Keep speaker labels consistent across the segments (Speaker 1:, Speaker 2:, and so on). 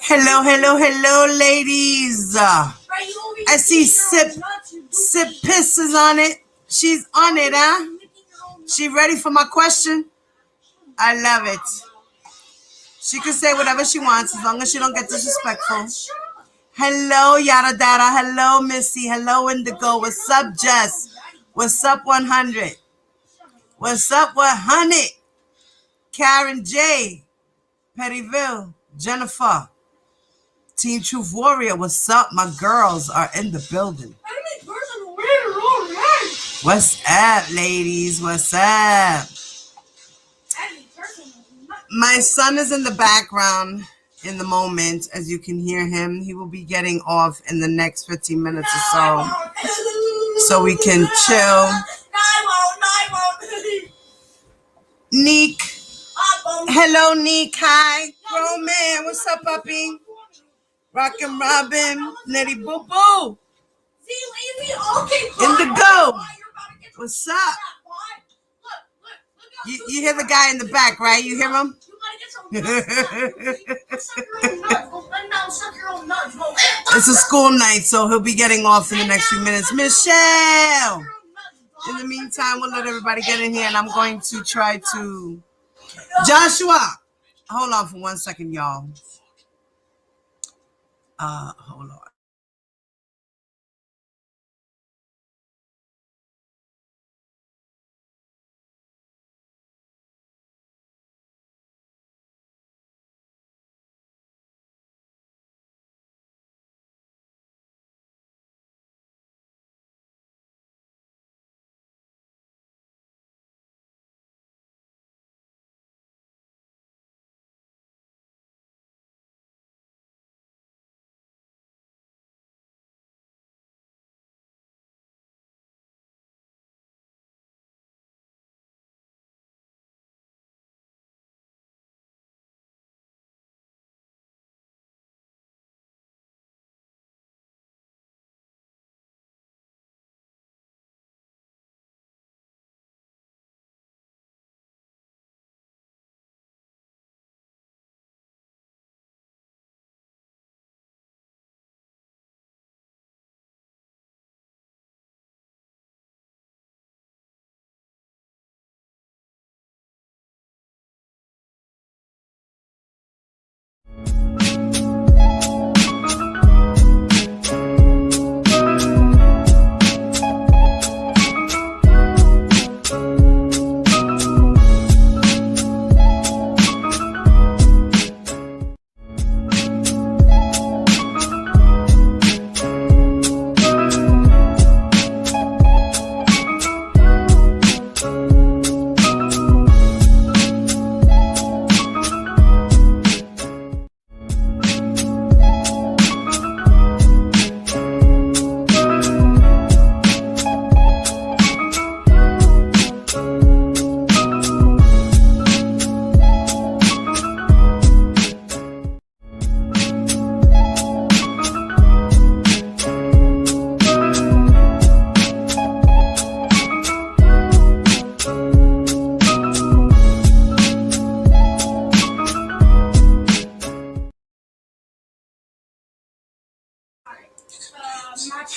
Speaker 1: Hello, hello, hello, ladies. I see Sip Piss is on it. She's on it, huh? She ready for my question? I love it. She can say whatever she wants as long as she don't get disrespectful. Hello, Yada Dada. Hello, Missy. Hello, Indigo. What's up, Jess? What's up, 100? What's up, 100? Karen J. Pettyville. Jennifer. Team Truth Warrior. What's up? My girls are in the building. What's up, ladies? What's up? My son is in the background in the moment, as you can hear him. He will be getting off in the next 15 minutes or so we can chill. Neek. Hello, Neek. Hi. Bro, man. What's up, puppy? Rockin' Robin. Nettie Boo Boo. Indigo. What's up? You hear the guy in the back, right? You hear him? It's a school night, so he'll be getting off in the next few minutes. Michelle! In the meantime, we'll let everybody get in here, and I'm going to try to... Joshua! Hold on for 1 second, y'all. Hold on.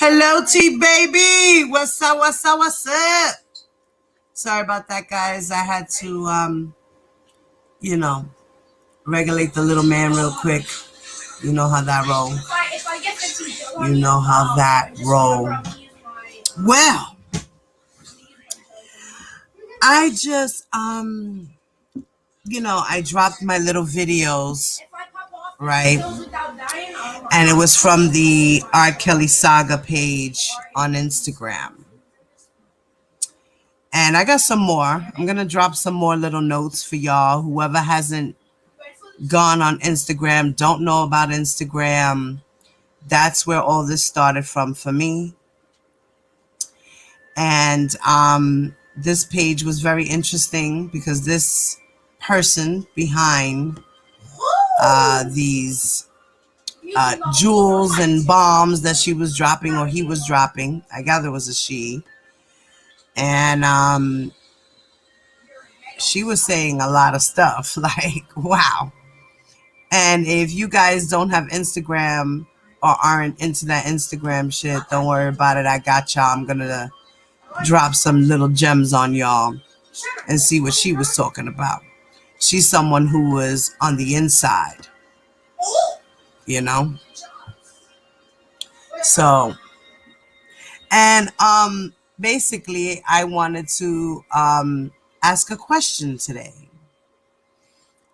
Speaker 1: Hello, T-Baby. What's up, what's up, what's up? Sorry about that, guys. I had to, regulate the little man real quick. You know how that roll. You know how that roll. Well, I just, I dropped my little videos, right? And it was from the R. Kelly Saga page on Instagram. And I got some more. I'm going to drop some more little notes for y'all. Whoever hasn't gone on Instagram, don't know about Instagram, that's where all this started from for me. And this page was very interesting because this person behind these jewels and bombs that she was dropping, or he was dropping, I gather it was a she, and she was saying a lot of stuff like, wow. And if you guys don't have Instagram or aren't into that Instagram shit, don't worry about it. I got y'all. I'm going to drop some little gems on y'all and see what she was talking about. She's someone who was on the inside, you know? So, and basically I wanted to ask a question today.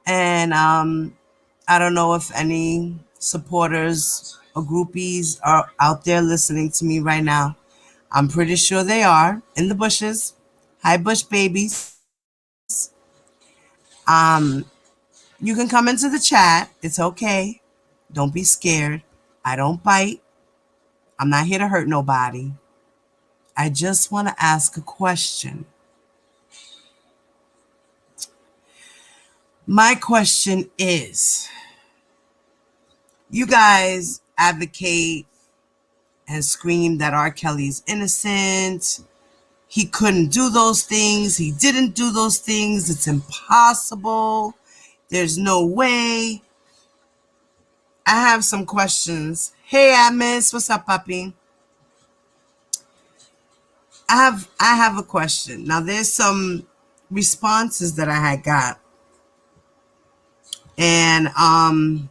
Speaker 1: And I don't know if any supporters or groupies are out there listening to me right now. I'm pretty sure they are in the bushes. Hi, bush babies. You can come into the chat. It's okay. Don't be scared. I don't bite. I'm not here to hurt nobody. I just want to ask a question. My question is, you guys advocate and scream that R. Kelly's innocent. He couldn't do those things. He didn't do those things. It's impossible. There's no way. I have some questions. Hey, Miss, what's up, puppy? I have a question. Now, there's some responses that I had got, and I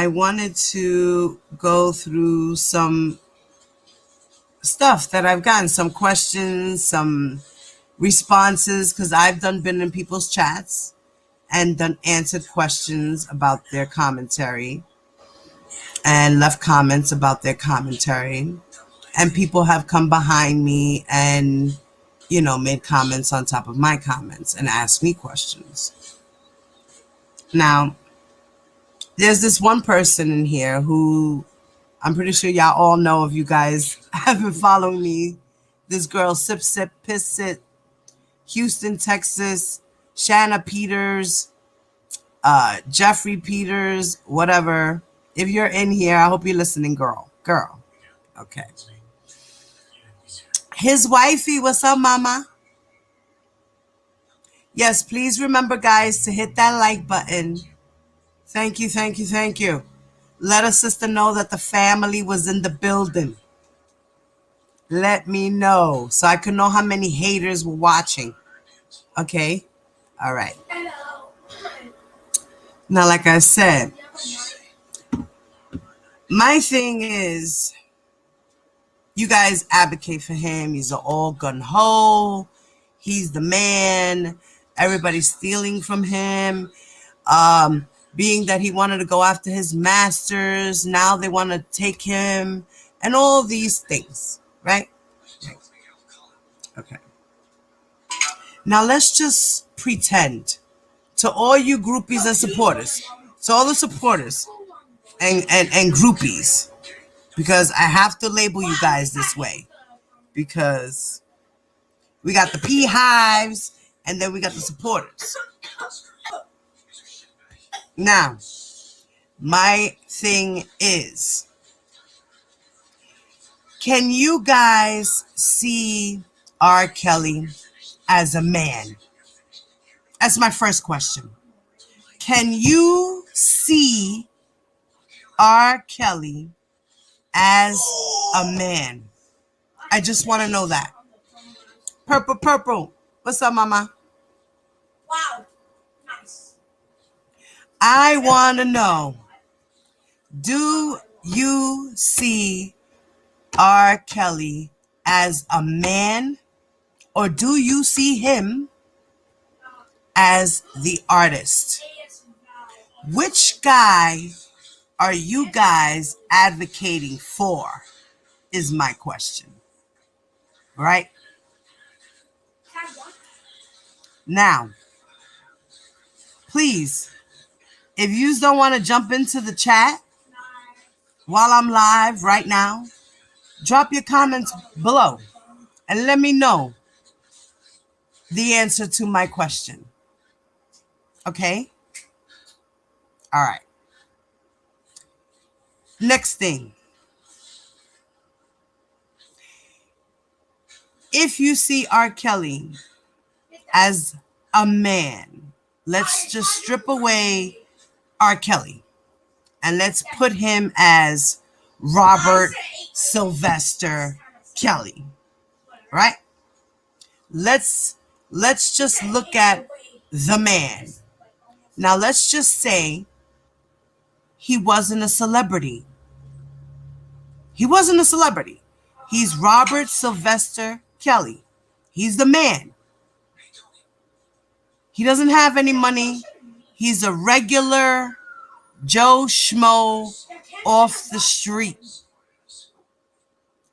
Speaker 1: wanted to go through some stuff that I've gotten, some questions, some responses, because I've been in people's chats and done answered questions about their commentary and left comments about their commentary. And people have come behind me and, you know, made comments on top of my comments and asked me questions. Now, there's this one person in here who I'm pretty sure y'all all know, if you guys have been following me. This girl, Sip Sip Piss Sit, Houston, Texas, Shanna Peters, Jeffrey Peters, whatever. If you're in here, I hope you're listening, girl. Girl. Okay. His wifey, what's up, mama? Yes, please remember, guys, to hit that like button. Thank you, thank you, thank you. Let a sister know that the family was in the building. Let me know so I can know how many haters were watching. Okay? All right. Now, like I said, my thing is, you guys advocate for him. He's an all gun-ho. He's the man. Everybody's stealing from him. Being that he wanted to go after his masters, now they want to take him, and all these things, right? Okay. Now let's just pretend, to all you groupies and supporters, to all the supporters and groupies, because I have to label you guys this way, because we got the beehives and then we got the supporters. Now, my thing is, can you guys see R. Kelly as a man? That's my first question. Can you see R. Kelly as a man? I just want to know that. Purple, purple. What's up, mama? Wow. Nice. I want to know, do you see R. Kelly as a man, or do you see him as the artist? Which guy are you guys advocating for, is my question. Right? Now, please, if you don't want to jump into the chat while I'm live right now, drop your comments below and let me know the answer to my question. Okay? All right. Next thing. If you see R. Kelly as a man, let's just strip away R. Kelly and let's put him as Robert Sylvester Kelly, right? Let's just look at the man. Now let's just say he wasn't a celebrity. He wasn't a celebrity. He's Robert Sylvester Kelly. He's the man. He doesn't have any money. He's a regular Joe Schmo off the street.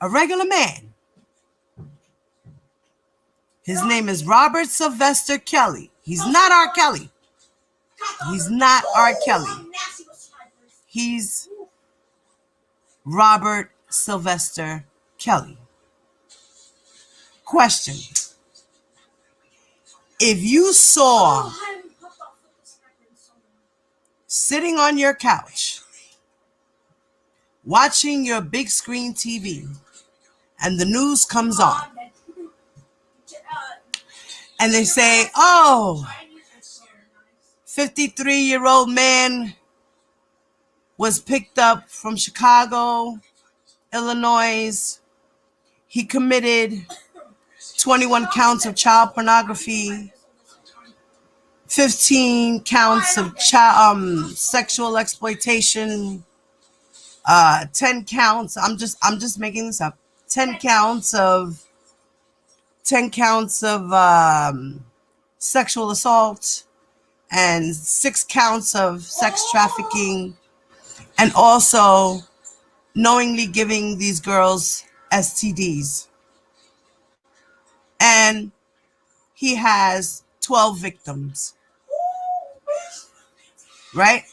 Speaker 1: A regular man. His name is Robert Sylvester Kelly. He's not R. Kelly. He's not R. Kelly. He's Robert Sylvester Kelly. Question. If you saw sitting on your couch watching your big screen TV and the news comes on and they say, oh, 53-year-old man was picked up from Chicago, Illinois. He committed 21 counts of child pornography, 15 counts of sexual exploitation, 10 counts. I'm just making this up. 10 counts of sexual assault and 6 counts of sex trafficking, and also knowingly giving these girls STDs. And he has 12 victims. Right?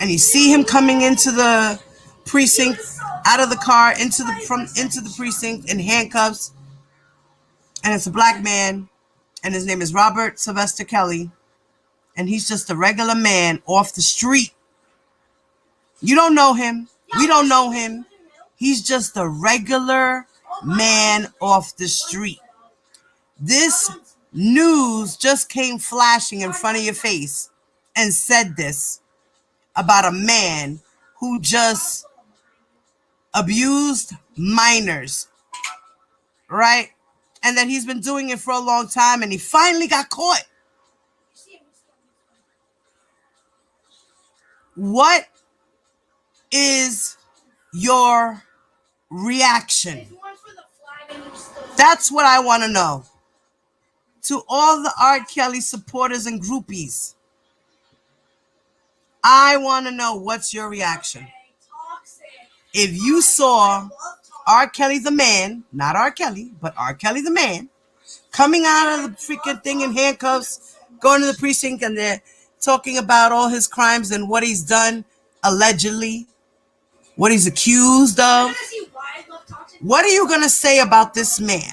Speaker 1: And you see him coming into the precinct, out of the car, into the precinct in handcuffs. And it's a black man. And his name is Robert Sylvester Kelly. And he's just a regular man off the street. You don't know him. We don't know him. He's just a regular man off the street. This news just came flashing in front of your face and said this about a man who just abused minors, right? And that he's been doing it for a long time and he finally got caught. What is your reaction? That's what I want to know. To all the R. Kelly supporters and groupies, I want to know what's your reaction. If you saw R. Kelly the man, not R. Kelly, but R. Kelly the man, coming out of the freaking thing in handcuffs, going to the precinct, and they're talking about all his crimes and what he's done, allegedly, what he's accused of. What are you going to say about this man?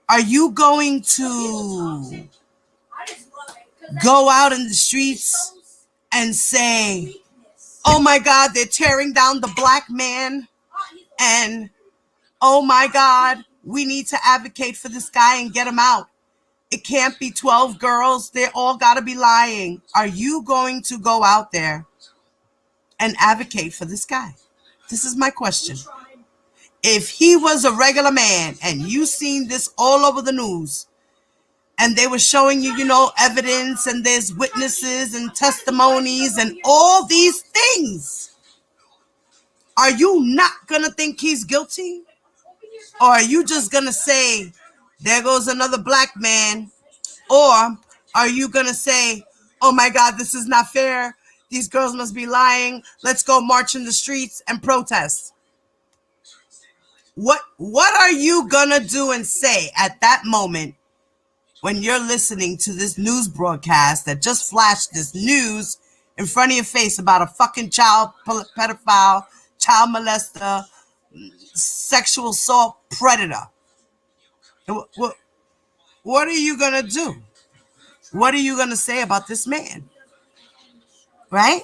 Speaker 1: Are you going to go out in the streets and say, oh my God, they're tearing down the black man, and oh my God, we need to advocate for this guy and get him out? It can't be 12 girls. They all got to be lying. Are you going to go out there and advocate for this guy? This is my question. If he was a regular man and you seen this all over the news and they were showing you, evidence, and there's witnesses and testimonies and all these things, are you not going to think he's guilty? Or are you just going to say, there goes another black man? Or are you going to say, oh my God, this is not fair. These girls must be lying. Let's go march in the streets and protest. What are you going to do and say at that moment when you're listening to this news broadcast that just flashed this news in front of your face about a fucking child pedophile, child molester, sexual assault predator? What are you going to do? What are you going to say about this man? Right?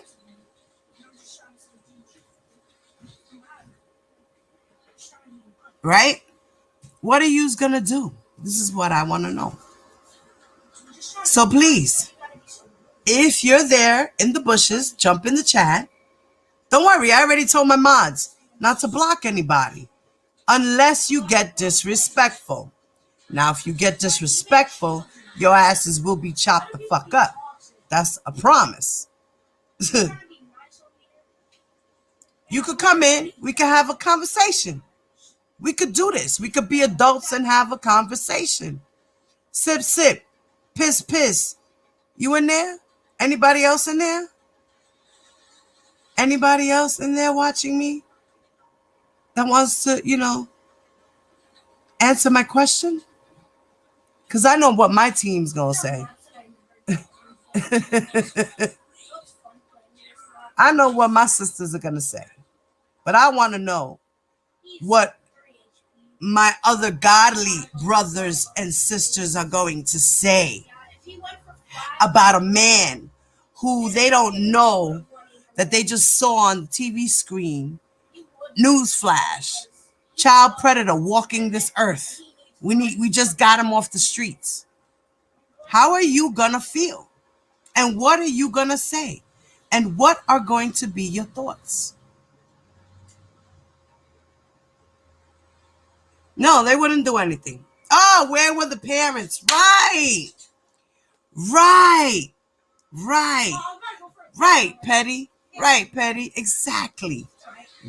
Speaker 1: Right? What are you going to do? This is what I want to know. So please, if you're there in the bushes, jump in the chat. Don't worry, I already told my mods not to block anybody unless you get disrespectful. Now, if you get disrespectful, your asses will be chopped the fuck up. That's a promise. You could come in. We could have a conversation. We could do this. We could be adults and have a conversation. Sip, sip. Piss, piss. You in there? Anybody else in there? Anybody else in there watching me that wants to, answer my question? Because I know what my team's going to say. I know what my sisters are going to say. But I want to know what my other godly brothers and sisters are going to say about a man who they don't know that they just saw on the TV screen. Newsflash. Child predator walking this earth. We just got him off the streets. How are you gonna feel? And what are you gonna say? And what are going to be your thoughts? No, they wouldn't do anything. Oh, where were the parents? Right, Petty. Right, Petty. Exactly.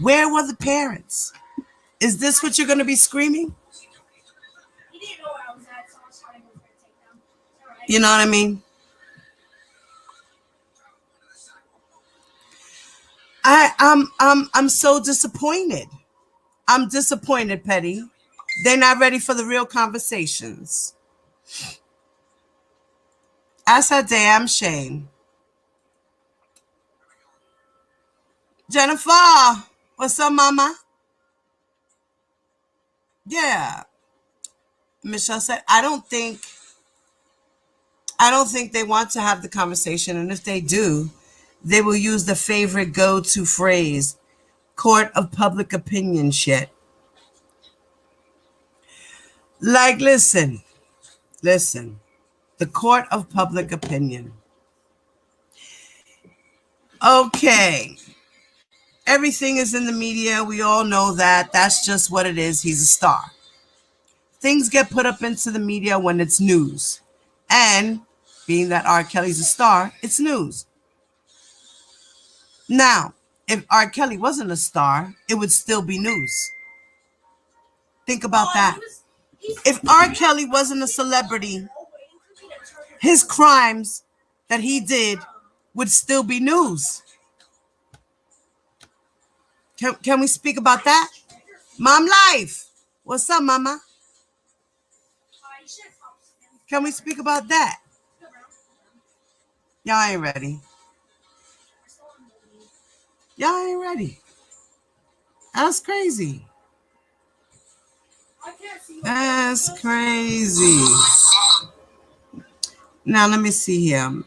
Speaker 1: Where were the parents? Is this what you're going to be screaming? You know what I mean? I'm so disappointed. I'm disappointed, Petty. They're not ready for the real conversations. That's a damn shame. Jennifer, what's up, mama? Yeah. Michelle said, I don't think they want to have the conversation. And if they do, they will use the favorite go-to phrase, court of public opinion shit. Like, listen, the court of public opinion. Okay. Everything is in the media. We all know that. That's just what it is. He's a star. Things get put up into the media when it's news. And being that R. Kelly's a star, it's news. Now, if R. Kelly wasn't a star, it would still be news. Think about that. If R. Kelly wasn't a celebrity, his crimes that he did would still be news. Can we speak about that? Mom Life. What's up, mama? Can we speak about that? Y'all ain't ready. Y'all ain't ready. That's crazy. That's crazy. Now, let me see here. I'm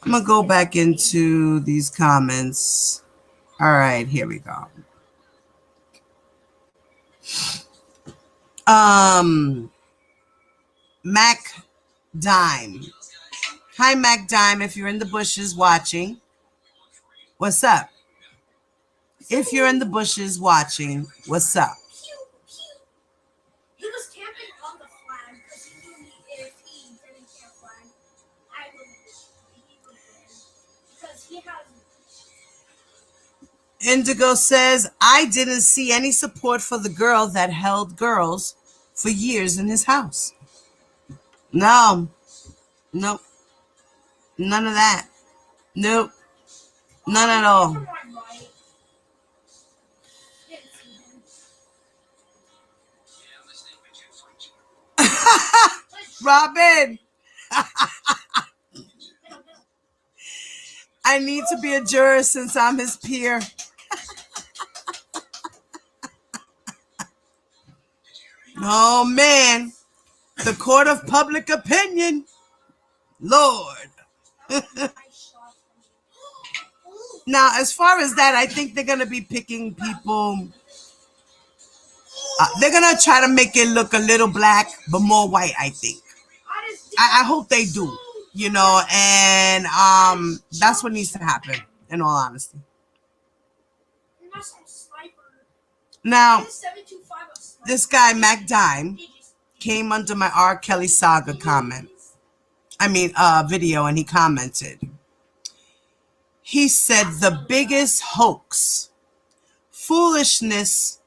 Speaker 1: going to go back into these comments. All right, here we go. Mac Dime. Hi, Mac Dime, if you're in the bushes watching. What's up? If you're in the bushes watching, what's up?
Speaker 2: He was camping on the flag because he knew if he didn't camp flag, I would win. Because he has.
Speaker 1: Indigo says, I didn't see any support for the girl that held girls for years in his house. No. Nope. None of that. Nope. None at all. Robin. I need to be a juror since I'm his peer. Oh, man. The court of public opinion. Lord. Now, as far as that, I think they're going to be picking people They're gonna try to make it look a little black, but more white, I think. I hope they do, you know, and that's what needs to happen, in all honesty. Now, this guy, Mac Dime, came under my R. Kelly saga video, and he commented. He said, the biggest hoax, foolishness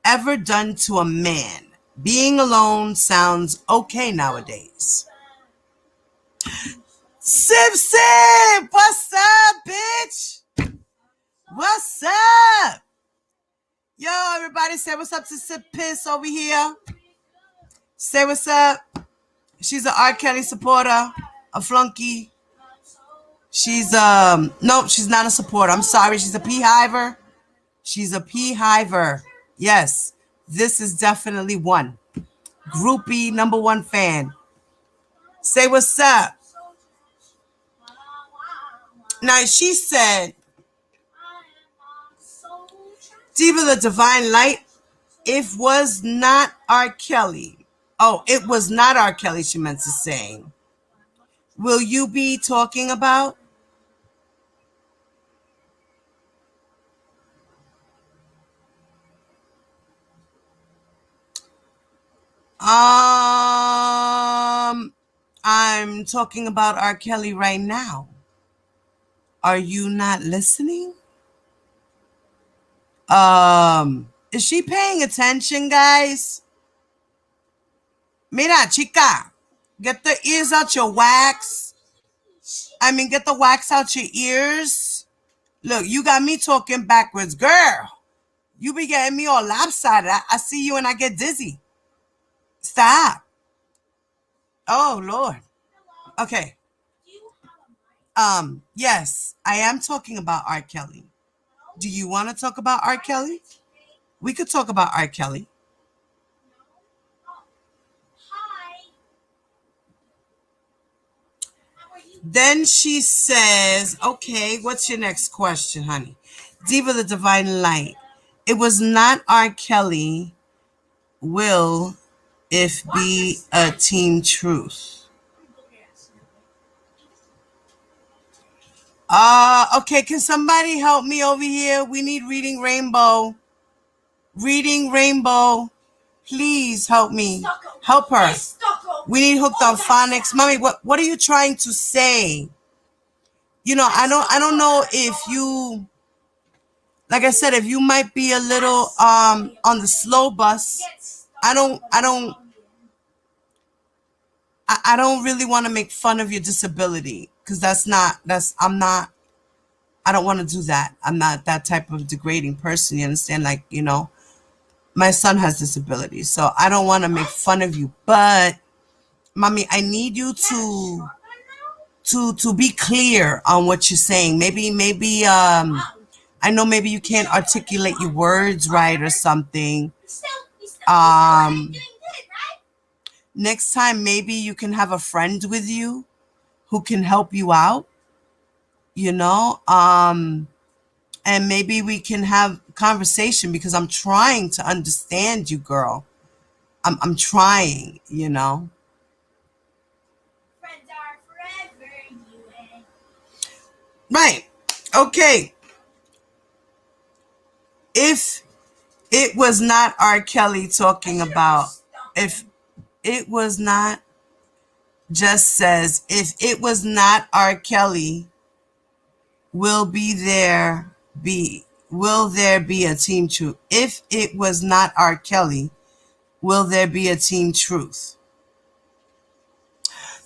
Speaker 1: ever done to a man. Being alone sounds okay nowadays. Sip, what's up, bitch? What's up? Yo, everybody say what's up to Sip Piss over here. Say what's up. She's an R. Kelly supporter, a flunky. She's nope, she's not a supporter. I'm sorry, she's a pee-hiver. She's a pee-hiver. Yes, this is definitely one. Groupie #1 fan. Say what's up. Now she said, Diva the Divine Light, it was not R. Kelly. Oh, it was not R. Kelly, she meant to say. Will you be talking about? I'm talking about R. Kelly right now. Are you not listening? Is she paying attention, guys? Mira, chica, get the ears out your wax. Get the wax out your ears. Look, you got me talking backwards. Girl, you be getting me all lopsided. I see you and I get dizzy. Stop. Oh, Lord. Okay. Yes, I am talking about R. Kelly. Do you want to talk about R. Kelly? We could talk about R. Kelly. Then she says, okay, what's your next question, honey? Diva the Divine Light. It was not R. Kelly. Will it be a team truth? Okay, can somebody help me over here? We need Reading Rainbow. Reading Rainbow. Please help me. Help her. We need Hooked on Phonics. Mommy, what are you trying to say? You know, I don't know if you, like I said, if you might be a little on the slow bus. I don't really want to make fun of your disability, because I don't want to do that. I'm not that type of degrading person. You understand? Like, you know, my son has disabilities, so I don't want to make fun of you. But, Mommy, I need you to be clear on what you're saying. Maybe, I know maybe you can't articulate your words right or something. Next time, maybe you can have a friend with you who can help you out, you know, and maybe we can have conversation, because I'm trying to understand you, girl. I'm trying, you know.
Speaker 2: Friends are forever, you and...
Speaker 1: Right. Okay. If it was not R. Kelly talking about, if it was not, just says, if it was not R. Kelly, will there be a team truth? If it was not R. Kelly, will there be a team truth?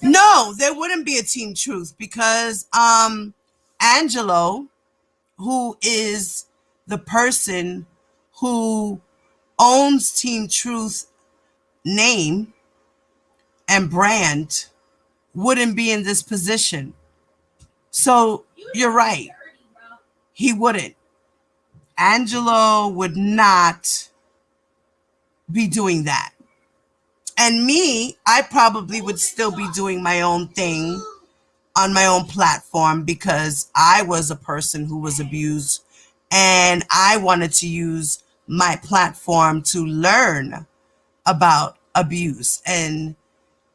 Speaker 1: No, there wouldn't be a team truth, because Angelo, who is the person who owns Team Truth name and brand, wouldn't be in this position. So you're right. He wouldn't. Angelo would not be doing that. And me, I probably would still be doing my own thing on my own platform, because I was a person who was abused, and I wanted to use my platform to learn about abuse and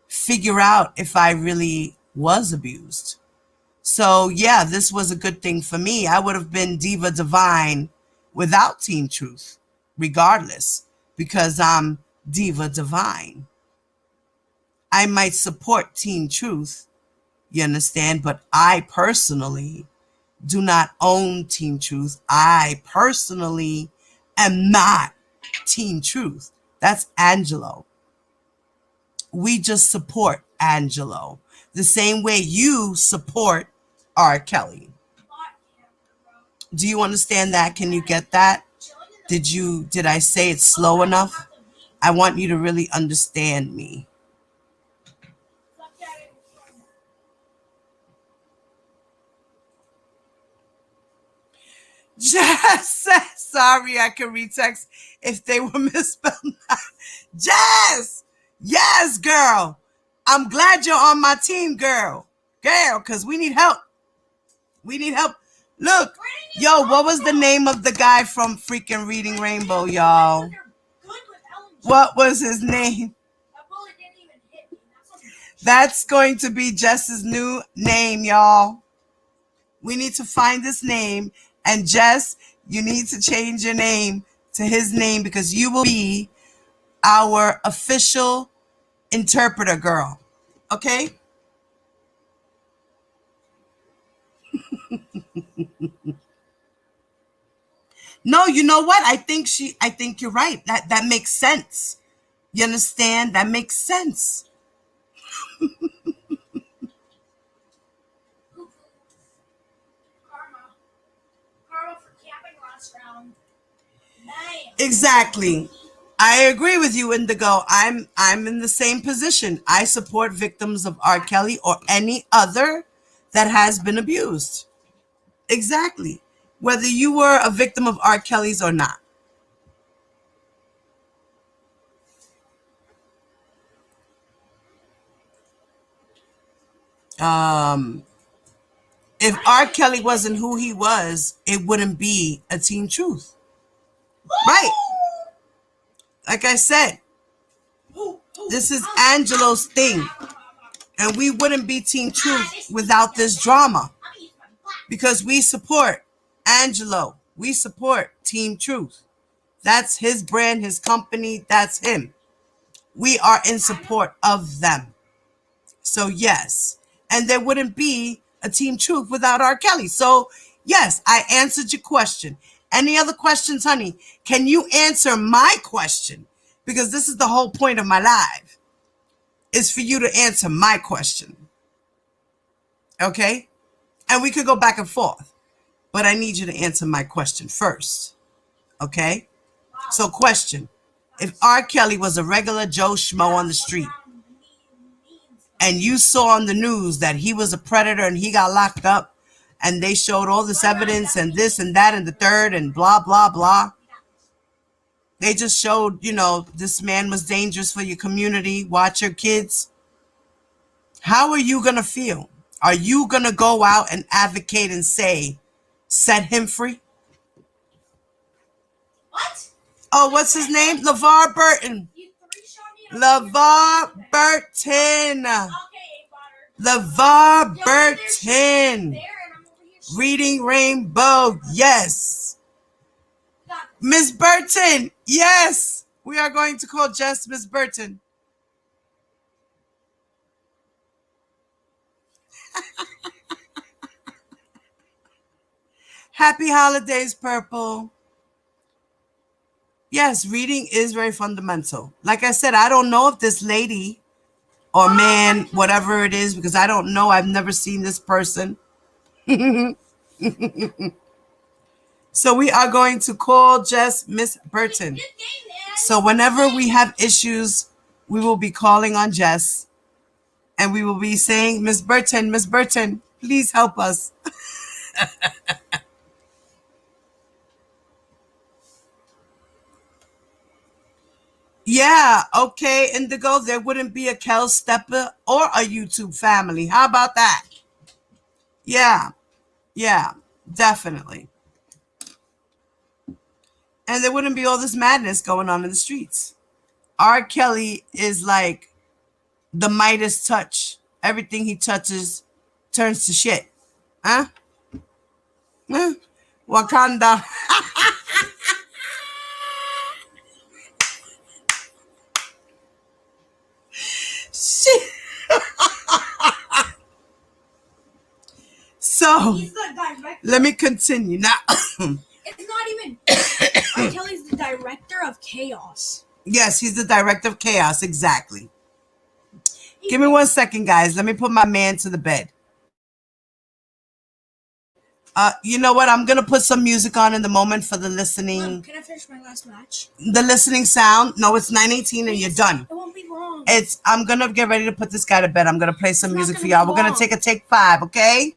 Speaker 1: figure out if I really was abused. So yeah, this was a good thing for me. I would have been Diva Divine without Team Truth, regardless, because I'm Diva Divine. I might support Team Truth, you understand, but I personally do not own Team Truth. I personally am not Team Truth. That's Angelo. We just support Angelo the same way you support R. Kelly. Do you understand that? Can you get that? Did I say it slow enough? I want you to really understand me. Jess, sorry, I can retext if they were misspelled. Jess, yes, girl. I'm glad you're on my team, girl. Girl, because we need help. We need help. Look, yo, what was the name of the guy from freaking Reading Rainbow, y'all? What was his name? That's going to be Jess's new name, y'all. We need to find this name. And Jess, you need to change your name to his name because you will be our official interpreter, girl. Okay? No, you know what? I think you're right. That makes sense. You understand? That makes sense. Exactly. I agree with you, Indigo. I'm in the same position. I support victims of R. Kelly or any other that has been abused. Exactly. Whether you were a victim of R. Kelly's or not. If R. Kelly wasn't who he was, it wouldn't be a Team Truth. Right. Like I said, this is Angelo's thing. And we wouldn't be Team Truth without this drama. Because we support Angelo. We support Team Truth. That's his brand, his company. That's him. We are in support of them. So yes. And there wouldn't be a Team Truth without R. Kelly. So yes, I answered your question. Any other questions, honey? Can you answer my question? Because this is the whole point of my live. Is for you to answer my question. Okay? And we could go back and forth. But I need you to answer my question first. Okay? So question. If R. Kelly was a regular Joe Schmo on the street, and you saw on the news that he was a predator and he got locked up, and they showed all this evidence and this and that and the third and blah, blah, blah. They just showed, this man was dangerous for your community. Watch your kids. How are you going to feel? Are you going to go out and advocate and say, set him free?
Speaker 2: What?
Speaker 1: Oh, what's his name? LeVar Burton. LeVar Burton. LeVar Burton. Reading Rainbow. Yes. Miss Burton. Yes. We are going to call Jess Miss Burton. Happy holidays, Purple. Yes, reading is very fundamental. Like I said, I don't know if this lady or man, whatever it is, because I don't know. I've never seen this person. So we are going to call Jess Miss Burton. So whenever we have issues, we will be calling on Jess. And we will be saying, Miss Burton, please help us. Yeah, okay, Indigo, there wouldn't be a Kellz Stepper or a YouTube family. How about that? Yeah, definitely. And there wouldn't be all this madness going on in the streets. R. Kelly is like the Midas touch. Everything he touches turns to shit. Huh? Huh? Wakanda. Shit. So,
Speaker 2: He's the director.
Speaker 1: let me continue. Now,
Speaker 2: It's not even. R. Kelly's the director of chaos.
Speaker 1: yes, he's the director of chaos. Exactly. Give me 1 second, guys. Let me put my man to the bed. You know what? I'm gonna put some music on in the moment for the listening.
Speaker 2: Mom, can I finish my last match?
Speaker 1: The listening sound. No, it's 9:18 and you're done.
Speaker 2: It won't be long.
Speaker 1: I'm gonna get ready to put this guy to bed. I'm gonna play some
Speaker 2: It's not
Speaker 1: music for
Speaker 2: gonna
Speaker 1: y'all.
Speaker 2: be
Speaker 1: We're gonna
Speaker 2: long.
Speaker 1: take a take 5, okay?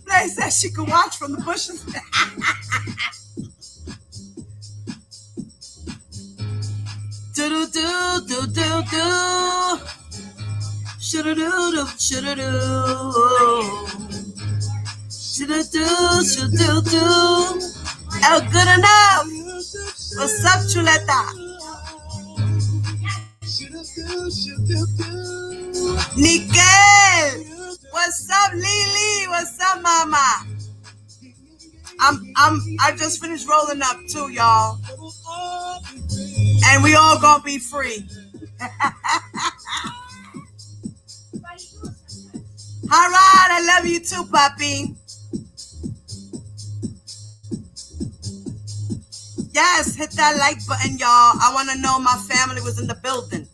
Speaker 1: They said she could watch from the bushes. Do do do do do do. Shoulda do do shoulda do. Shoulda do do. Oh, good enough. What's up, chuleta? Nickel. What's up, Lily? What's up, mama? I just finished rolling up too, y'all. And we all gonna be free. All right, I love you too, Papi. Yes, hit that like button, y'all. I want to know my family was in the building.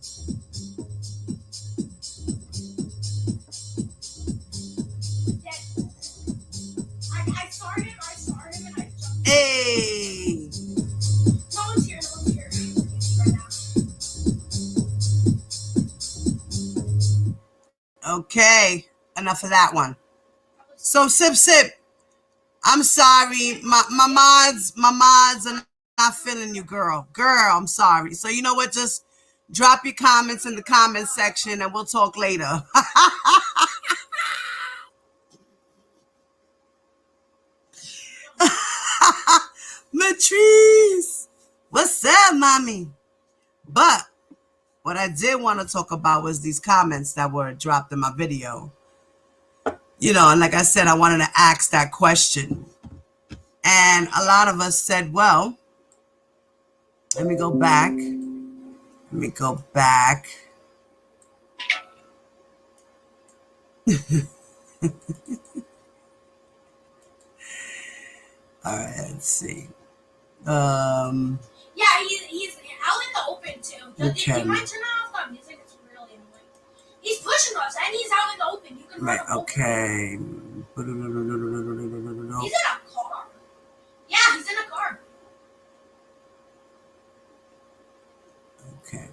Speaker 2: I saw him, and I jumped.
Speaker 1: Hey.
Speaker 2: No one's here. Right now.
Speaker 1: Okay, enough of that one. So, Sip, I'm sorry. My mods are not feeling you, girl. Girl, I'm sorry. So, you know what? Just drop your comments in the comment section and we'll talk later. Latrice, what's up, mommy? But what I did want to talk about was these comments that were dropped in my video. You know, and like I said, I wanted to ask that question. And a lot of us said, well, let me go back. All right, let's see.
Speaker 2: Yeah, he's out in the open too.
Speaker 1: Okay.
Speaker 2: You might turn off the music. It's really annoying. He's pushing us, and he's out in the open. You can
Speaker 1: Right.
Speaker 2: run
Speaker 1: Okay.
Speaker 2: He's in a car. Yeah, he's in a car.
Speaker 1: Okay.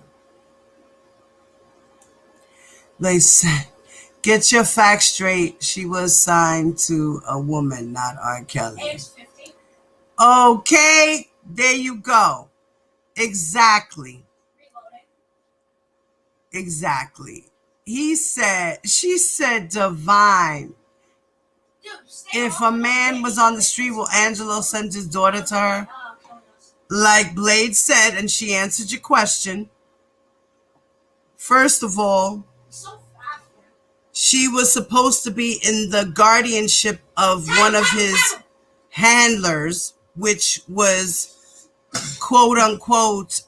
Speaker 1: They said, get your facts straight. She was signed to a woman, not R. Kelly.
Speaker 2: Age 50.
Speaker 1: Okay, there you go. Exactly.
Speaker 2: Reloading.
Speaker 1: Exactly. She said, divine.
Speaker 2: Dude, stay
Speaker 1: If
Speaker 2: off
Speaker 1: a man was on the street, will Angelo send his daughter to her? Like Blade said, and she answered your question. First of all,
Speaker 2: So fast, man.
Speaker 1: she was supposed to be in the guardianship of one of his handlers, which was quote unquote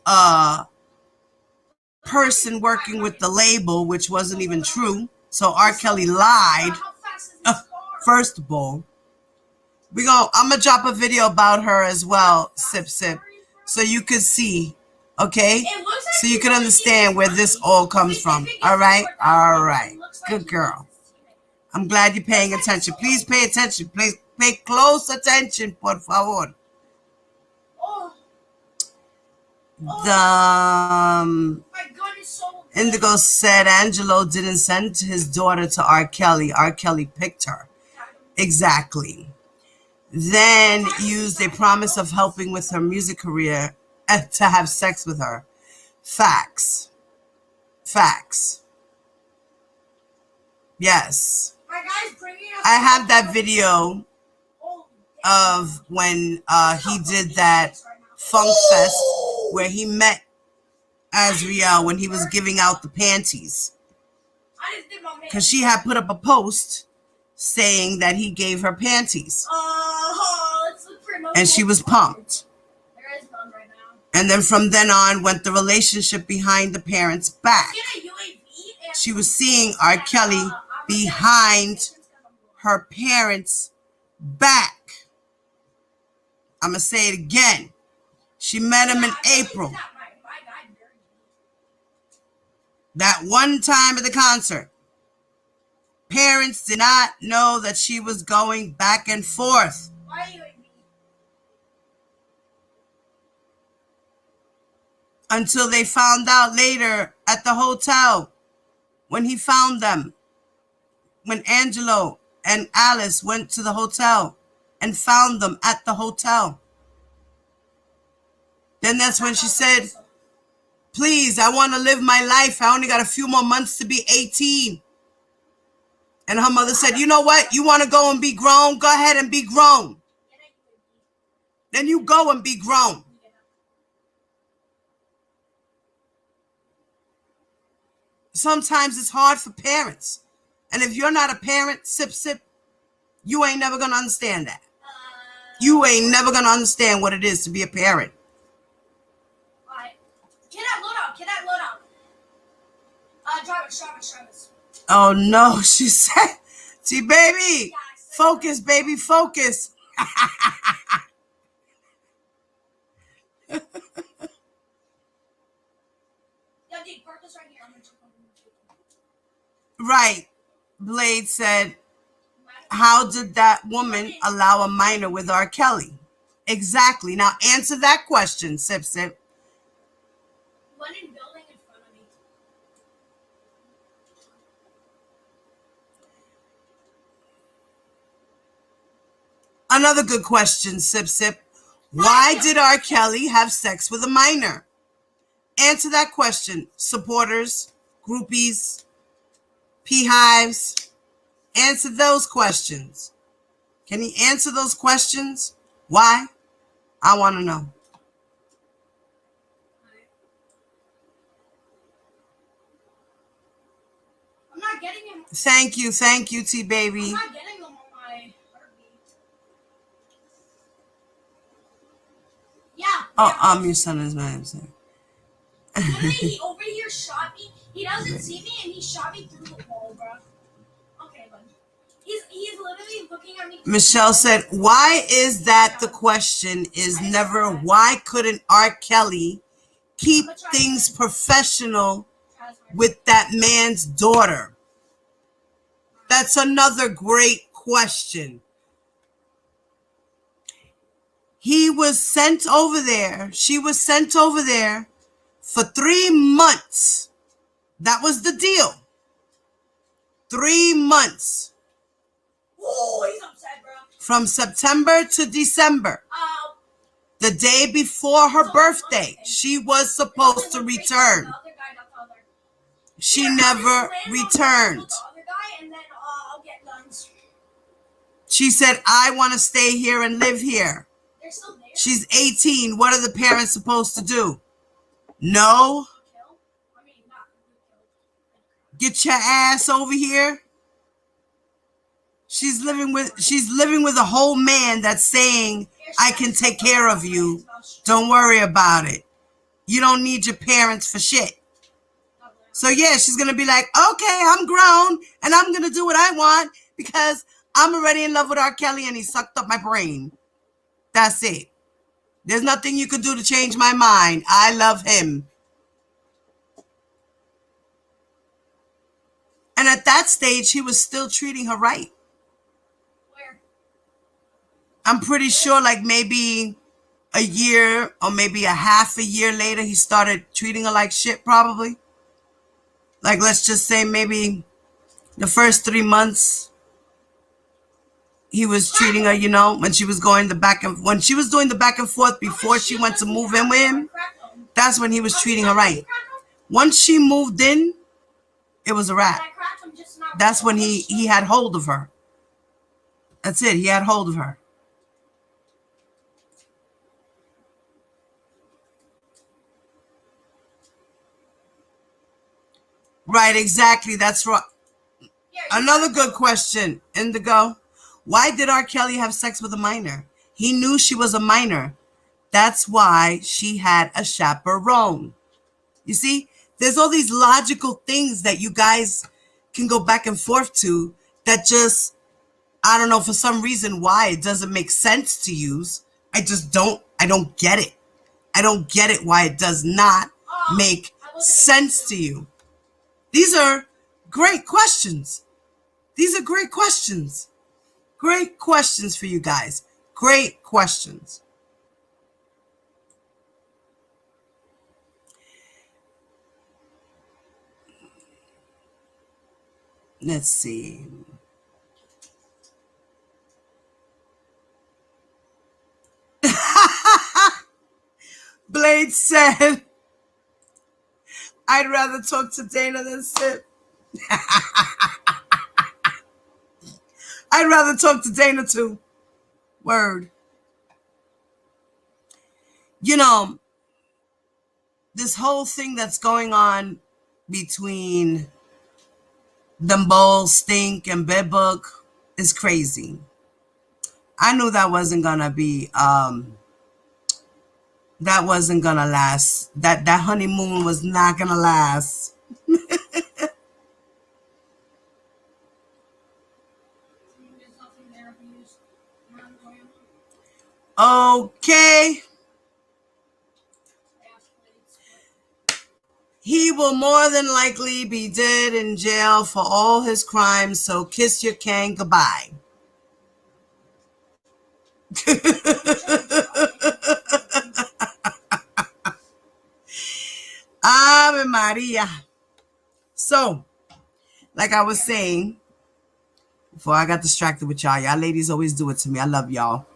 Speaker 1: person working with the label, which wasn't even true. So R. Kelly lied.
Speaker 2: How fast is this car?
Speaker 1: First of all, I'm gonna drop a video about her as well, Sip, so you could see, okay? So you can understand where this all comes from. All right? All right. Good girl. I'm glad you're paying attention. Please pay attention. Please pay close attention, por favor.
Speaker 2: Oh,
Speaker 1: The
Speaker 2: my gun is so
Speaker 1: Indigo said Angelo didn't send his daughter to R. Kelly. R. Kelly picked her. Exactly. Then used a promise of helping with her music career to have sex with her. Facts. Facts. Yes.
Speaker 2: My guy's bringing us.
Speaker 1: I have that video of when he did that Funk Fest where he met Azriel when he was giving out the panties.
Speaker 2: I just did my man.
Speaker 1: Because she had put up a post saying that he gave her panties.
Speaker 2: Let's look for another
Speaker 1: And she
Speaker 2: one.
Speaker 1: was pumped.
Speaker 2: There is none right now.
Speaker 1: And then from then on went the relationship behind the parents' back.
Speaker 2: Get a UAV and
Speaker 1: She was seeing R. Kelly behind her parents' back. I'm going to say it again. She met him in April. That one time at the concert. Parents did not know that she was going back and forth.
Speaker 2: Why are you at me?
Speaker 1: Until they found out later at the hotel when he found them. When Angelo and Alice went to the hotel and found them at the hotel. Then that's when she said, please, I want to live my life. I only got a few more months to be 18. And her mother said, you know what? You want to go and be grown? Go ahead and be grown. Then you go and be grown. Sometimes it's hard for parents. And if you're not a parent, sip, you ain't never going to understand that. You ain't never going to understand what it is to be a parent.
Speaker 2: Alright. Get that load out. Get that load out. Travis.
Speaker 1: Oh, no, she said. See, baby, focus, baby, focus.
Speaker 2: Yeah, dude, park this right here. I'm gonna jump on the
Speaker 1: Right. Blade said, how did that woman allow a minor with R. Kelly? Exactly. Now answer that question, Sip.
Speaker 2: One in building in front of me.
Speaker 1: Another good question, Sip. Why did R. Kelly have sex with a minor? Answer that question, supporters, groupies, beehives. Answer those questions. Can he answer those questions? Why? I want to know.
Speaker 2: I'm not getting him.
Speaker 1: Thank you, T baby.
Speaker 2: I'm not getting him on my heartbeat. Yeah.
Speaker 1: Your son is mad.
Speaker 2: Literally, he over here shot me. He doesn't see me, and he shot me through the wall, bro. Okay. He's literally looking at me.
Speaker 1: Michelle said, why is that the question is never, why couldn't R. Kelly keep things professional with that man's daughter? That's another great question. He was sent over there. She was sent over there for 3 months. That was the deal. 3 months.
Speaker 2: Oh, he's upset, bro.
Speaker 1: From September to December. The day before her birthday, she was supposed to return. She never returned. She said, I want to stay here and live here. She's 18. What are the parents supposed to do? No. Get your ass over here. She's living with a whole man that's saying, I can take care of you. Don't worry about it. You don't need your parents for shit. So yeah, she's going to be like, okay, I'm grown and I'm going to do what I want because I'm already in love with R. Kelly and he sucked up my brain. That's it. There's nothing you could do to change my mind. I love him. And at that stage, he was still treating her right.
Speaker 2: Where?
Speaker 1: I'm pretty sure like maybe a year or maybe a half a year later, he started treating her like shit probably. Like, let's just say maybe the first 3 months, he was treating her, you know, when she was doing the back and forth before she went to move in with him. That's when he was treating her right. Once she moved in, it was a wrap. That's when he had hold of her. That's it. He had hold of her. Right, exactly. That's right. Another good question, Indigo. Why did R. Kelly have sex with a minor? He knew she was a minor. That's why she had a chaperone. You see, there's all these logical things that you guys can go back and forth to that just, I don't know, for some reason why it doesn't make sense to use. I don't get it. I don't get it why it does not make sense to you. These are great questions. These are great questions. Great questions for you guys. Great questions. Let's see. Blade said, I'd rather talk to Dana than Sip. I'd rather talk to Dana too. Word. You know, this whole thing that's going on between them both, Stink and Bedbook, is crazy. I knew that wasn't gonna be that wasn't gonna last. That honeymoon was not gonna last. Okay. He will more than likely be dead in jail for all his crimes, so kiss your king goodbye. Ave Maria. So, like I was saying, before I got distracted with y'all, y'all ladies always do it to me. I love y'all.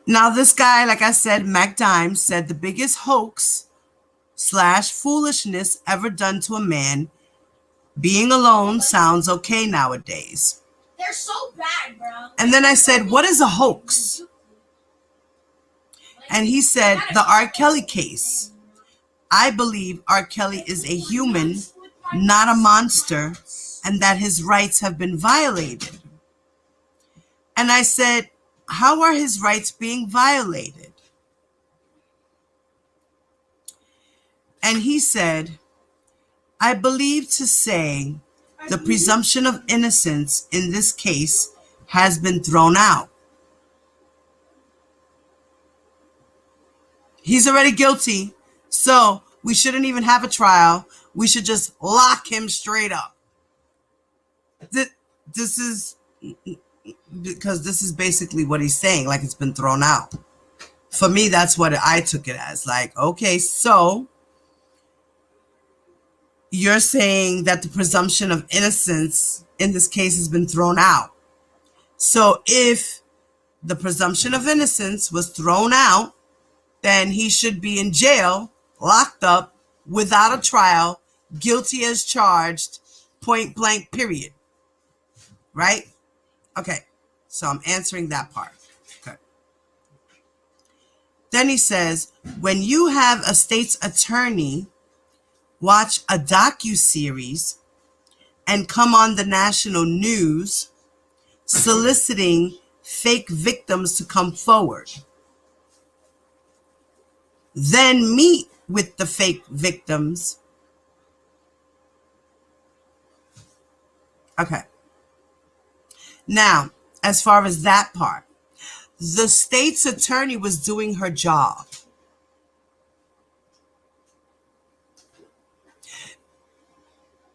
Speaker 1: Now, this guy, like I said, Mac Dimes, said the biggest hoax / foolishness ever done to a man, being alone sounds okay nowadays.
Speaker 2: They're so bad, bro.
Speaker 1: And then I said, what is a hoax? And he said, the R. Kelly case. I believe R. Kelly is a human, not a monster, and that his rights have been violated. And I said, how are his rights being violated? And he said, I believe to say The presumption of innocence in this case has been thrown out. He's already guilty, so we shouldn't even have a trial. We should just lock him straight up. This is because this is basically what he's saying, like it's been thrown out. For me, that's what I took it as. Like, okay, so you're saying that the presumption of innocence in this case has been thrown out. So if the presumption of innocence was thrown out, then he should be in jail, locked up, without a trial, guilty as charged, point blank, period. Right? Okay, so I'm answering that part. Okay. Then he says, when you have a state's attorney watch a docuseries and come on the national news soliciting fake victims to come forward, then meet with the fake victims. Okay. Now, as far as that part, the state's attorney was doing her job.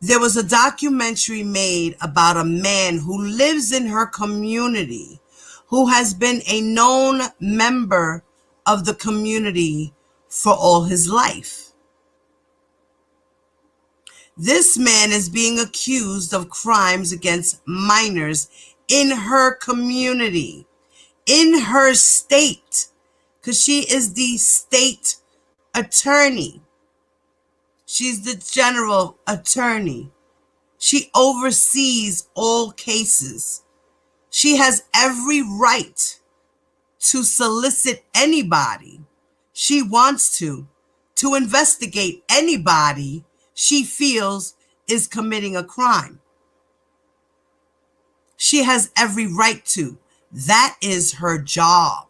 Speaker 1: There was a documentary made about a man who lives in her community, who has been a known member of the community for all his life. This man is being accused of crimes against minors in her community, in her state, because she is the state attorney. She's the general attorney. She oversees all cases. She has every right to solicit anybody she wants to investigate anybody she feels is committing a crime. She has every right to. That is her job.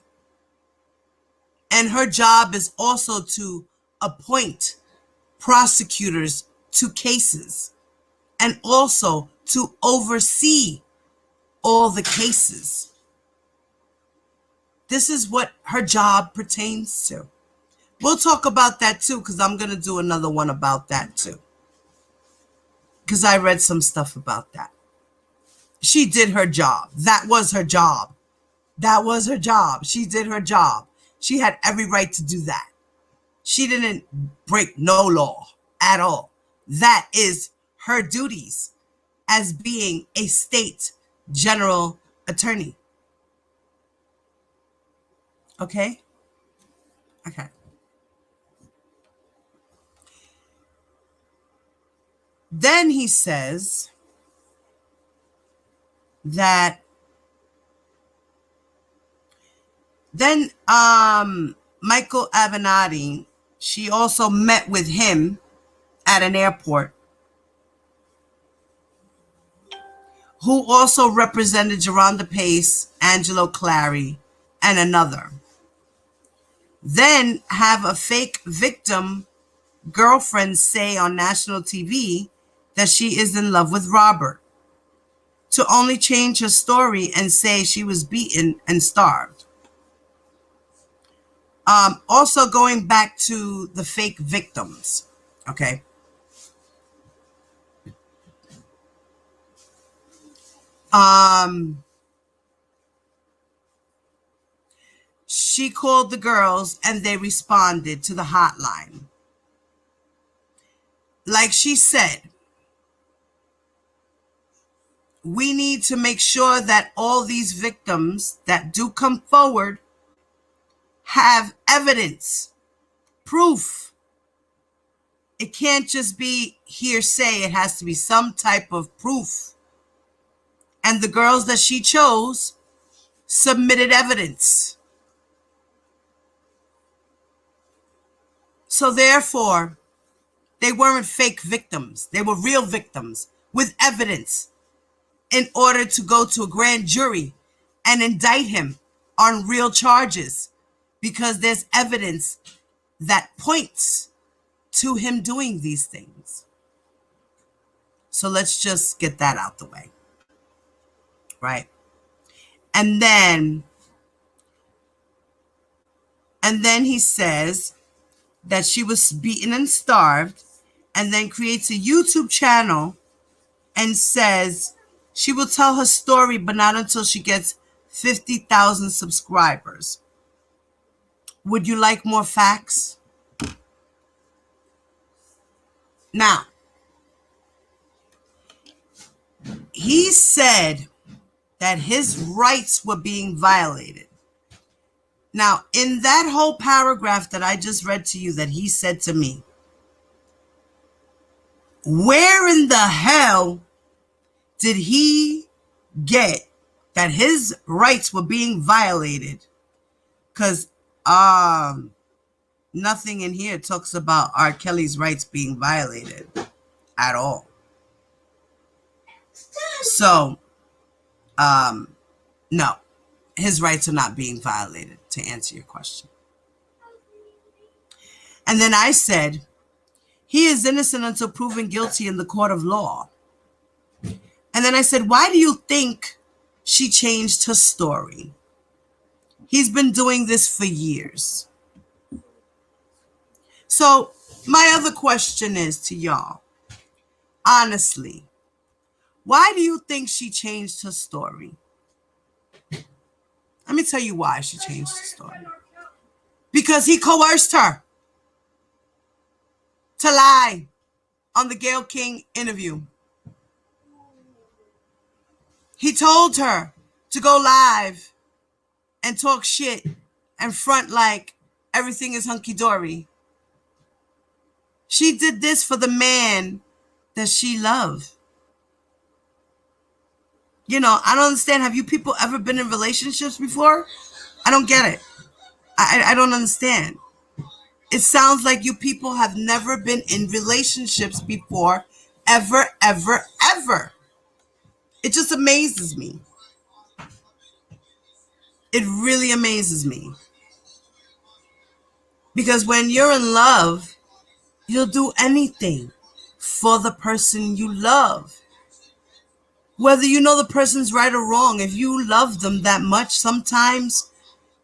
Speaker 1: And her job is also to appoint prosecutors to cases and also to oversee all the cases. This is what her job pertains to. We'll talk about that too, because I'm going to do another one about that too. Because I read some stuff about that. She did her job. That was her job. That was her job. She did her job. She had every right to do that. She didn't break no law at all. That is her duties as being a state general attorney. Okay? Okay. Then he says that then Michael Avenatti, she also met with him at an airport, who also represented Geronda Pace, Angelo Clary, and another. Then have a fake victim girlfriend say on national TV that she is in love with Robert, to only change her story and say she was beaten and starved. Also going back to the fake victims, okay? She called the girls and they responded to the hotline. Like she said, we need to make sure that all these victims that do come forward have evidence, proof. It can't just be hearsay. It has to be some type of proof. And the girls that she chose submitted evidence. So therefore, they weren't fake victims. They were real victims with evidence in order to go to a grand jury and indict him on real charges, because there's evidence that points to him doing these things. So let's just get that out the way. Right? And then he says that she was beaten and starved, and then creates a YouTube channel and says she will tell her story, but not until she gets 50,000 subscribers. Would you like more facts? Now, he said that his rights were being violated. Now, in that whole paragraph that I just read to you that he said to me, where in the hell did he get that his rights were being violated? Because nothing in here talks about R. Kelly's rights being violated at all. So, no, his rights are not being violated, to answer your question. And then I said, he is innocent until proven guilty in the court of law. And then I said, why do you think she changed her story? He's been doing this for years. So my other question is to y'all, honestly, why do you think she changed her story? Let me tell you why she changed her story. Because he coerced her to lie on the Gayle King interview. He told her to go live and talk shit and front like everything is hunky-dory. She did this for the man that she loved. You know, I don't understand. Have you people ever been in relationships before? I don't get it. I don't understand. It sounds like you people have never been in relationships before, ever, ever, ever. It just amazes me. It really amazes me. Because when you're in love, you'll do anything for the person you love. Whether you know the person's right or wrong, if you love them that much, sometimes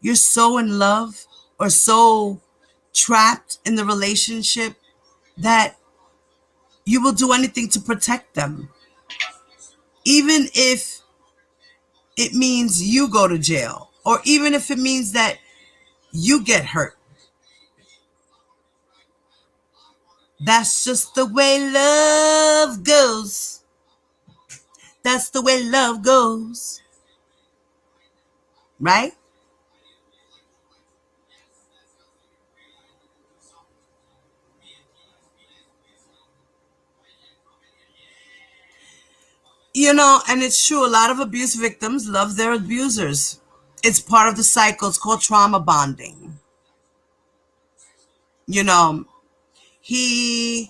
Speaker 1: you're so in love or so trapped in the relationship that you will do anything to protect them. Even if it means you go to jail, or even if it means that you get hurt. That's just the way love goes. That's the way love goes. Right? You know, and it's true, a lot of abuse victims love their abusers. It's part of the cycle. It's called trauma bonding. You know, he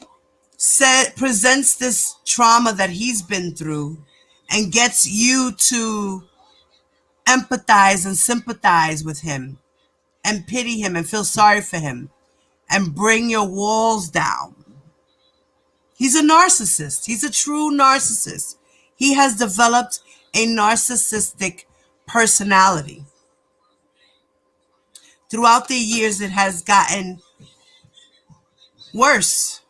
Speaker 1: presents this trauma that he's been through and gets you to empathize and sympathize with him and pity him and feel sorry for him and bring your walls down. He's a narcissist. He's a true narcissist. He has developed a narcissistic personality. Throughout the years, it has gotten worse.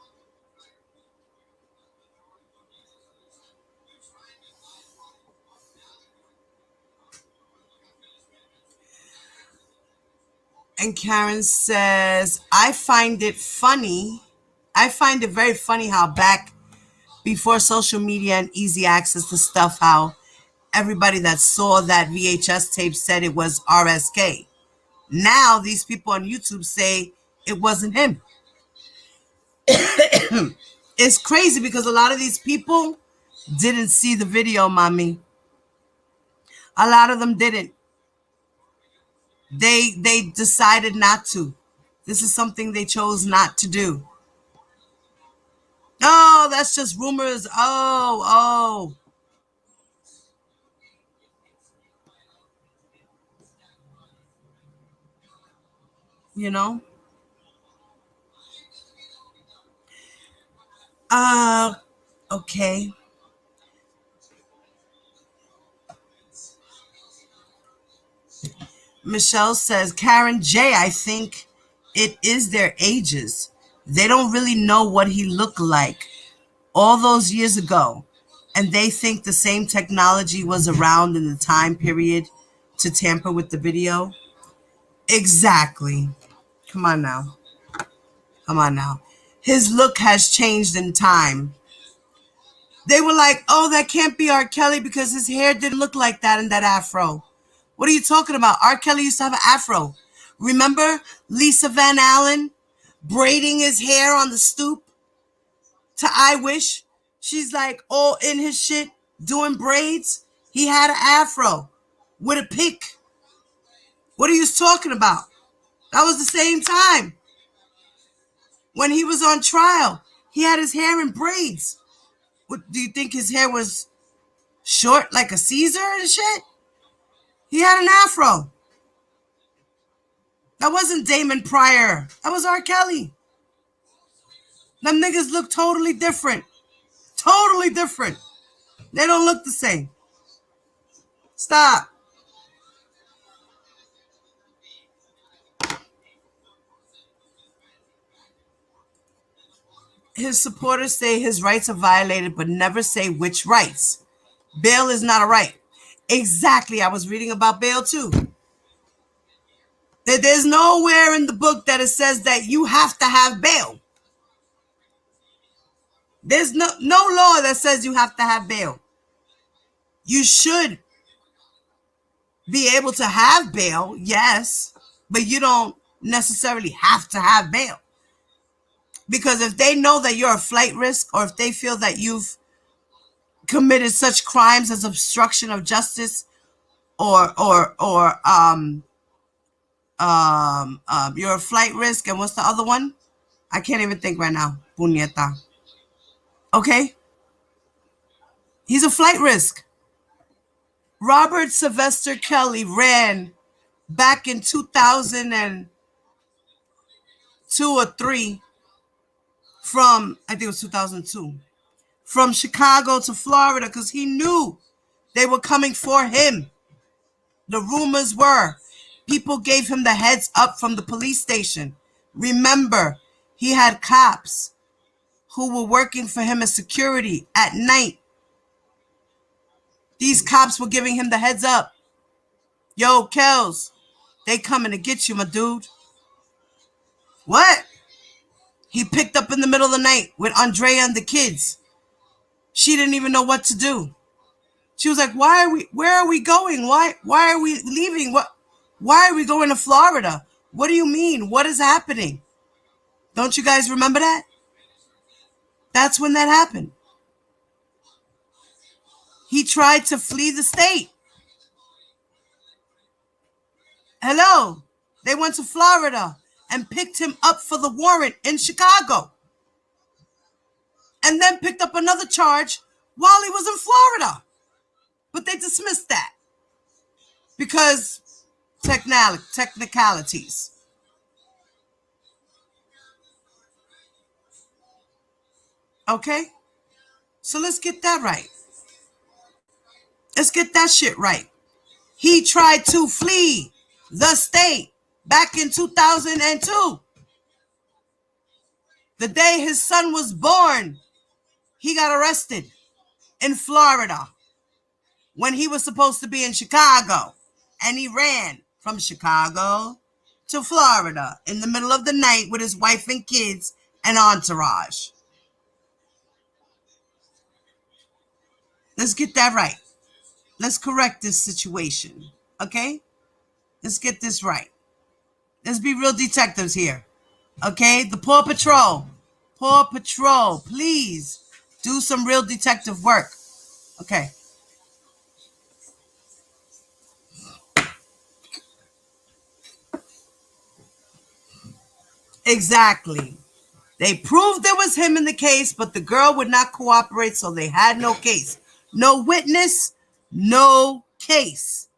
Speaker 1: And Karen says, I find it very funny how back before social media and easy access to stuff, how everybody that saw that VHS tape said it was RSK. Now these people on YouTube say it wasn't him. It's crazy because a lot of these people didn't see the video, mommy. A lot of them didn't. They decided not to. This is something they chose not to do. Oh, that's just rumors. Oh. You know? Okay. Michelle says, Karen J, I think it is their ages. They don't really know what he looked like all those years ago. And they think the same technology was around in the time period to tamper with the video. Exactly. Come on now. Come on now. His look has changed in time. They were like, oh, that can't be R. Kelly because his hair didn't look like that in that afro. What are you talking about? R. Kelly used to have an afro. Remember Lisa Van Allen braiding his hair on the stoop to I Wish? She's like all in his shit doing braids. He had an afro with a pick. What are you talking about? That was the same time. When he was on trial, he had his hair in braids. What, do you think his hair was short like a Caesar and shit? He had an afro. That wasn't Damon Pryor. That was R. Kelly. Them niggas look totally different. Totally different. They don't look the same. Stop. His supporters say his rights are violated, but never say which rights. Bail is not a right. Exactly. I was reading about bail too. There's nowhere in the book that it says that you have to have bail. There's no law that says you have to have bail. You should be able to have bail, yes, but you don't necessarily have to have bail. Because if they know that you're a flight risk, or if they feel that you've committed such crimes as obstruction of justice, or you're a flight risk, and what's the other one? I can't even think right now. Puñeta. Okay? He's a flight risk. Robert Sylvester Kelly ran back in 2002 or 3 from, I think it was 2002, from Chicago to Florida because he knew they were coming for him. The rumors were, people gave him the heads up from the police station. Remember, he had cops who were working for him as security at night. These cops were giving him the heads up. Yo, Kellz, they coming to get you, my dude. What? He picked up in the middle of the night with Andrea and the kids. She didn't even know what to do. She was like, where are we going? Why are we leaving? Why are we going to Florida? What do you mean? What is happening? Don't you guys remember that? That's when that happened. He tried to flee the state. Hello. They went to Florida and picked him up for the warrant in Chicago. And then picked up another charge while he was in Florida. But they dismissed that. Because technicalities. Okay? So let's get that right. Let's get that shit right. He tried to flee the state back in 2002. The day his son was born, he got arrested in Florida when he was supposed to be in Chicago. And he ran from Chicago to Florida in the middle of the night with his wife and kids and entourage. Let's get that right. Let's correct this situation, okay? Let's get this right. Let's be real detectives here, okay? The Paw Patrol, please do some real detective work, okay? Exactly. They proved it was him in the case, but the girl would not cooperate, so they had no case. No witness, no case.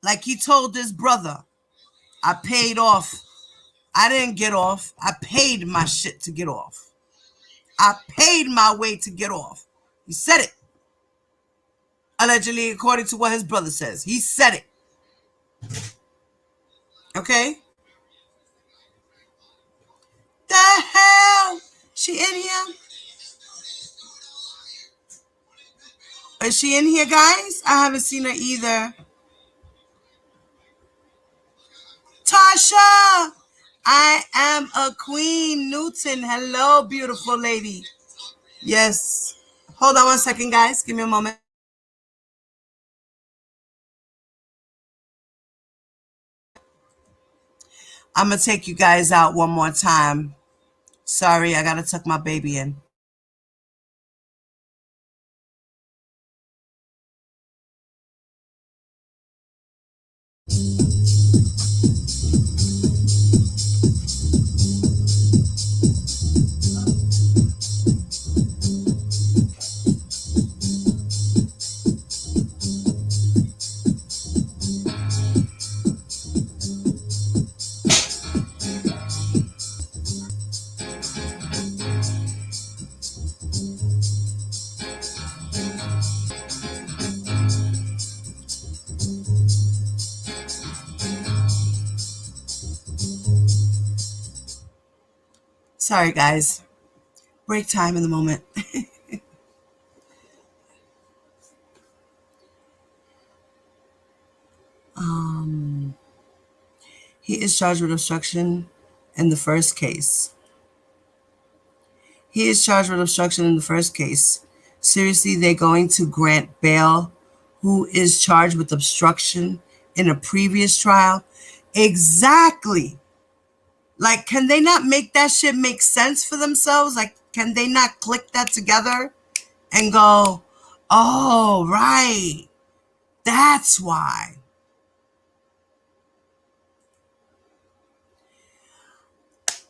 Speaker 1: Like he told his brother, I paid off. I didn't get off. I paid my shit to get off. I paid my way to get off. He said it. Allegedly, according to what his brother says. He said it. Okay? The hell? She in here? Is she in here, guys? I haven't seen her either. Tasha! I am a queen. Newton. Hello, beautiful lady. Yes. Hold on one second, guys. Give me a moment. I'm going to take you guys out one more time. Sorry, I got to tuck my baby in. Sorry, guys. Break time in the moment. He is charged with obstruction in the first case. He is charged with obstruction in the first case. Seriously, they're going to grant bail who is charged with obstruction in a previous trial? Exactly. Like, can they not make that shit make sense for themselves? Like, can they not click that together and go, oh, right, that's why.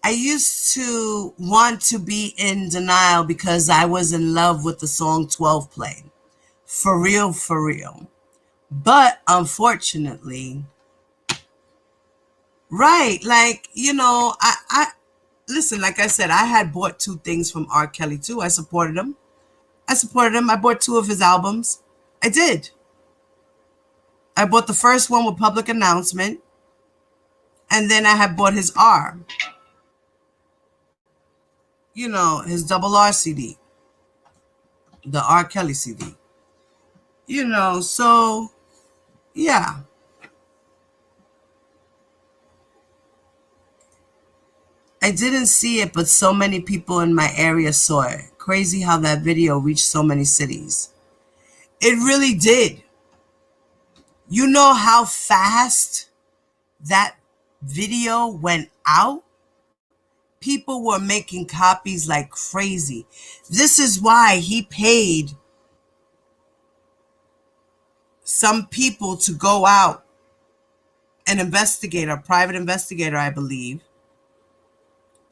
Speaker 1: I used to want to be in denial because I was in love with the song 12 Play. For real, for real. But unfortunately, right, like, you know, I listen, like I said, I had bought 2 things from R. Kelly too. I supported him. I bought 2 of his albums. I did. I bought the first one with Public Announcement, and then I had bought his R. You know, his double R CD, the R. Kelly CD. You know, so yeah. I didn't see it, but so many people in my area saw it. Crazy how that video reached so many cities. It really did. You know how fast that video went out? People were making copies like crazy. This is why he paid some people to go out, an investigator, a private investigator, I believe,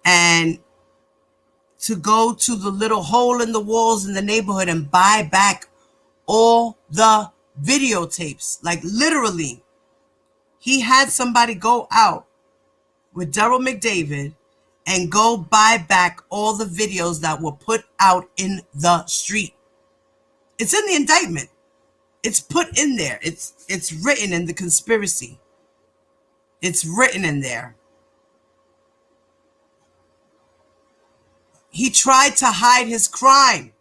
Speaker 1: and to go to the little hole in the walls in the neighborhood and buy back all the videotapes. Like, literally, he had somebody go out with Daryl McDavid and go buy back all the videos that were put out in the street. It's in the indictment. It's put in there. It's written in the conspiracy. It's written in there. He tried to hide his crime.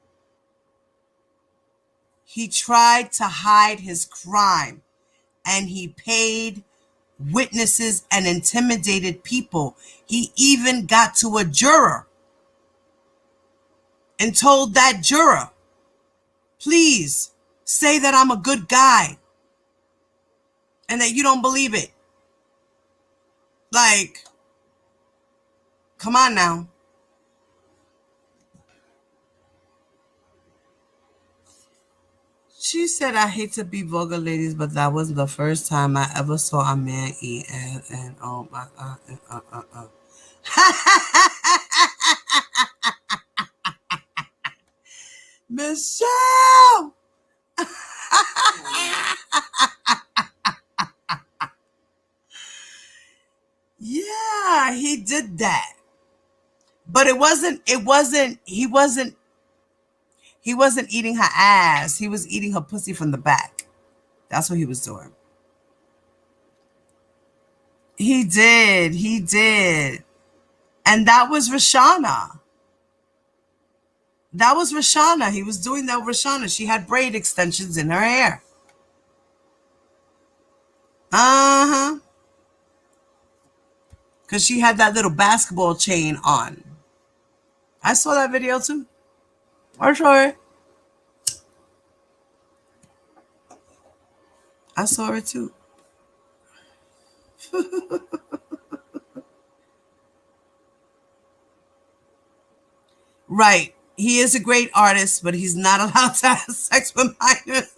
Speaker 1: He tried to hide his crime, and he paid witnesses and intimidated people. He even got to a juror and told that juror, please say that I'm a good guy and that you don't believe it. Like, come on now. She said, I hate to be vulgar, ladies, but that was the first time I ever saw a man eat ass, and oh my God. Michelle! Yeah, he did that. But he wasn't eating her ass. He was eating her pussy from the back. That's what he was doing. He did. He did. And that was Rashana. That was Rashana. He was doing that with Rashana. She had braid extensions in her hair. Uh-huh. Because she had that little basketball chain on. I saw that video too. I saw it. I saw it too. Right. He is a great artist, but he's not allowed to have sex with minors.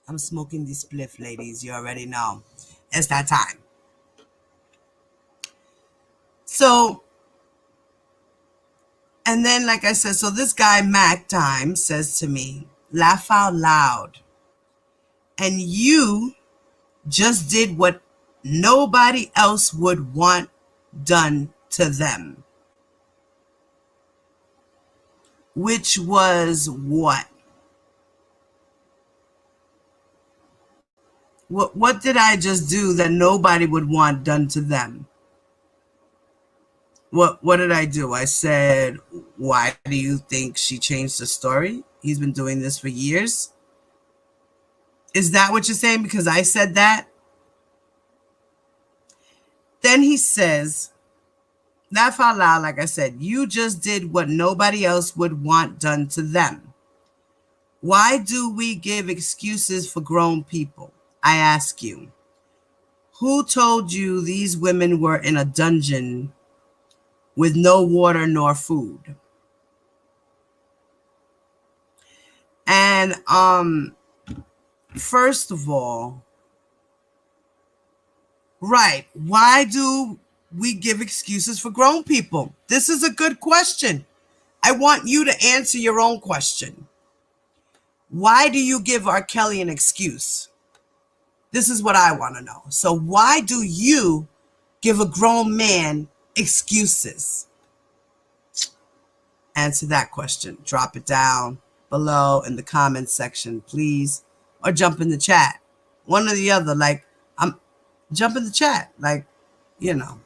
Speaker 1: I'm smoking this spliff, ladies. You already know. It's that time. So, and then, like I said, so this guy, Mac Time, says to me, laugh out loud. And you just did what nobody else would want done to them. Which was what? What did I just do that nobody would want done to them? What did I do? I said, why do you think she changed the story? He's been doing this for years. Is that what you're saying? Because I said that? Then he says, laugh out loud, like I said, you just did what nobody else would want done to them. Why do we give excuses for grown people? I ask you. Who told you these women were in a dungeon with no water nor food? And first of all, right, why do we give excuses for grown people? This is a good question. I want you to answer your own question. Why do you give R. Kelly an excuse? This is what I want to know. So why do you give a grown man excuses? Answer that question. Drop it down below in the comments section, please. Or jump in the chat. One or the other. Like, jump in the chat. Like, you know,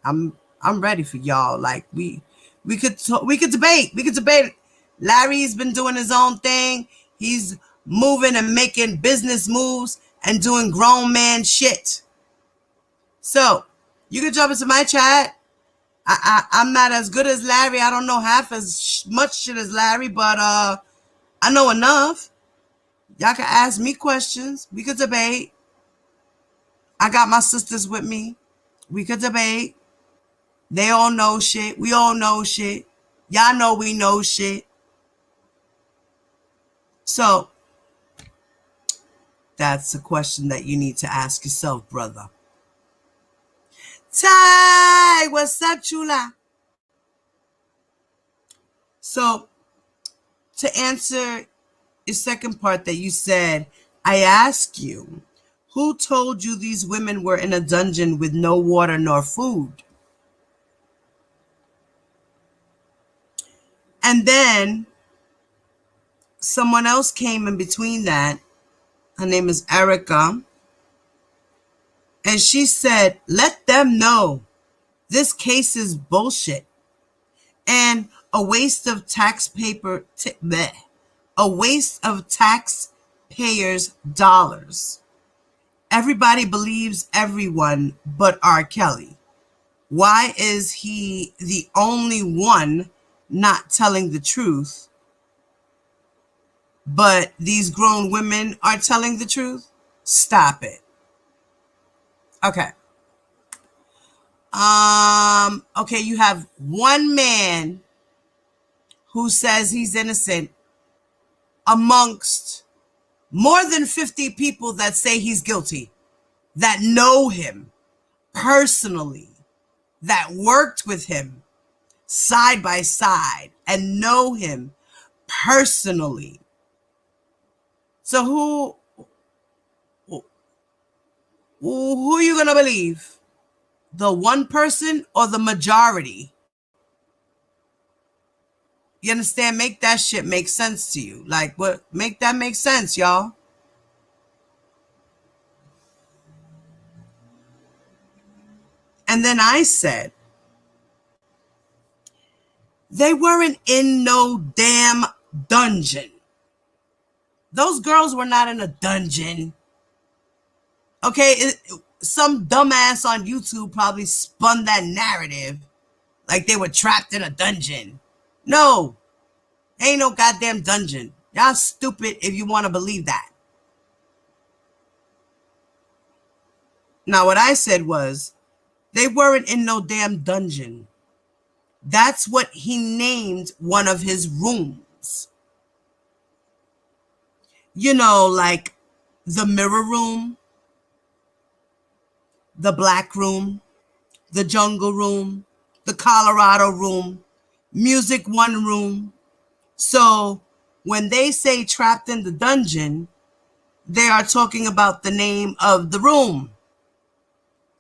Speaker 1: I'm ready for y'all. Like, we could debate. We could debate. Larry's been doing his own thing. He's moving and making business moves and doing grown man shit. So you can jump into my chat. I'm not as good as Larry. I don't know half as much shit as Larry, but I know enough. Y'all can ask me questions. We could debate. I got my sisters with me. We could debate. They all know shit. We all know shit. Y'all know we know shit. So that's a question that you need to ask yourself, brother. Ty, what's up, chula? So to answer your second part that you said, I ask you, who told you these women were in a dungeon with no water nor food? And then someone else came in between that. Her name is Erica. And she said, let them know this case is bullshit and a waste of a waste of taxpayers' dollars. Everybody believes everyone but R. Kelly. Why is he the only one not telling the truth, but these grown women are telling the truth? Stop it. Okay. Okay, you have one man who says he's innocent amongst more than 50 people that say he's guilty, that know him personally, that worked with him side by side and know him personally. So who are you going to believe? The one person or the majority? You understand? Make that shit make sense to you. Like, what? Make that make sense, y'all. And then I said, they weren't in no damn dungeon. Those girls were not in a dungeon. Okay, some dumbass on YouTube probably spun that narrative like they were trapped in a dungeon. No, ain't no goddamn dungeon. Y'all stupid if you want to believe that. Now, what I said was, they weren't in no damn dungeon. That's what he named one of his rooms. You know, like the mirror room, the black room, the jungle room, the Colorado room, music one room. So when they say trapped in the dungeon, they are talking about the name of the room.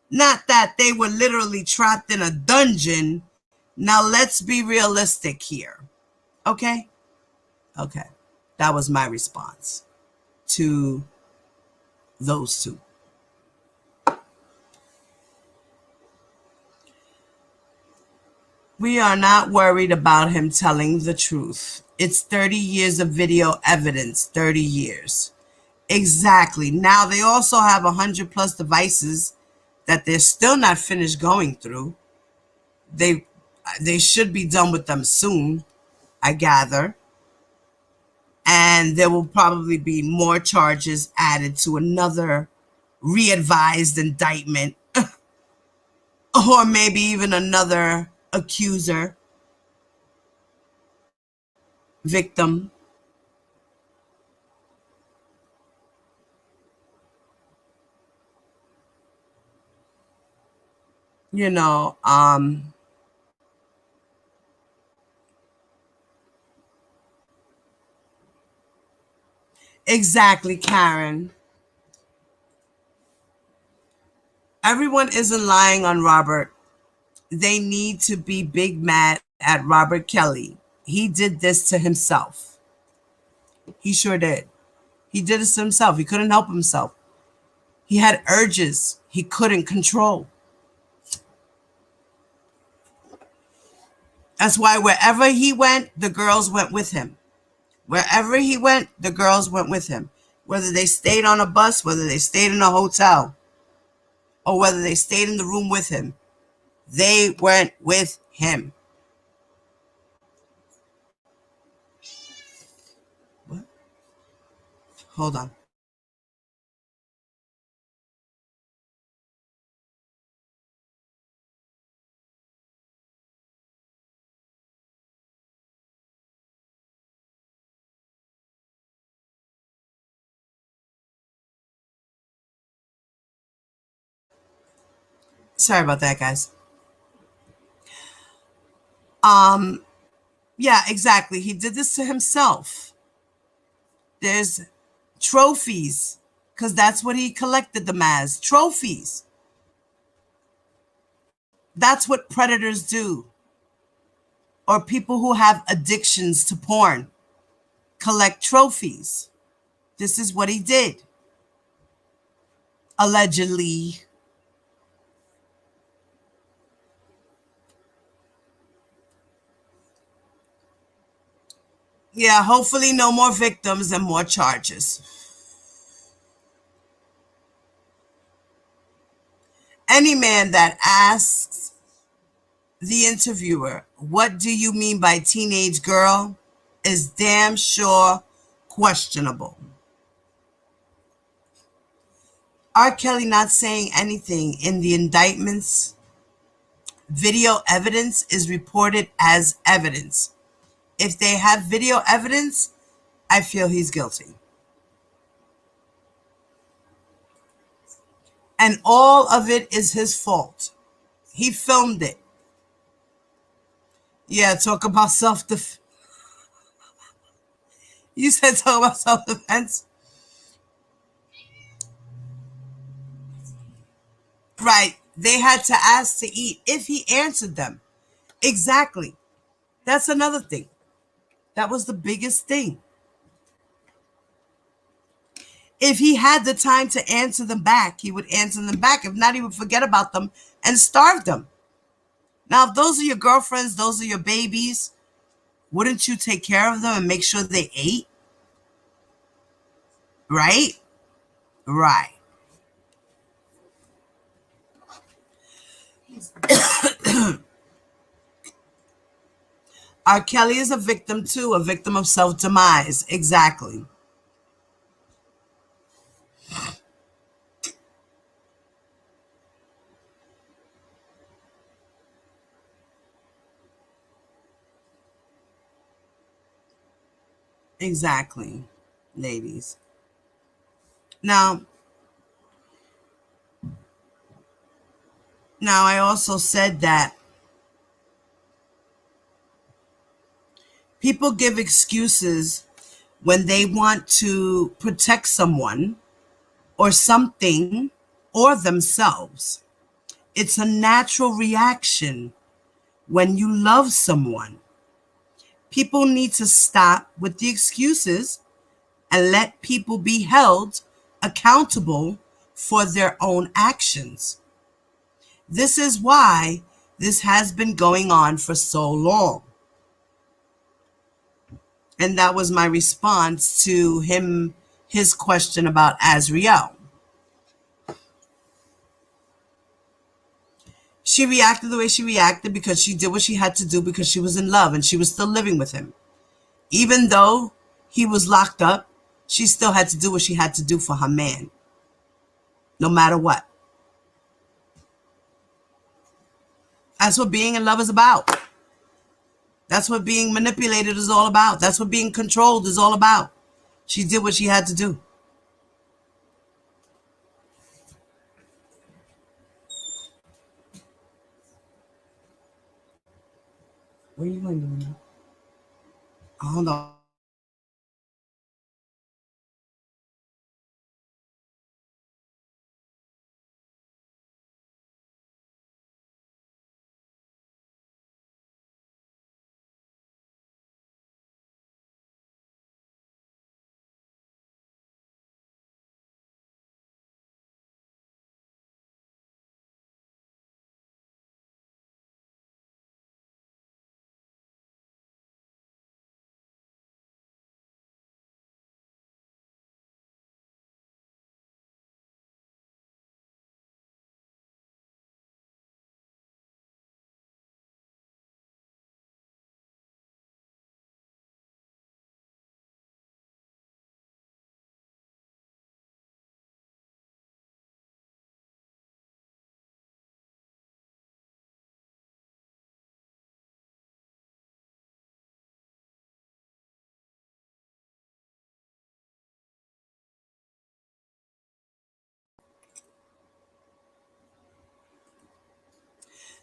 Speaker 1: Not that they were literally trapped in a dungeon. Now let's be realistic here. Okay? Okay. That was my response to those two. We are not worried about him telling the truth. It's 30 years of video evidence, 30 years. Exactly. Now they also have 100 plus devices that they're still not finished going through. They should be done with them soon, I gather. And there will probably be more charges added to another re-advised indictment. Or maybe even another accuser, victim. You know, exactly, Karen. Everyone isn't lying on Robert. They need to be big mad at Robert Kelly. He did this to himself. He sure did. He did this to himself. He couldn't help himself. He had urges he couldn't control. That's why wherever he went, the girls went with him. Wherever he went, the girls went with him. Whether they stayed on a bus, whether they stayed in a hotel, or whether they stayed in the room with him, they went with him. What? Hold on. Sorry about that, guys. Yeah, exactly. He did this to himself. There's trophies, because that's what he collected them as, trophies. That's what predators do, or people who have addictions to porn collect trophies. This is what he did, allegedly. Yeah, hopefully no more victims and more charges. Any man that asks the interviewer, "What do you mean by teenage girl?" is damn sure questionable. R. Kelly not saying anything in the indictments. Video evidence is reported as evidence. If they have video evidence, I feel he's guilty. And all of it is his fault. He filmed it. Yeah, talk about self-defense. You said talk about self-defense? Right. They had to ask to eat if he answered them. Exactly. That's another thing. That was the biggest thing. If he had the time to answer them back, he would answer them back. If not, he would forget about them and starve them. Now, if those are your girlfriends, those are your babies, wouldn't you take care of them and make sure they ate? Right? Right. R. Kelly is a victim too, a victim of self-demise. Exactly. Exactly, ladies. Now, I also said that people give excuses when they want to protect someone or something or themselves. It's a natural reaction when you love someone. People need to stop with the excuses and let people be held accountable for their own actions. This is why this has been going on for so long. And that was my response to his question about Azriel. She reacted the way she reacted because she did what she had to do because she was in love and she was still living with him. Even though he was locked up, she still had to do what she had to do for her man, no matter what. That's what being in love is about. That's what being manipulated is all about. That's what being controlled is all about. She did what she had to do. Where are you going, Domino? Hold on.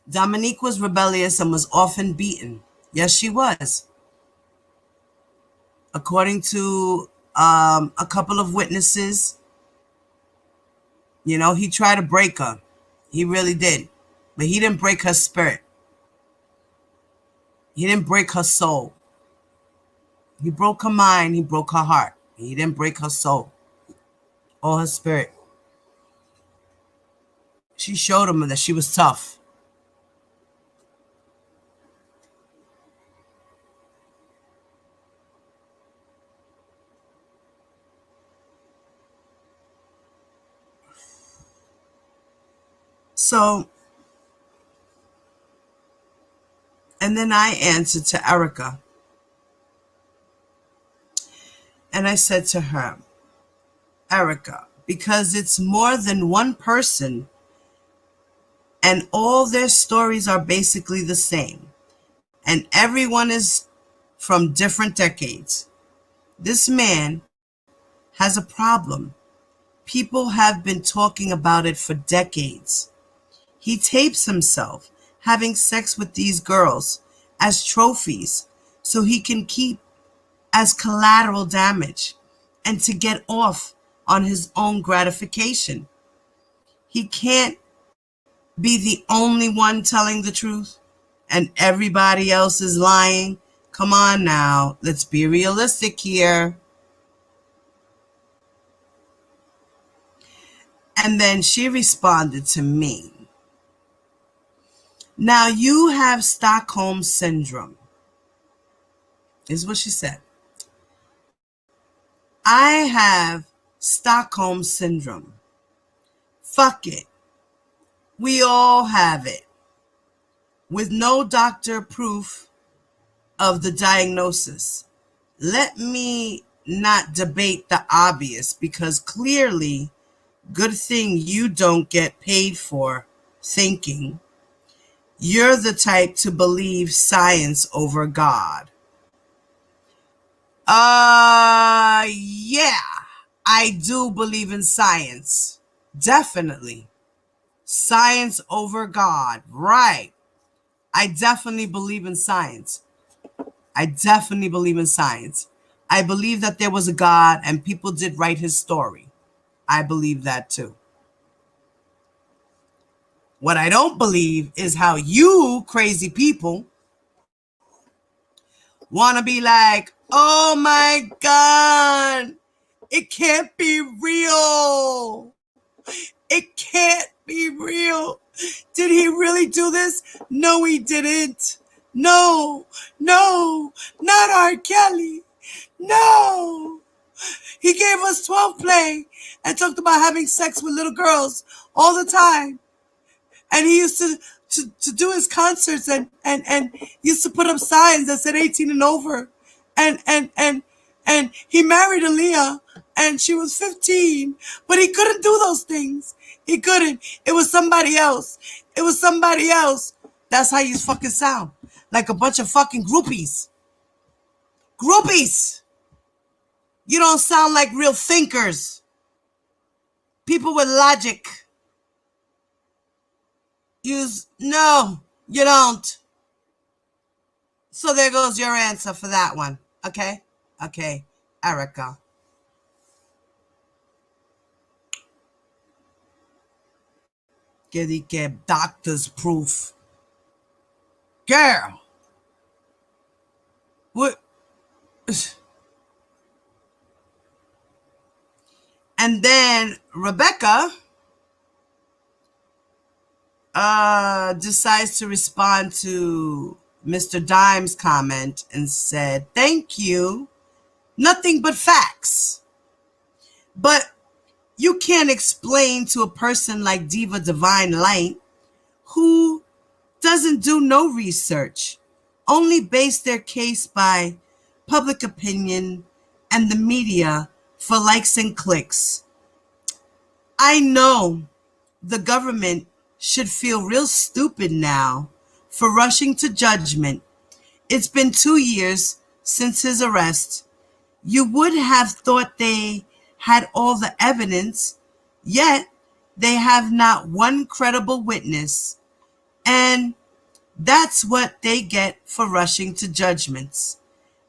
Speaker 1: Dominique was rebellious and was often beaten. Yes, she was. According to a couple of witnesses, he tried to break her. He really did. But he didn't break her spirit. He didn't break her soul. He broke her mind. He broke her heart. He didn't break her soul or her spirit. She showed him that she was tough. So, and then I answered to Erica. And I said to her, Erica, because it's more than one person and all their stories are basically the same. And everyone is from different decades. This man has a problem. People have been talking about it for decades. He tapes himself having sex with these girls as trophies so he can keep as collateral damage and to get off on his own gratification. He can't be the only one telling the truth and everybody else is lying. Come on now, let's be realistic here. And then she responded to me. Now you have Stockholm syndrome, is what she said. I have Stockholm syndrome. Fuck it. We all have it. With no doctor proof of the diagnosis. Let me not debate the obvious, because clearly, good thing you don't get paid for thinking. You're the type to believe science over God. Yeah, I do believe in science. Definitely. Science over God. Right. I definitely believe in science. I definitely believe in science. I believe that there was a God and people did write his story. I believe that too. What I don't believe is how you crazy people want to be like, oh my God, it can't be real. It can't be real. Did he really do this? No, he didn't. No, not R. Kelly. No. He gave us 12 play and talked about having sex with little girls all the time. And he used to do his concerts and used to put up signs that said 18 and over. And he married Aaliyah and she was 15, but he couldn't do those things. He couldn't. It was somebody else. It was somebody else. That's how you fucking sound. Like a bunch of fucking groupies. Groupies. You don't sound like real thinkers. People with logic. No, you don't. So there goes your answer for that one. Okay? Okay, Erica. Que doctor's proof. Girl. What? And then Rebecca decides to respond to Mr. Dime's comment and said, thank you. Nothing but facts. But you can't explain to a person like Diva Divine Light, who doesn't do no research, only base their case by public opinion and the media for likes and clicks. I know the government should feel real stupid now for rushing to judgment. It's been 2 years since his arrest. You would have thought they had all the evidence, yet they have not one credible witness. And that's what they get for rushing to judgments,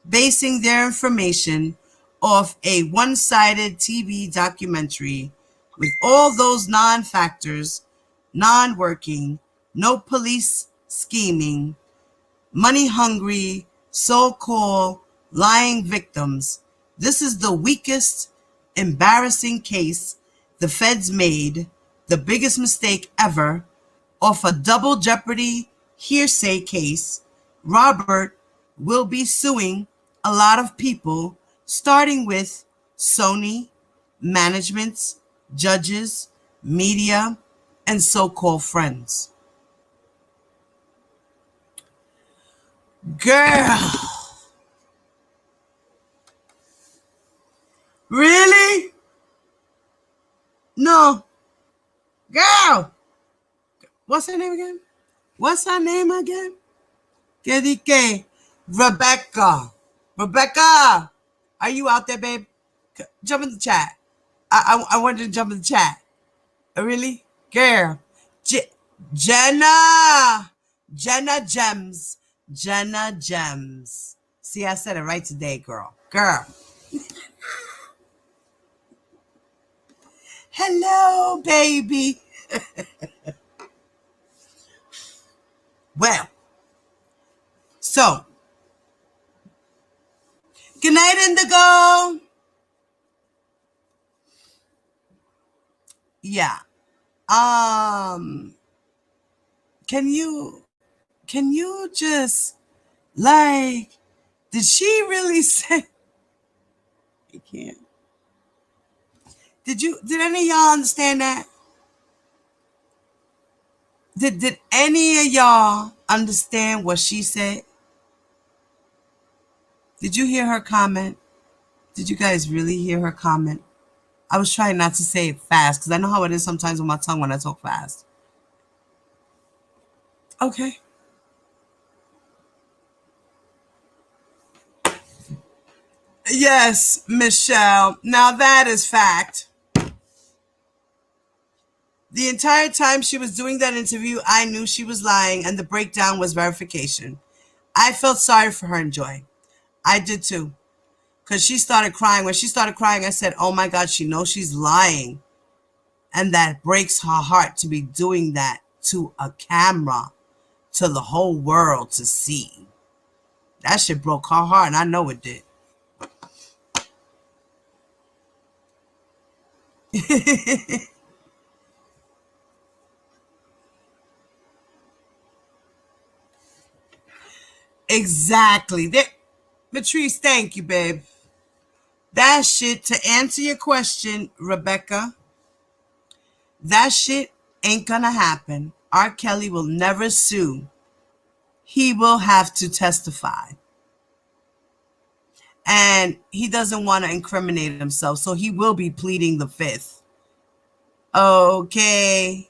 Speaker 1: basing their information off a one-sided TV documentary with all those non-factors, non-working, no police scheming, money-hungry, so-called lying victims. This is the weakest, embarrassing case the feds made, the biggest mistake ever, off a double jeopardy hearsay case. Robert will be suing a lot of people, starting with Sony, managements, judges, media, and so-called friends. Girl. Really? No. Girl. What's her name again? Que di que? Rebecca. Rebecca. Are you out there, babe? Jump in the chat. I wanted to jump in the chat. Really? Girl. Jenna. Jenna Gems. Jenna Gems. See, I said it right today, girl. Girl. Hello, baby. Well, so, good night, Indigo. Yeah. Um, can you just like, did she really say? I can't. Did any of y'all understand that? Did any of y'all understand what she said? Did you hear her comment? Did you guys really hear her comment? I was trying not to say it fast because I know how it is sometimes with my tongue when I talk fast. Okay. Yes, Michelle. Now that is fact. The entire time she was doing that interview, I knew she was lying, and the breakdown was verification. I felt sorry for her and Joy. I did too. Because she started crying. When she started crying, I said, oh my God, she knows she's lying. And that breaks her heart to be doing that to a camera, to the whole world to see. That shit broke her heart, and I know it did. Exactly. Patrice, thank you, babe. That shit, to answer your question, Rebecca, that shit ain't gonna happen. R. Kelly will never sue. He will have to testify. And he doesn't want to incriminate himself, so he will be pleading the fifth. Okay.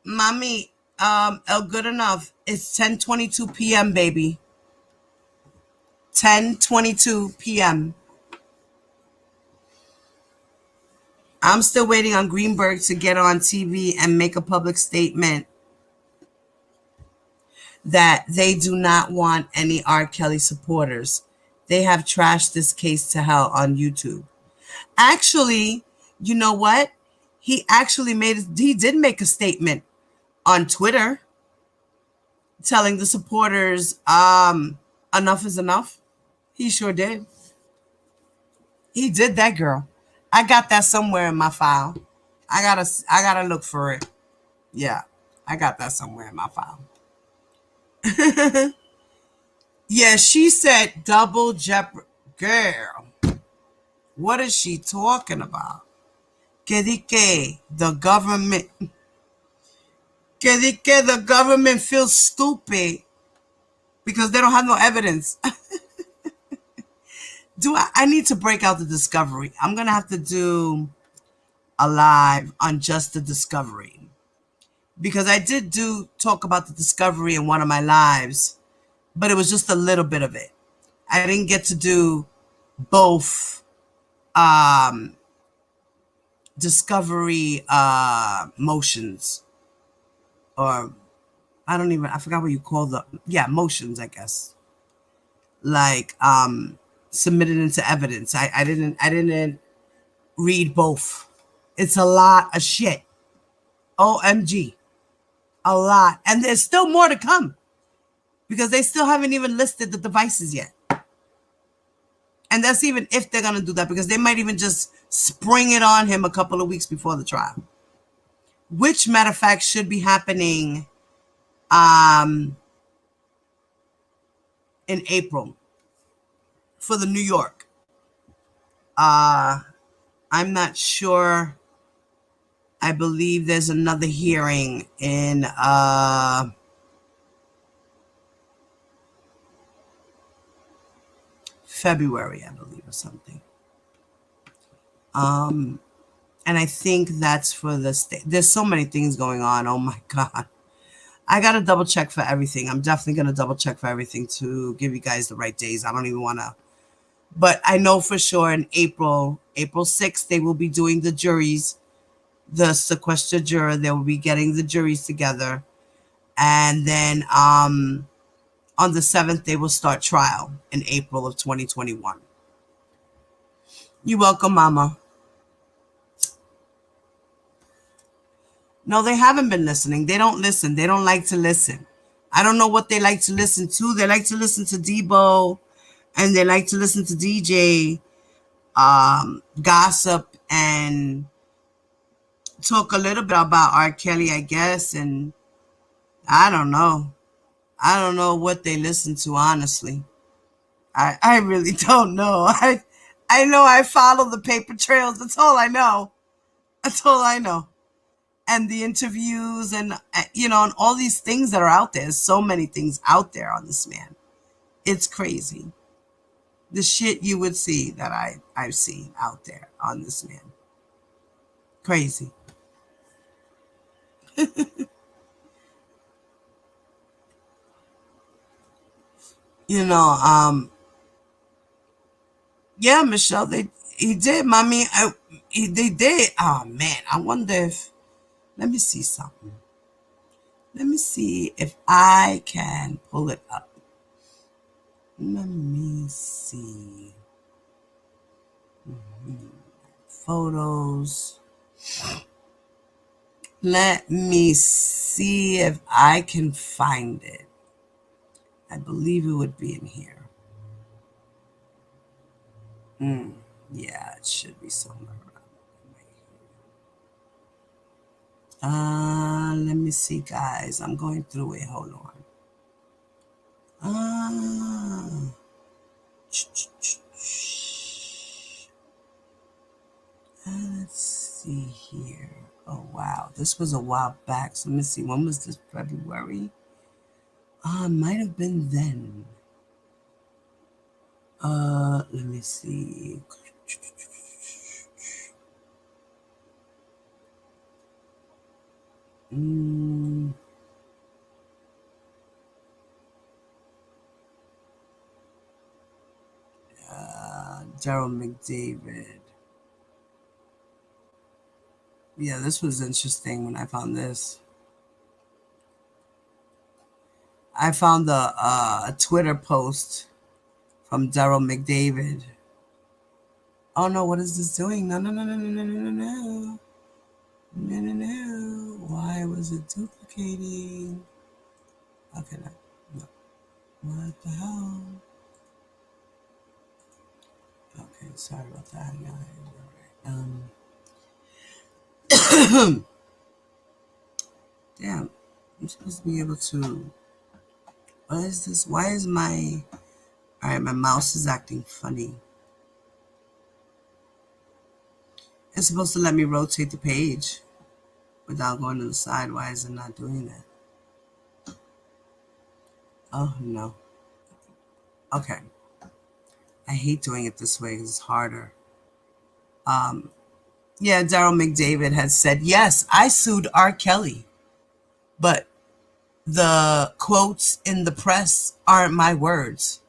Speaker 1: Mommy, good enough. It's 10:22 p.m., baby. 10:22 p.m. I'm still waiting on Greenberg to get on TV and make a public statement that they do not want any R. Kelly supporters. They have trashed this case to hell on YouTube. Actually, you know what? He did make a statement on Twitter telling the supporters, enough is enough. He sure did. He did that, girl. I got that somewhere in my file. I gotta look for it. Yeah, I got that somewhere in my file. Yeah, she said double jeopardy. Girl, what is she talking about? Que di que the government, que di que the government feels stupid because they don't have no evidence. I need to break out the discovery. I'm gonna have to do a live on just the discovery, because I did talk about the discovery in one of my lives, but it was just a little bit of it. I didn't get to do both discovery motions, or I forgot what you call them. Yeah, motions, I guess. Like submitted into evidence. I didn't read both. It's a lot of shit. OMG. A lot. And there's still more to come, because they still haven't even listed the devices yet. And that's even if they're going to do that, because they might even just spring it on him a couple of weeks before the trial. Which, matter of fact, should be happening in April for the New York. I'm not sure. I believe there's another hearing in February, I believe, or something. And I think that's for the state. There's so many things going on. Oh my God. I got to double check for everything. I'm definitely going to double check for everything to give you guys the right days. I don't even want to. But I know for sure in April 6th, they will be doing the juries, the sequestered juror. They will be getting the juries together. And then on the 7th, they will start trial in April of 2021. You're welcome, Mama. No, they haven't been listening. They don't listen. They don't like to listen. I don't know what they like to listen to. They like to listen to Debo And they like to listen to DJ gossip and talk a little bit about R. Kelly, I guess. And I don't know. I don't know what they listen to, honestly. I really don't know. I know I follow the paper trails. That's all I know. That's all I know. And the interviews and, and all these things that are out there. There's so many things out there on this man. It's crazy. The shit you would see that I've seen out there on this man. Crazy. You know, yeah, Michelle, he did, mommy. They did. Oh man, I wonder if. Let me see something. Let me see if I can pull it up. Let me see. Photos. Let me see if I can find it. I believe it would be in here. Yeah, it should be somewhere around. Let me see, guys. I'm going through it. Hold on. Let's see here. Oh, wow. This was a while back. So let me see. When was this? February? Might have been then. Let me see. Daryl McDavid. Yeah, this was interesting when I found this. I found a Twitter post from Daryl McDavid. Oh no, what is this doing? No, no, no, no, no, no, no, no, no. No, no, no. Why was it duplicating? Okay, no. What the hell? Okay, sorry about that, guys. Damn, I'm supposed to be able to. What is this? Why is my. Alright, my mouse is acting funny. It's supposed to let me rotate the page without going to the side. Why is it not doing that? Oh, no. Okay. I hate doing it this way because it's harder. Yeah, Daryl McDavid has said, yes, I sued R. Kelly, but the quotes in the press aren't my words.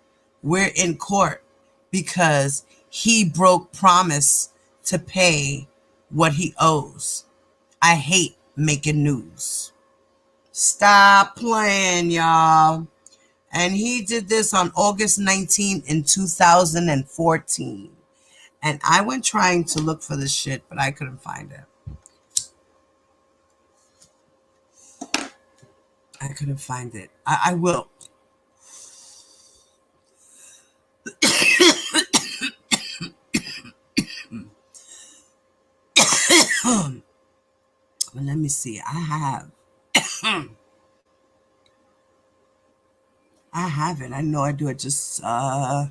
Speaker 1: We're in court because he broke promise to pay what he owes. I hate making news. Stop playing, y'all. And he did this on August 19th in 2014. And I went trying to look for this shit, but I couldn't find it. I couldn't find it. I will. But let me see. I have it. I know I do it. Just I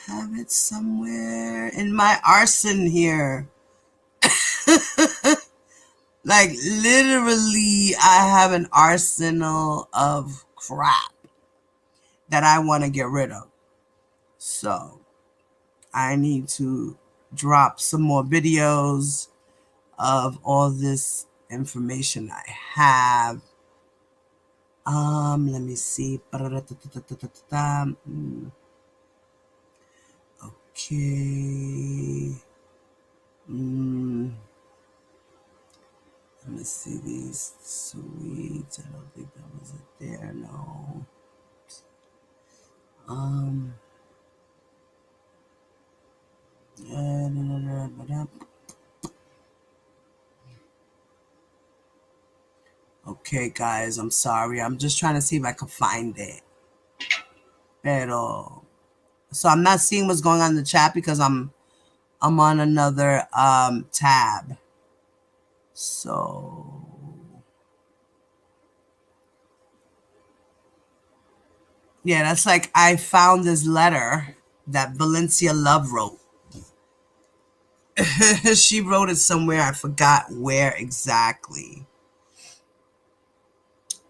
Speaker 1: have it somewhere in my arson here. Like literally, I have an arsenal of crap that I want to get rid of. So I need to drop some more videos of all this information I have. Let me see. Okay. Let me see these sweets. I don't think that was it there. No. Okay, guys, I'm sorry. I'm just trying to see if I can find it. Pero, so I'm not seeing what's going on in the chat because I'm on another tab. So yeah, that's like I found this letter that Valencia Love wrote. She wrote it somewhere. I forgot where exactly.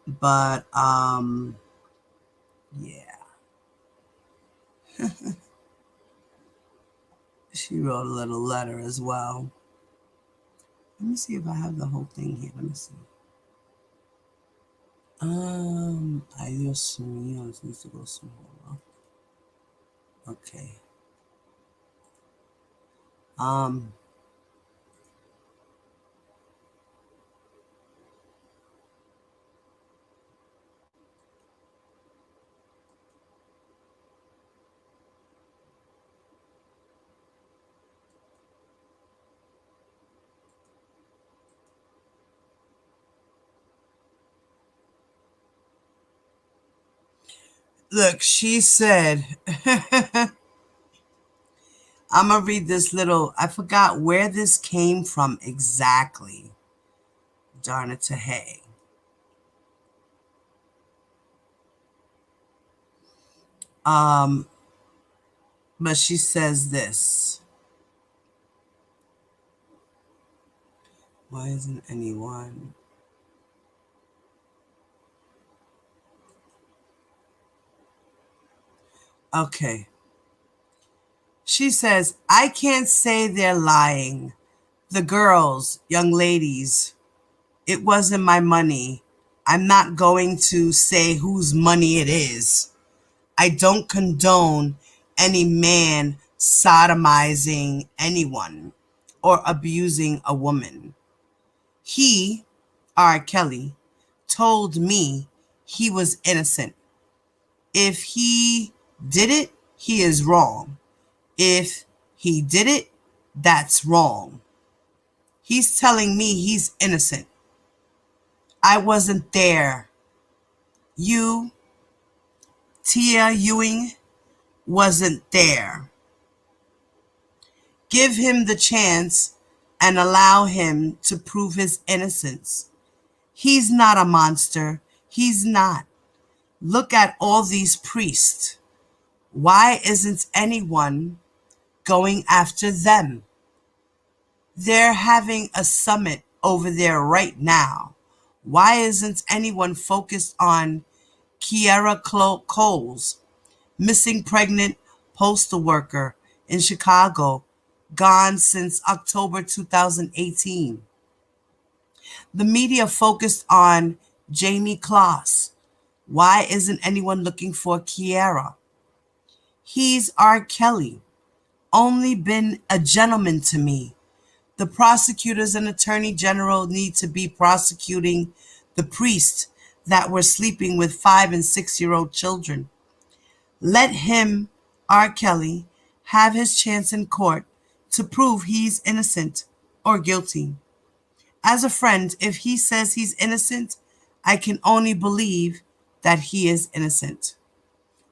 Speaker 1: But yeah. She wrote a little letter as well. Let me see if I have the whole thing here. Let me see. Ay Dios mío, this needs to go smaller. Okay. Look, she said, I'm going to read this little, I forgot where this came from exactly. Darn it to hay. But she says this. Why isn't anyone? Okay. She says, I can't say they're lying. The girls, young ladies, it wasn't my money. I'm not going to say whose money it is. I don't condone any man sodomizing anyone or abusing a woman. He, R. Kelly, told me he was innocent. If he did it, he is wrong. If he did it, that's wrong. He's telling me he's innocent. I wasn't there. You, Tia Ewing, wasn't there. Give him the chance and allow him to prove his innocence. He's not a monster. He's not. Look at all these priests. Why isn't anyone going after them? They're having a summit over there right now. Why isn't anyone focused on Kiera Coles, missing pregnant postal worker in Chicago, gone since October 2018? The media focused on Jamie Kloss. Why isn't anyone looking for Kiera? He's R. Kelly. Only been a gentleman to me. The prosecutors and attorney general need to be prosecuting the priests that were sleeping with 5 and 6-year-old children. Let him, R. Kelly, have his chance in court to prove he's innocent or guilty. As a friend, if he says he's innocent, I can only believe that he is innocent.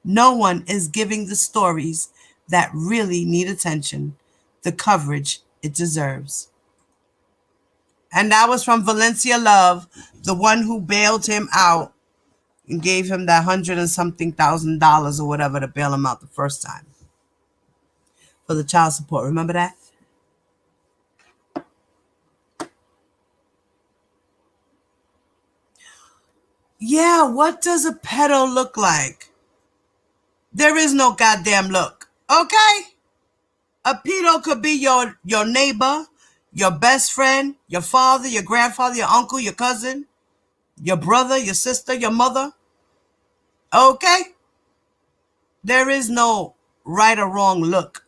Speaker 1: No one is giving the stories that really need attention the coverage it deserves. And that was from Valencia Love, the one who bailed him out and gave him that $100 and something thousand or whatever to bail him out the first time for the child support. Remember that? Yeah, what does a pedo look like? There is no goddamn look, okay? A pedo could be your neighbor, your best friend, your father, your grandfather, your uncle, your cousin, your brother, your sister, your mother, okay? There is no right or wrong look.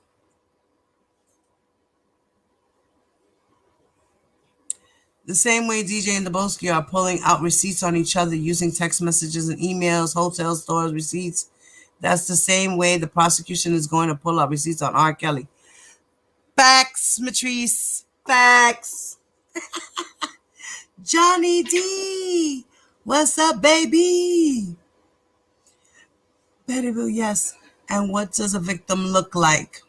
Speaker 1: The same way DJ and Daboski are pulling out receipts on each other using text messages and emails, hotel stores, receipts. That's the same way the prosecution is going to pull out receipts on R. Kelly. Facts, Matrice. Facts. Johnny D. What's up, baby? Betty Boo, yes. And what does a victim look like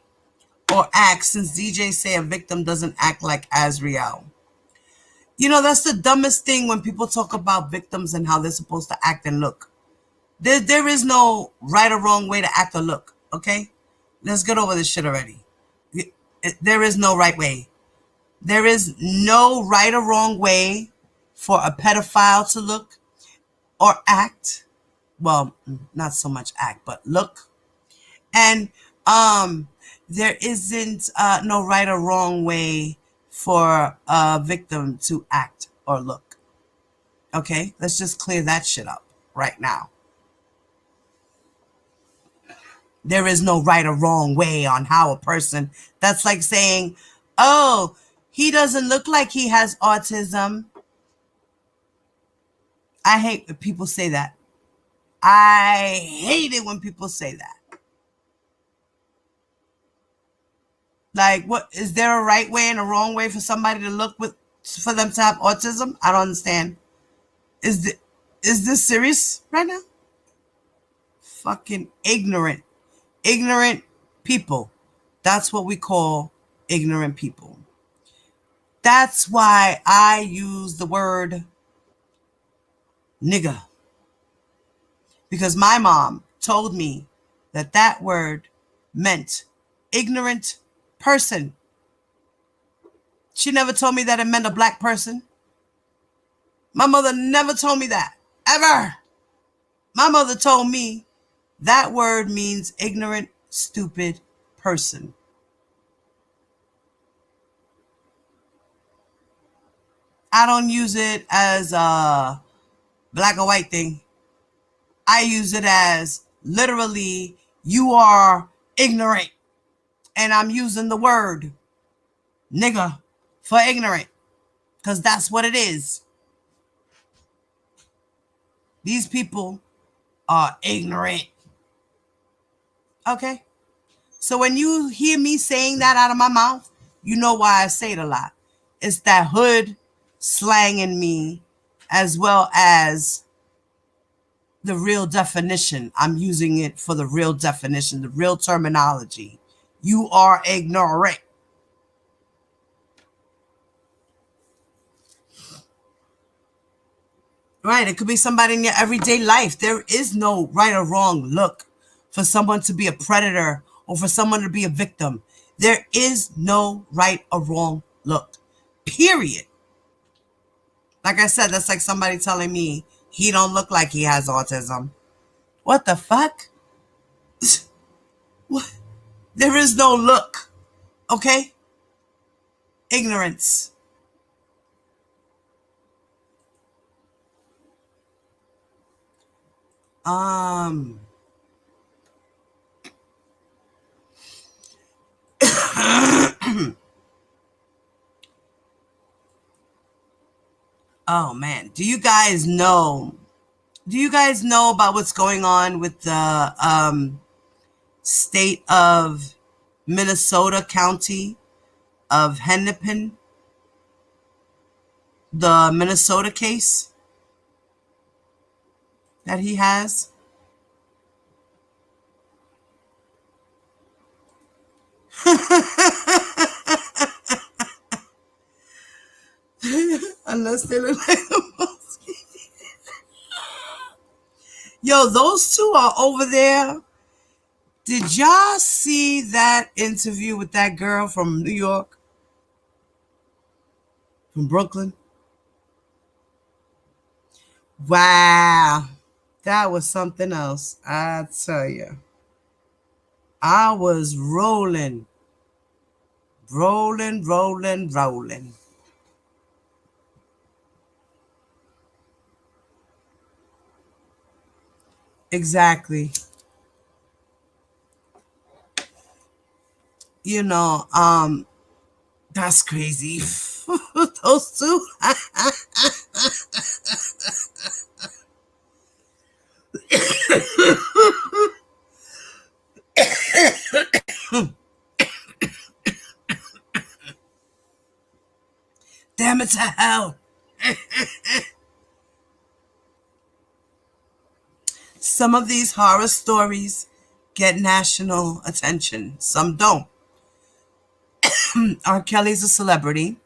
Speaker 1: or act? Since DJ say a victim doesn't act like Azriel. You know, that's the dumbest thing when people talk about victims and how they're supposed to act and look. There is no right or wrong way to act or look, okay? Let's get over this shit already. There is no right way. There is no right or wrong way for a pedophile to look or act. Well, not so much act, but look. And there isn't no right or wrong way for a victim to act or look. Okay, let's just clear that shit up right now. There is no right or wrong way on how a person, that's like saying, oh, he doesn't look like he has autism. I hate when people say that. I hate it when people say that. Like, what is there a right way and a wrong way for somebody to look for them to have autism? I don't understand. Is this serious right now? Fucking ignorant people. That's what we call ignorant people. That's why I use the word nigga, because my mom told me that word meant ignorant person. She never told me that it meant a black person. My mother never told me that, ever. My mother told me that word means ignorant, stupid person. I don't use it as a black or white thing. I use it as literally, you are ignorant. And I'm using the word nigga for ignorant, because that's what it is. These people are ignorant. Okay? So when you hear me saying that out of my mouth, you know why I say it a lot. It's that hood slang in me, as well as the real definition. I'm using it for the real definition, the real terminology. You are ignorant. Right, it could be somebody in your everyday life. There is no right or wrong look for someone to be a predator or for someone to be a victim. There is no right or wrong look. Period. Like I said, that's like somebody telling me he don't look like he has autism. What the fuck? What? There is no look. Okay? Ignorance. Oh man, do you guys know about what's going on with the state of Minnesota County of Hennepin, the Minnesota case that he has? Unless they look like the most. Yo, those two are over there. Did y'all see that interview with that girl from New York? From Brooklyn? Wow. That was something else, I tell you. I was rolling. Exactly. You know, that's crazy. Those two. Damn it to hell. Some of these horror stories get national attention. Some don't. R. Kelly's a celebrity,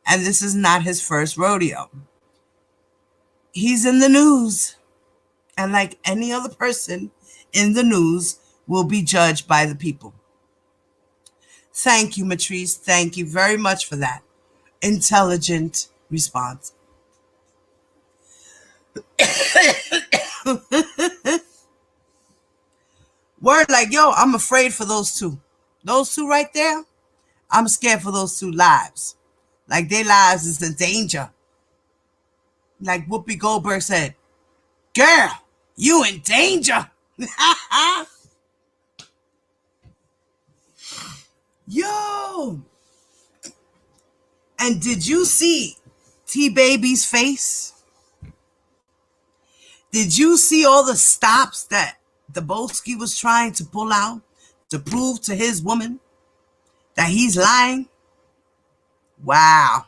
Speaker 1: and this is not his first rodeo. He's in the news, and like any other person in the news, will be judged by the people. Thank you, Matrice. Thank you very much for that intelligent response. Word like, yo, I'm afraid for those two. Those two right there, I'm scared for those two lives. Like their lives is in danger. Like Whoopi Goldberg said, girl, you in danger. Yo. And did you see T-Baby's face? Did you see all the stops that the Bolsky was trying to pull out to prove to his woman that he's lying? Wow.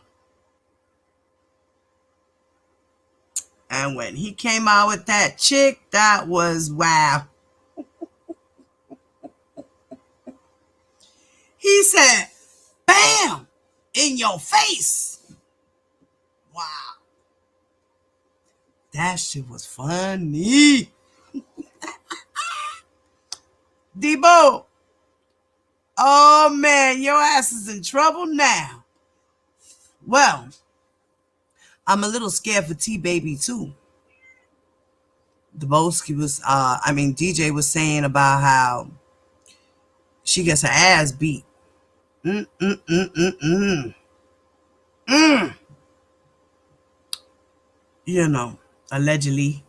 Speaker 1: And when he came out with that chick, that was wow. He said, bam, in your face. Wow. That shit was funny. Debo. Oh, man, your ass is in trouble now. Well, I'm a little scared for T-Baby, too. Debosky was, DJ was saying about how she gets her ass beat. You know, allegedly.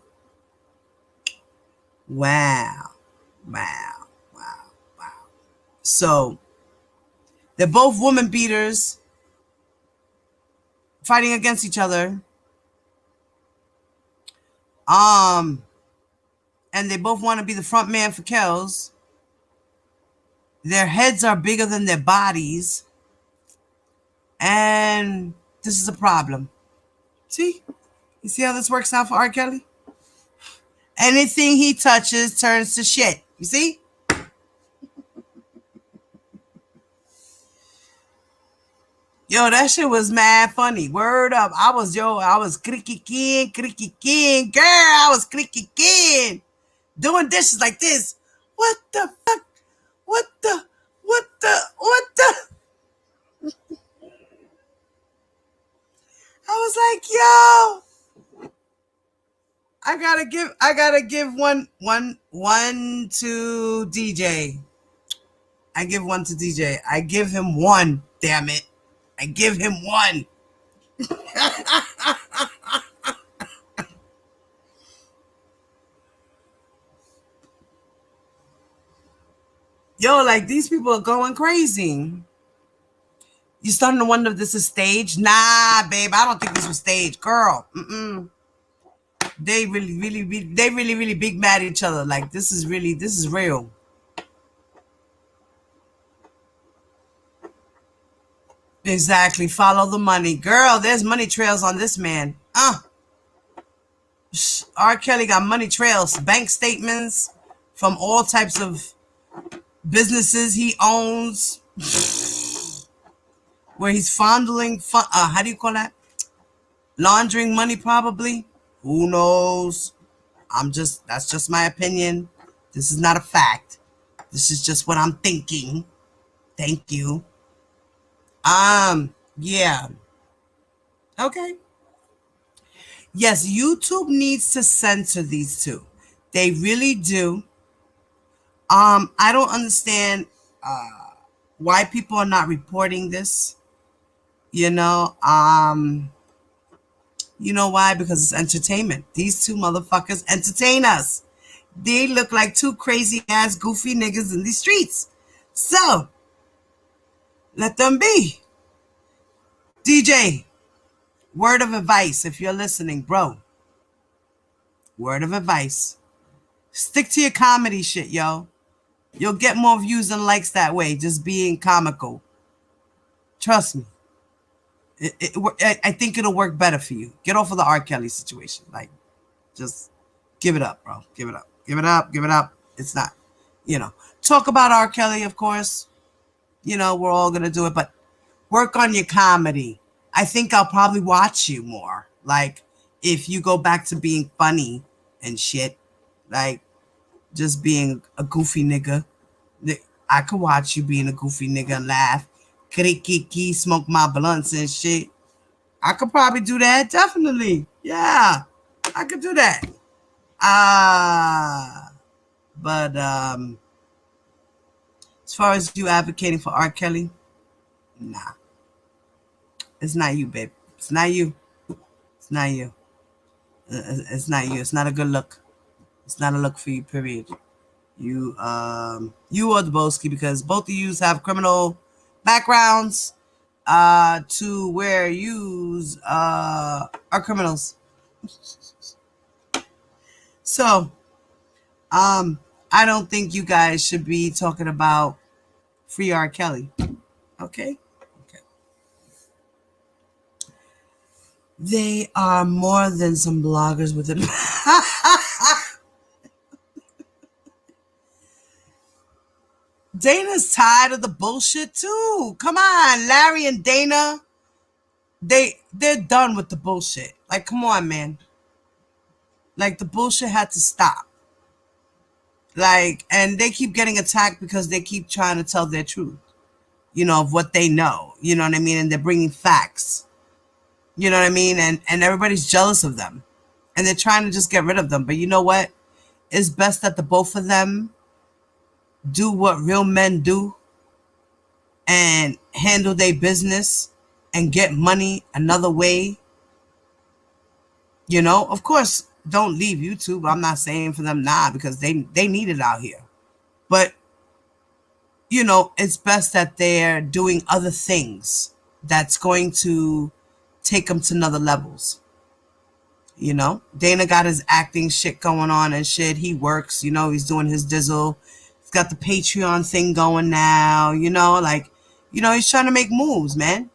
Speaker 1: Wow. So, they're both woman beaters fighting against each other. And they both want to be the front man for Kellz. Their heads are bigger than their bodies. And this is a problem. See? You see how this works out for R. Kelly? Anything he touches turns to shit. You see? Yo, that shit was mad funny. Word up. I was cricky king. Girl, I was cricky king. Doing dishes like this. What the fuck? What the? I was like, yo, I gotta give one to DJ. I give one to DJ. I give him one, damn it. I give him one. Yo, like these people are going crazy. You starting to wonder if this is staged? Nah, babe, I don't think this was staged, girl. They really big mad at each other. Like this is real. Exactly. Follow the money, girl. There's money trails on this man. R. Kelly got money trails, bank statements from all types of businesses he owns. Where he's fondling, how do you call that? Laundering money, probably. Who knows? That's just my opinion. This is not a fact. This is just what I'm thinking. Thank you. Yeah. Okay. Yes, YouTube needs to censor these two. They really do. I don't understand why people are not reporting this. You know why? Because it's entertainment. These two motherfuckers entertain us. They look like two crazy ass goofy niggas in the streets. So, let them be. DJ, word of advice if you're listening, bro. Word of advice. Stick to your comedy shit, yo. You'll get more views and likes that way, just being comical. Trust me. I think it'll work better for you. Get off of the R. Kelly situation. Like, just give it up, bro. Give it up. Give it up. Give it up. It's not, talk about R. Kelly, of course. We're all going to do it, but work on your comedy. I think I'll probably watch you more. Like, if you go back to being funny and shit, like just being a goofy nigga, I could watch you being a goofy nigga and laugh, kiki, smoke my blunts and shit. I could probably do that. Definitely. Yeah, I could do that. But as far as you advocating for R. Kelly, nah, it's not you, babe. It's not you. It's not you. It's not you. It's not a good look. It's not a look for you, period. You or the Boski, because both of you have criminal backgrounds to where yous are criminals. So I don't think you guys should be talking about free R. Kelly. Okay? Okay. They are more than some bloggers with it. Dana's tired of the bullshit too. Come on, Larry and Dana. They're done with the bullshit. Like, come on, man. Like, the bullshit had to stop. Like, and they keep getting attacked because they keep trying to tell their truth, of what they know. You know what I mean? And they're bringing facts. You know what I mean? And everybody's jealous of them. And they're trying to just get rid of them. But you know what? It's best that the both of them do what real men do and handle their business and get money another way. Of course, don't leave YouTube. I'm not saying for them because they need it out here. But, it's best that they're doing other things that's going to take them to another levels. Dana got his acting shit going on and shit. He works, he's doing his dizzle. He's got the Patreon thing going now, he's trying to make moves, man.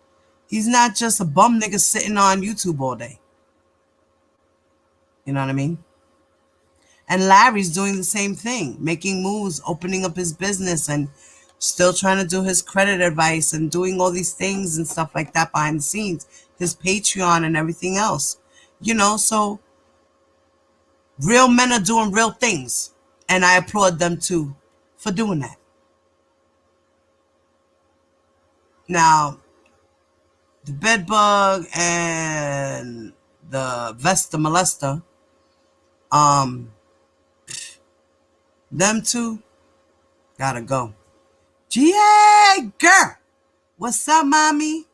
Speaker 1: He's not just a bum nigga sitting on YouTube all day. You know what I mean? And Larry's doing the same thing, making moves, opening up his business and still trying to do his credit advice and doing all these things and stuff like that behind the scenes, his Patreon and everything else. So real men are doing real things. And I applaud them too for doing that. Now, the bedbug and the Vesta molester, them two gotta go. GA girl, what's up, mommy?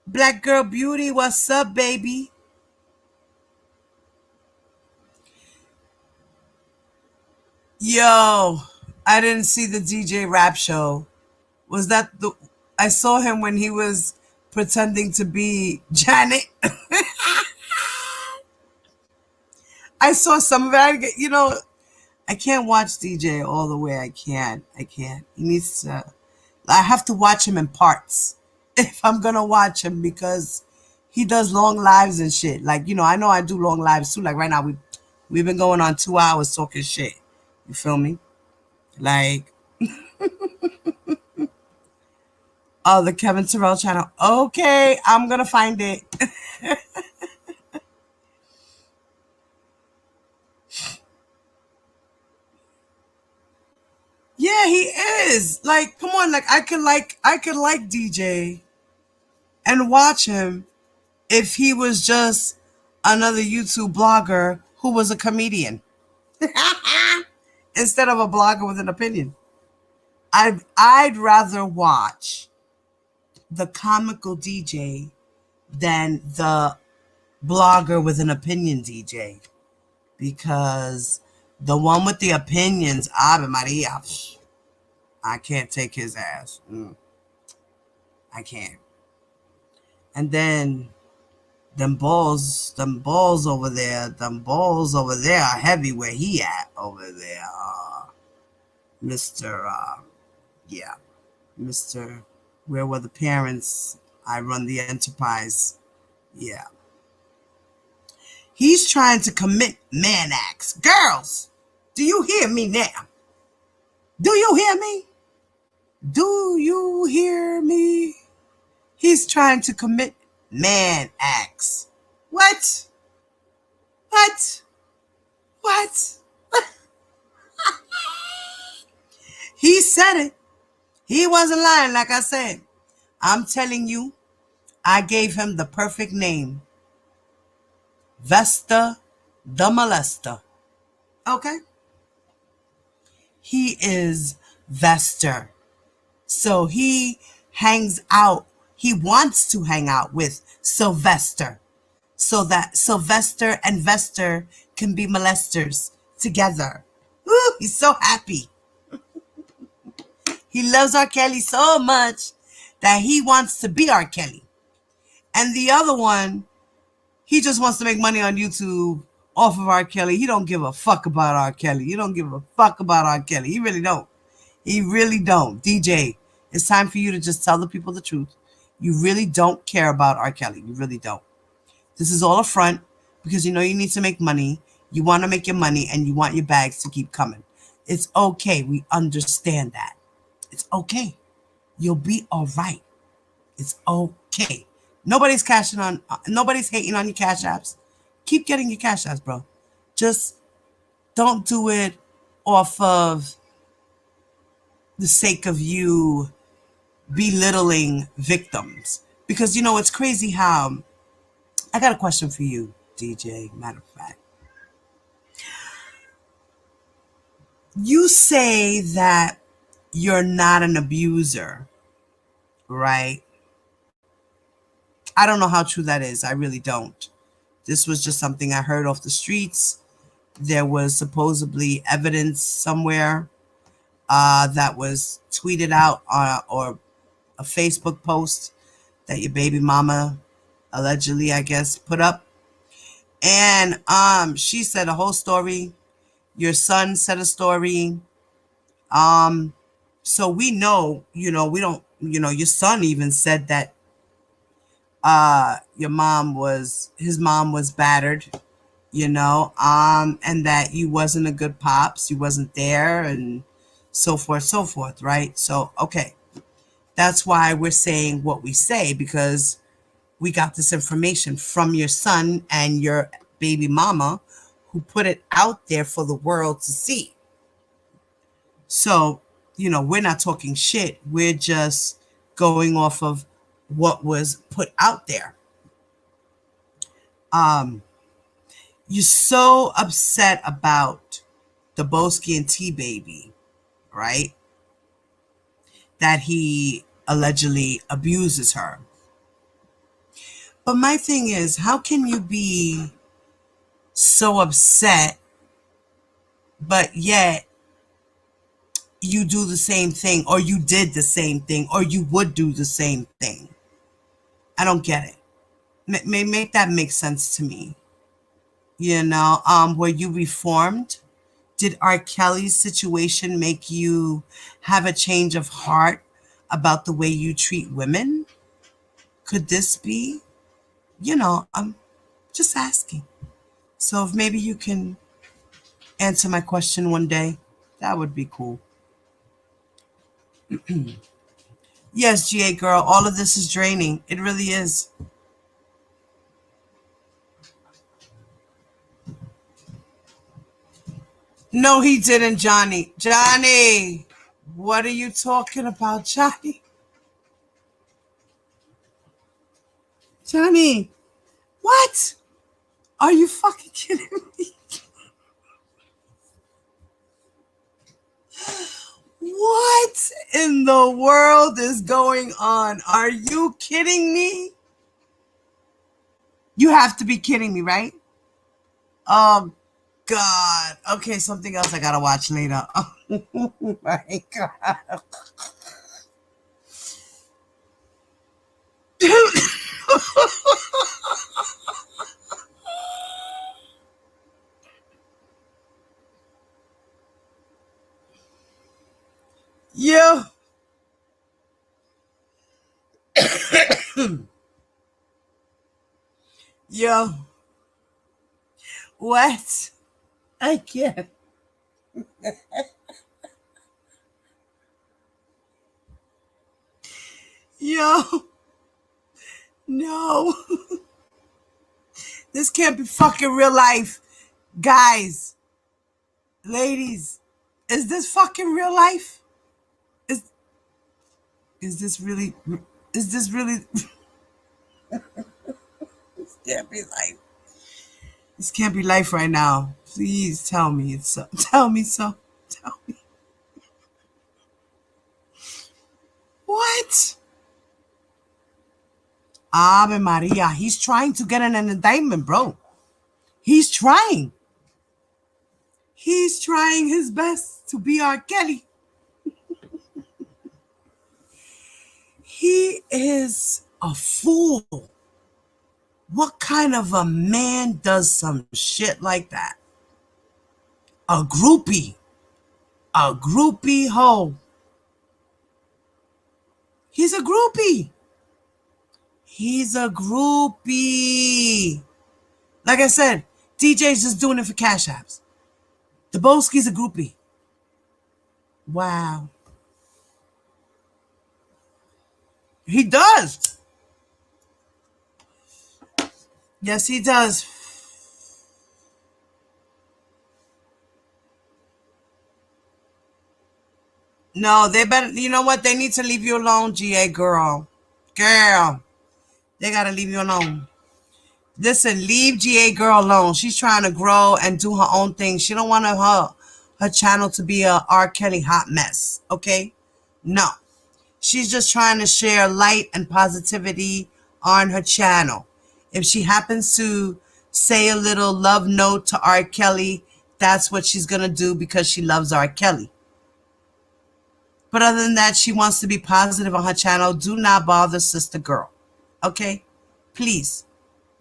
Speaker 1: Black girl beauty, what's up, baby? Yo, I didn't see the DJ rap show. Was that I saw him when he was pretending to be Janet. I saw some of it. I can't watch DJ all the way. I can't. He needs to. I have to watch him in parts if I'm gonna watch him, because he does long lives and shit. Like, I know I do long lives too. Like right now, we've been going on 2 hours talking shit. You feel me? Like, oh, the Kevin Terrell channel. Okay, I'm gonna find it. Yeah, he is. Like, come on, like I could like DJ and watch him if he was just another YouTube blogger who was a comedian instead of a blogger with an opinion. I'd rather watch the comical DJ than the blogger with an opinion DJ, because the one with the opinions, Ave Maria, I can't take his ass. I can't. And then them balls over there are heavy where he at over there. Mr. Where were the parents? I run the enterprise. Yeah. He's trying to commit man acts. Girls, do you hear me now? Do you hear me? Do you hear me? He's trying to commit man acts. What? What? What? He said it. He wasn't lying, like I said. I'm telling you, I gave him the perfect name. Vesta the Molester. Okay? He is Vester. So he hangs out. He wants to hang out with Sylvester so that Sylvester and Vester can be molesters together. Ooh, he's so happy. He loves R. Kelly so much that he wants to be R. Kelly. And the other one, he just wants to make money on YouTube off of R. Kelly. He don't give a fuck about R. Kelly. He don't give a fuck about R. Kelly. He really don't. He really don't. DJ, it's time for you to just tell the people the truth. You really don't care about R. Kelly. You really don't. This is all a front because you know you need to make money. You want to make your money and you want your bags to keep coming. It's okay. We understand that. It's okay. You'll be all right. It's okay. Nobody's hating on your cash apps. Keep getting your cash apps, bro. Just don't do it off of the sake of you belittling victims. Because, you know, it's crazy how... I got a question for you, DJ, matter of fact. You say that you're not an abuser, right? I don't know how true that is. I really don't. This was just something I heard off the streets. There was supposedly evidence somewhere that was tweeted out or a Facebook post that your baby mama allegedly, I guess, put up. And she said a whole story. Your son said a story. So we know, we don't, your son even said that his mom was battered, and that you wasn't a good pops, you wasn't there, and so forth, right? So, okay. That's why we're saying what we say, because we got this information from your son and your baby mama who put it out there for the world to see. So, we're not talking shit. We're just going off of what was put out there. You're so upset about the Boski and T baby, right? That he allegedly abuses her. But my thing is, how can you be so upset, but yet you do the same thing, or you did the same thing, or you would do the same thing? I don't get it. Make that make sense to me. Were you reformed? Did R. Kelly's situation make you have a change of heart about the way you treat women? Could this be? I'm just asking. So if maybe you can answer my question one day, that would be cool. Yes, GA girl, all of this is draining. It really is. No, he didn't, Johnny. Johnny, what are you talking about, Johnny? Johnny, what? Are you fucking kidding me? What in the world is going on? Are you kidding me? You have to be kidding me, right? Oh, God. Okay, something else I gotta watch later. Oh, my God. Yeah. Yeah. What? I can't. Yo, no. This can't be fucking real life. Guys, ladies, is this fucking real life? Is is this really is this really this can't be life. This can't be life right now. Please tell me it's so. Tell me so. Tell me. What? Ave Maria. He's trying to get an indictment, bro. He's trying. He's trying his best to be R. Kelly. He is a fool. What kind of a man does some shit like that? A groupie. A groupie hoe. He's a groupie. He's a groupie. Like I said, DJ's just doing it for cash apps. Deboski's a groupie. Wow. He does. Yes, he does. No, they better, you know what? They need to leave you alone, GA girl. Girl. They gotta leave you alone. Listen, leave GA girl alone. She's trying to grow and do her own thing. She don't want her channel to be a R. Kelly hot mess. Okay? No. She's just trying to share light and positivity on her channel. If she happens to say a little love note to R. Kelly, that's what she's going to do because she loves R. Kelly. But other than that, she wants to be positive on her channel. Do not bother sister girl. Okay? Please,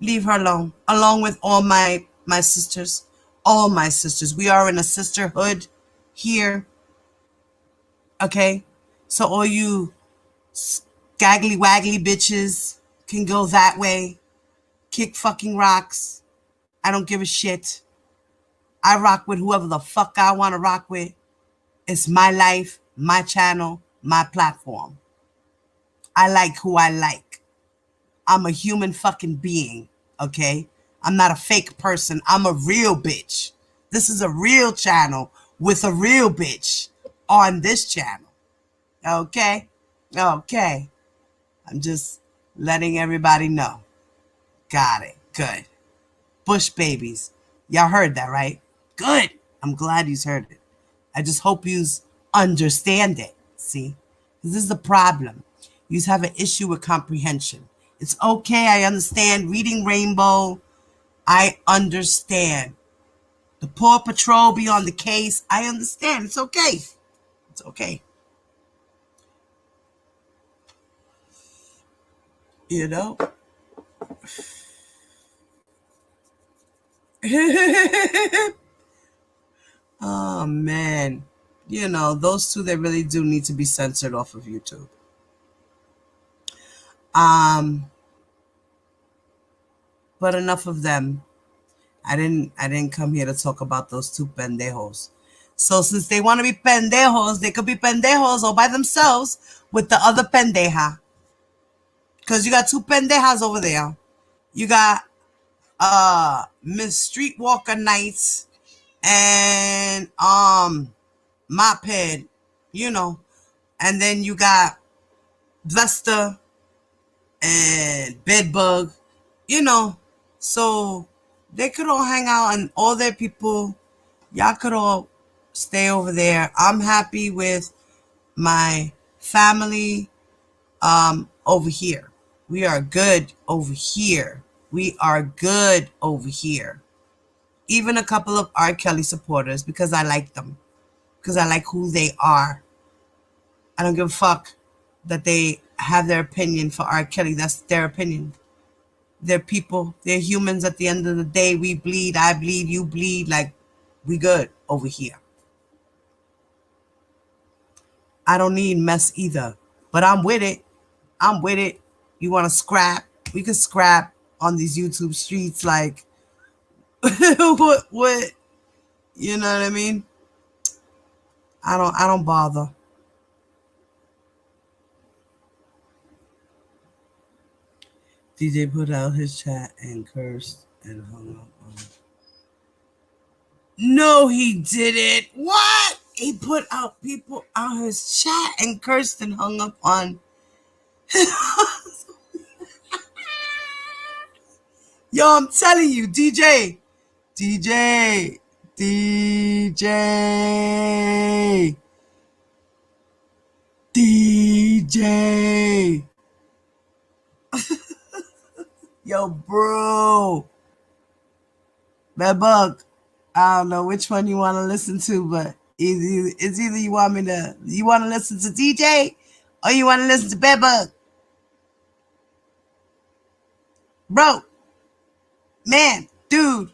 Speaker 1: leave her alone. Along with all my sisters. All my sisters. We are in a sisterhood here. Okay? So all you gaggly waggly bitches can go that way. Kick fucking rocks. I don't give a shit. I rock with whoever the fuck I want to rock with. It's my life, my channel, my platform. I like who I like. I'm a human fucking being, okay? I'm not a fake person. I'm a real bitch. This is a real channel with a real bitch on this channel. Okay? Okay. I'm just letting everybody know. Got it. Good. Bush babies. Y'all heard that, right? Good. I'm glad you's heard it. I just hope yous understand it. See? This is the problem. Yous have an issue with comprehension. It's okay. I understand. Reading Rainbow. I understand. The Paw Patrol be on the case. I understand. It's okay. It's okay. You know? Oh, man. You know, those two, they really do need to be censored off of YouTube. But enough of them. I didn't come here to talk about those two pendejos. So since they want to be pendejos, they could be pendejos all by themselves with the other pendeja. Because you got two pendejas over there. You got Miss Streetwalker Nights and Mophead, you know. And then you got Vesta and Bedbug, you know. So they could all hang out and all their people, y'all could all stay over there. I'm happy with my family over here. We are good over here. We are good over here. Even a couple of R. Kelly supporters because I like them. Because I like who they are. I don't give a fuck that they have their opinion for R. Kelly. That's their opinion. They're people. They're humans at the end of the day. We bleed. I bleed. You bleed. Like, we good over here. I don't need mess either. But I'm with it. I'm with it. You want to scrap? We could scrap on these YouTube streets like what, you know what I mean? I don't bother. DJ put out his chat and cursed and hung up on. No, he didn't. What? He put out people out his chat and cursed and hung up on. Yo, I'm telling you, DJ, DJ, DJ, DJ. Yo, bro. That bug. I don't know which one you want to listen to, but it's either you want to listen to DJ or you want to listen to Bedbug. Bro, man, dude,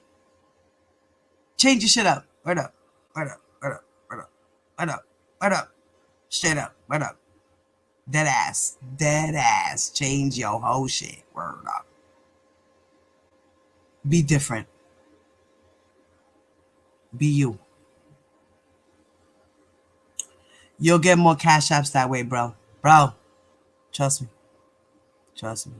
Speaker 1: change your shit up. Word up, word up, word up, word up, word up, word up, straight up, word up. Dead ass. Change your whole shit. Word up. Be different. Be you. You'll get more cash apps that way, bro. Bro, trust me. Trust me.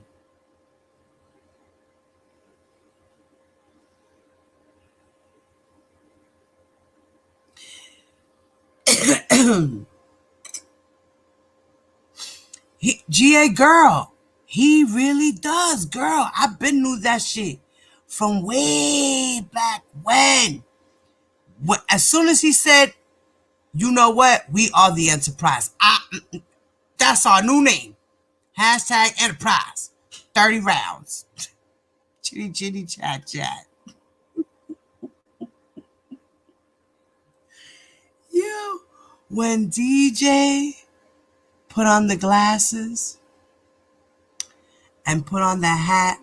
Speaker 1: GA girl, he really does, girl. I've been knew that shit from way back when. As soon as he said, you know what, we are the Enterprise. That's our new name. Hashtag Enterprise. 30 rounds. Chitty chitty chat chat. Yo, when DJ put on the glasses and put on the hat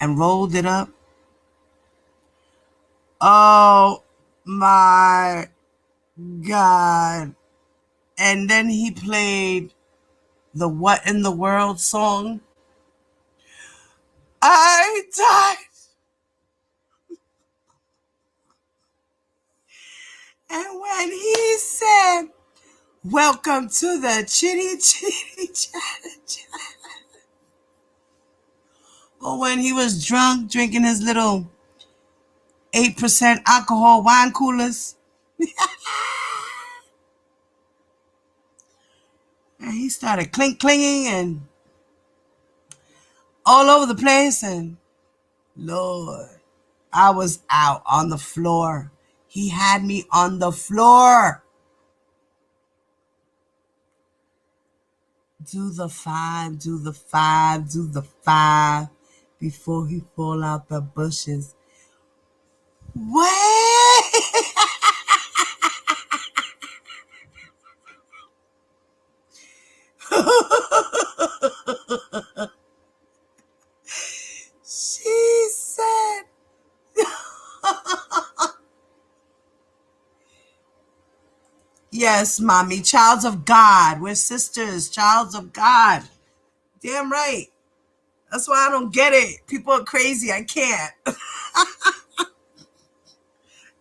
Speaker 1: and rolled it up. Oh my God. And then he played the What in the World song. I died. And when he said, welcome to the chitty chitty chat. Or when he was drunk, drinking his little 8% alcohol wine coolers. And he started clinging and all over the place. And Lord, I was out on the floor. He had me on the floor. Do the five before he fall out the bushes. What? She said, yes, mommy, childs of God. We're sisters, childs of God. Damn right. That's why I don't get it. People are crazy. I can't.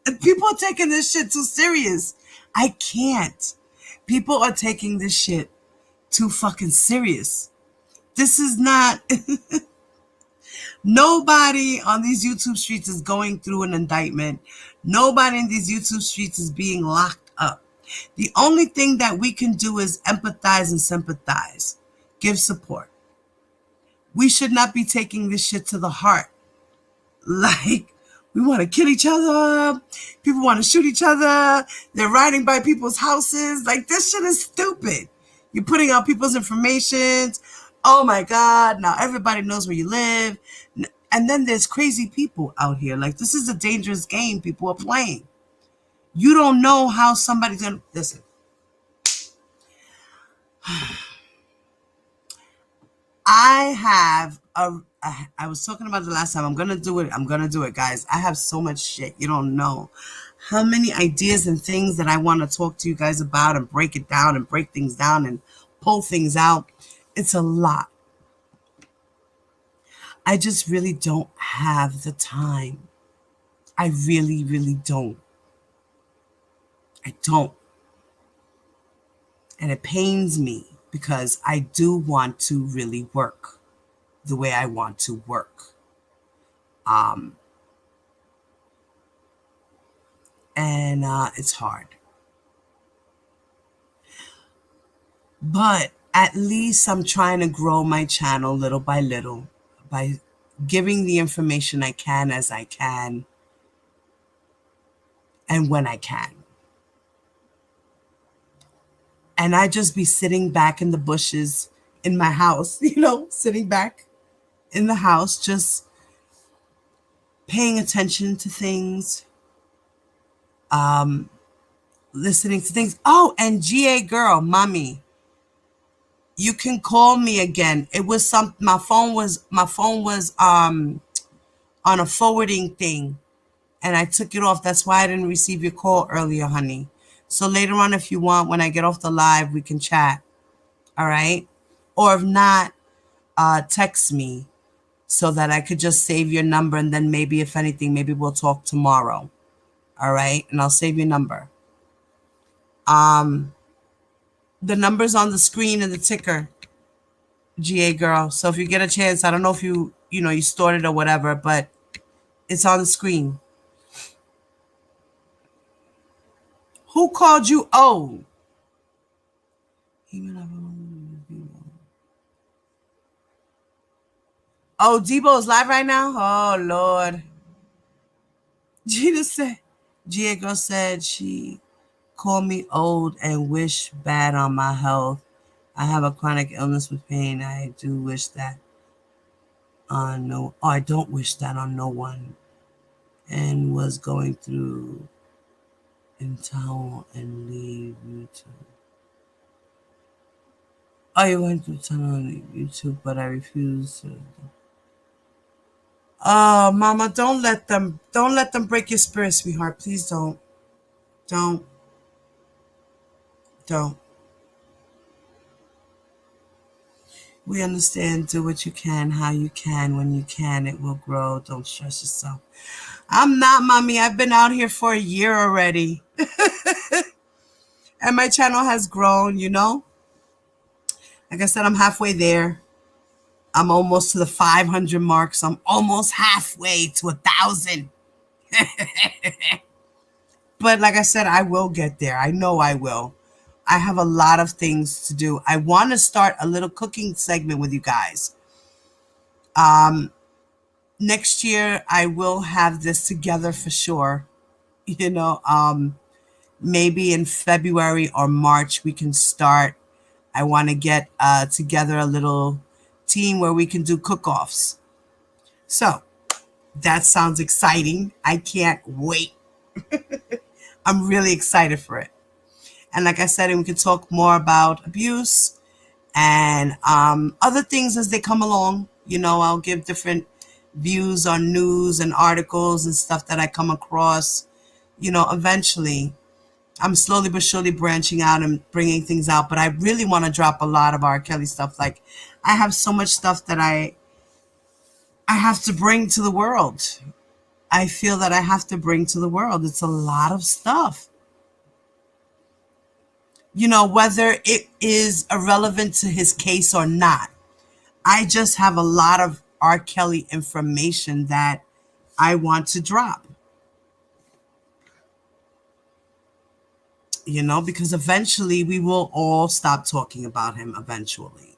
Speaker 1: And people are taking this shit too serious. I can't. People are taking this shit too fucking serious. This is not... Nobody on these YouTube streets is going through an indictment. Nobody in these YouTube streets is being locked up. The only thing that we can do is empathize and sympathize. Give support. We should not be taking this shit to the heart. Like, we want to kill each other. People want to shoot each other. They're riding by people's houses. Like, this shit is stupid. You're putting out people's information. Oh my God, now everybody knows where you live. And then there's crazy people out here. Like, this is a dangerous game people are playing. You don't know how somebody's going to... Listen. I was talking about the last time. I'm going to do it, guys. I have so much shit. You don't know how many ideas and things that I want to talk to you guys about and break it down and break things down and pull things out. It's a lot. I just really don't have the time. I really, really don't. I don't. And it pains me because I do want to really work the way I want to work. And it's hard. But at least I'm trying to grow my channel little by little by giving the information I can as I can and when I can. And I just be sitting back in the bushes in my house, sitting back in the house, just paying attention to things, listening to things. Oh, and GA girl, mommy, you can call me again. It was my phone was on a forwarding thing and I took it off. That's why I didn't receive your call earlier, honey. So later on, if you want, when I get off the live, we can chat. All right? Or if not, text me so that I could just save your number, and then maybe, if anything, maybe we'll talk tomorrow. All right? And I'll save your number. The number's on the screen and the ticker, GA girl. So if you get a chance, I don't know if you stored it or whatever, but it's on the screen. Who called you old? Oh, Debo is live right now? Oh, Lord. Gia girl said she called me old and wish bad on my health. I have a chronic illness with pain. I do wish that on no. Oh, I don't wish that on no one. And was going through in town and leave YouTube. Oh, you went through town on YouTube, but I refuse to. Oh, Mama, don't let them break your spirit, sweetheart. Please don't. Don't. We understand. Do what you can, how you can, when you can. It will grow. Don't stress yourself. I'm not, Mommy. I've been out here for a year already. And my channel has grown, Like I said, I'm halfway there. I'm almost to the 500 mark, so I'm almost halfway to 1,000. But like I said, I will get there. I know I will. I have a lot of things to do. I want to start a little cooking segment with you guys. Next year, I will have this together for sure. Maybe in February or March, we can start. I want to get together a little team where we can do cook-offs. So that sounds exciting. I can't wait. I'm really excited for it. And like I said, we can talk more about abuse and other things as they come along. I'll give different views on news and articles and stuff that I come across. Eventually, I'm slowly but surely branching out and bringing things out. But I really want to drop a lot of R. Kelly stuff. Like, I have so much stuff that I have to bring to the world. I feel that I have to bring to the world. It's a lot of stuff. Whether it is irrelevant to his case or not. I just have a lot of R. Kelly information that I want to drop. Because eventually we will all stop talking about him eventually.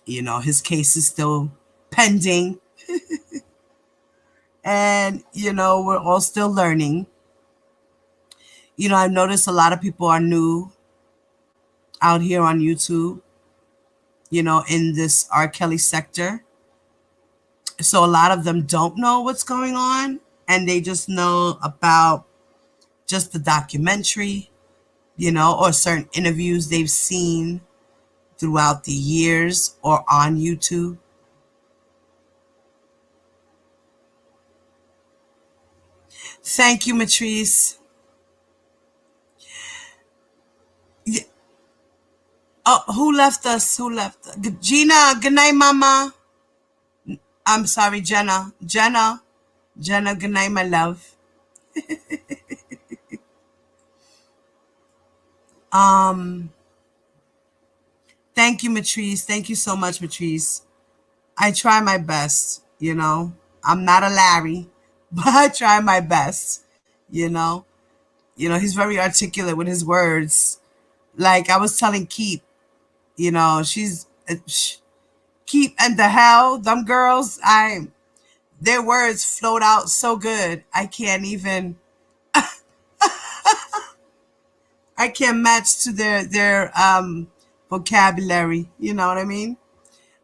Speaker 1: His case is still pending. And, we're all still learning. I've noticed a lot of people are new out here on YouTube, in this R. Kelly sector. So a lot of them don't know what's going on, and they just know about just the documentary, or certain interviews they've seen throughout the years or on YouTube. Thank you, Matrice. Oh, who left us? Gina, good night, Mama. I'm sorry, Jenna. Jenna, good night, my love. um, Thank you, Matrice. Thank you so much, Matrice. I try my best, you know. I'm not a Larry, but I try my best, you know. He's very articulate with his words. Like I was telling Keep, she's Keep and the hell, them girls, their words float out so good. I can't match to their vocabulary, you know what I mean?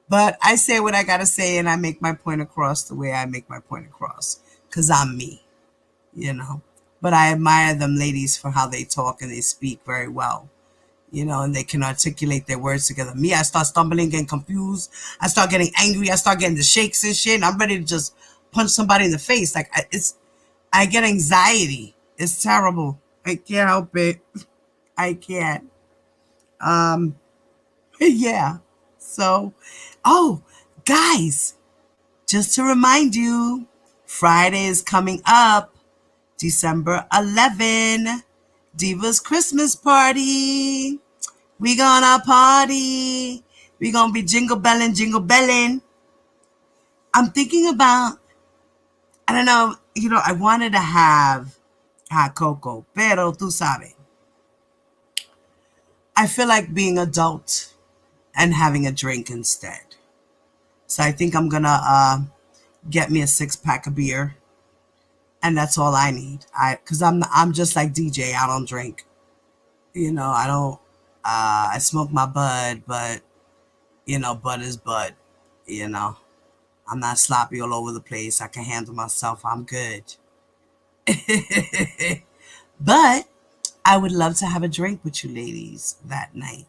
Speaker 1: But I say what I gotta say and I make my point across the way I make my point across. Cause I'm me, you know. But I admire them ladies for how they talk and they speak very well. And they can articulate their words together. Me, I start stumbling, getting confused. I start getting angry. I start getting the shakes and shit. And I'm ready to just punch somebody in the face. Like I get anxiety. It's terrible. I can't help it. I can't. Um, yeah. So, oh, guys, just to remind you, Friday is coming up, December 11, Diva's Christmas party. We gonna party. We gonna be jingle belling, jingle belling. I'm thinking about, I don't know, I wanted to have hot cocoa, pero tú sabes. I feel like being adult and having a drink instead. So I think I'm gonna get me a 6-pack of beer, and that's all I need. Cause I'm just like DJ. I don't drink. I don't. I smoke my bud, but bud is bud. I'm not sloppy all over the place. I can handle myself. I'm good. But I would love to have a drink with you ladies that night.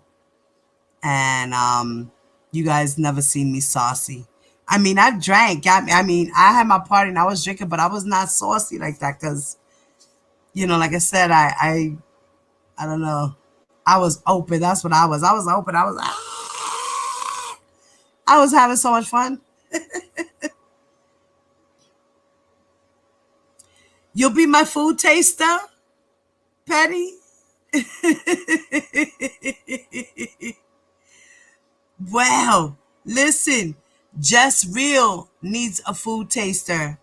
Speaker 1: And you guys never seen me saucy. I mean, I've drank. I mean, I had my party and I was drinking, but I was not saucy like that because, like I said, I don't know. I was open. That's what I was. I was open. I was having so much fun. You'll be my food taster, Petty. Well, listen, Just Real needs a food taster.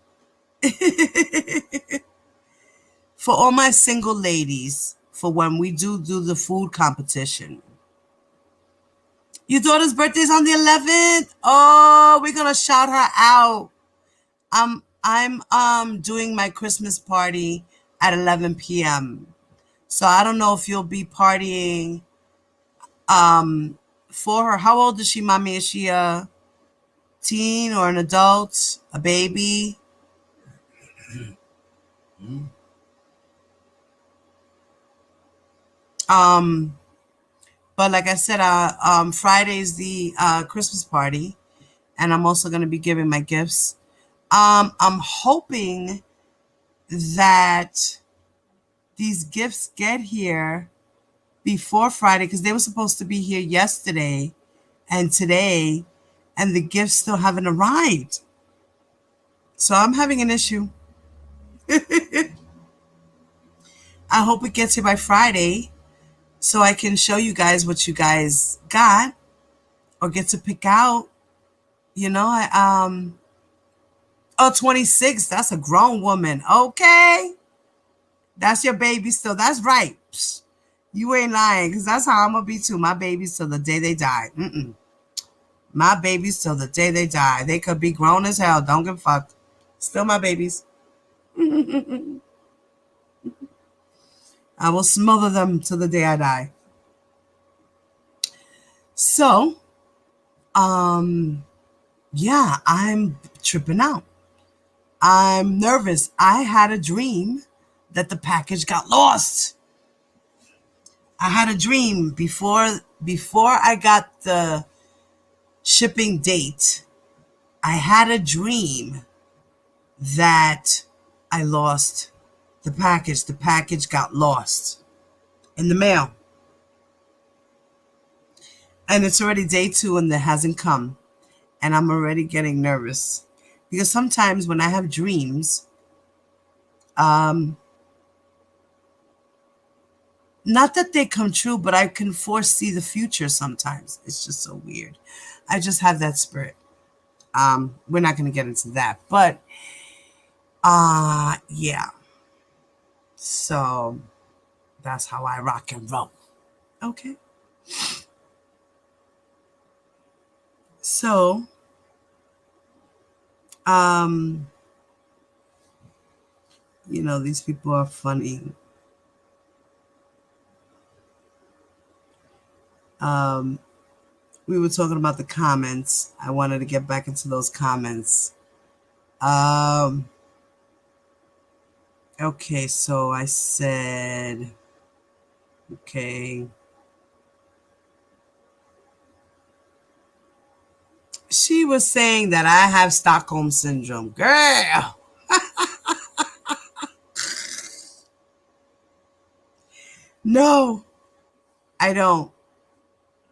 Speaker 1: For all my single ladies, for when we do the food competition. Your daughter's birthday's on the 11th. Oh, we're gonna shout her out. I'm doing my Christmas party at 11 p.m. So I don't know if you'll be partying for her. How old is she, mommy? Is she a teen or an adult? A baby? But like I said, Friday's the Christmas party, and I'm also going to be giving my gifts. I'm hoping that these gifts get here before Friday because they were supposed to be here yesterday and today, and the gifts still haven't arrived. So I'm having an issue. I hope it gets here by Friday so I can show you guys what you guys got or get to pick out. Oh, 26, that's a grown woman. Okay. That's your baby still. That's right. Psst. You ain't lying because that's how I'm going to be too. My babies till the day they die. My babies till the day they die. They could be grown as hell. Don't give a fuck. Still my babies. I will smother them till the day I die. So, yeah, I'm tripping out. I'm nervous. I had a dream that the package got lost. I had a dream before I got the shipping date. I had a dream that I lost the package. The package got lost in the mail. And it's already day 2 and it hasn't come. And I'm already getting nervous. Because sometimes when I have dreams, Not that they come true, but I can foresee the future sometimes. It's just so weird. I just have that spirit. We're not going to get into that, but yeah. So that's how I rock and roll. Okay. So, these people are funny. We were talking about the comments. I wanted to get back into those comments. Okay, so I said, okay. She was saying that I have Stockholm Syndrome. Girl! No, I don't.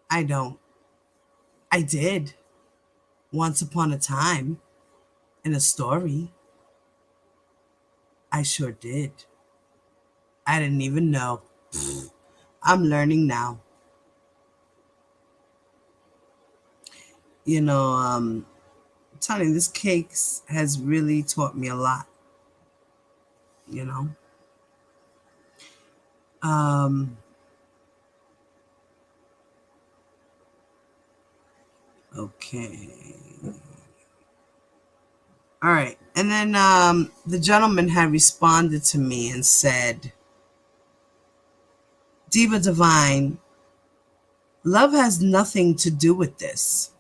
Speaker 1: I don't. I did. Once upon a time. In a story. I sure did. I didn't even know. I'm learning now. I'm telling you, this cake has really taught me a lot. Okay. All right. And then the gentleman had responded to me and said, Diva Divine, love has nothing to do with this.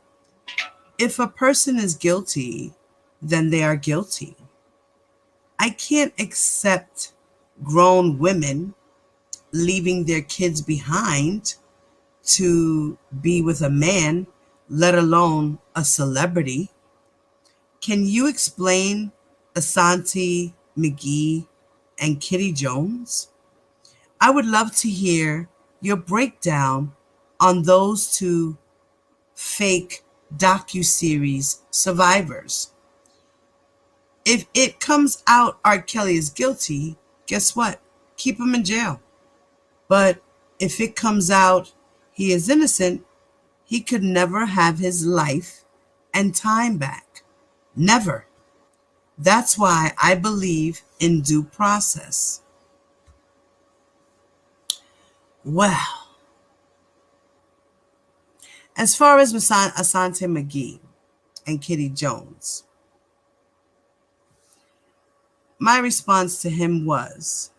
Speaker 1: If a person is guilty, then they are guilty. I can't accept grown women leaving their kids behind to be with a man, let alone a celebrity. Can you explain Asante McGee and Kitty Jones? I would love to hear your breakdown on those two fake docuseries survivors. If it comes out R. Kelly is guilty, guess what? Keep him in jail. But if it comes out he is innocent, he could never have his life and time back. Never. That's why I believe in due process. Well, as far as Asante McGee and Kitty Jones, my response to him was,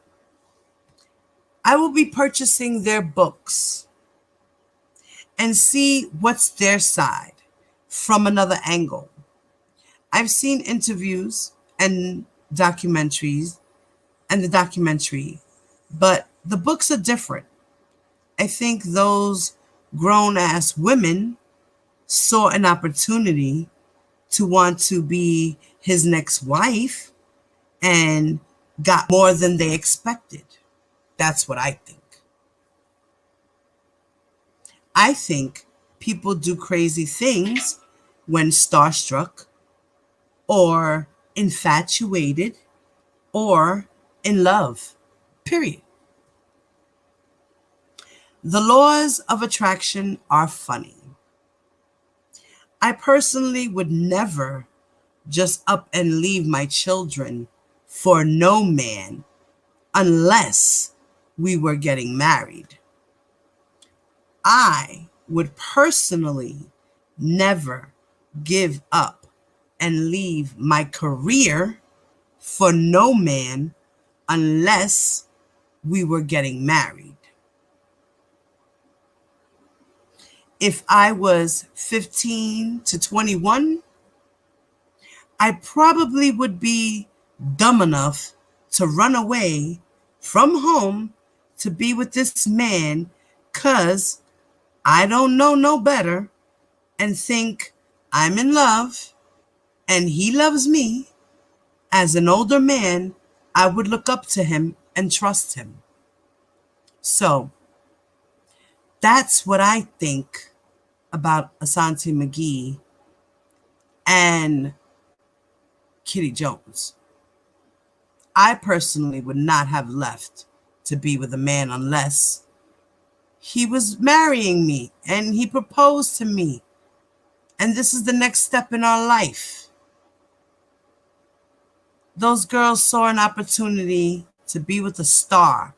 Speaker 1: I will be purchasing their books and see what's their side from another angle. I've seen interviews and documentaries and the documentary, but the books are different. I think those grown-ass women saw an opportunity to want to be his next wife and got more than they expected. That's what I think. I think people do crazy things when starstruck or infatuated or in love. Period. The laws of attraction are funny. I personally would never just up and leave my children for no man unless we were getting married. I would personally never give up and leave my career for no man unless we were getting married. If I was 15 to 21, I probably would be dumb enough to run away from home to be with this man because I don't know no better and think I'm in love and he loves me. As an older man, I would look up to him and trust him. So that's what I think about Asante McGee and Kitty Jones. I personally would not have left to be with a man unless he was marrying me and he proposed to me. And this is the next step in our life. Those girls saw an opportunity to be with a star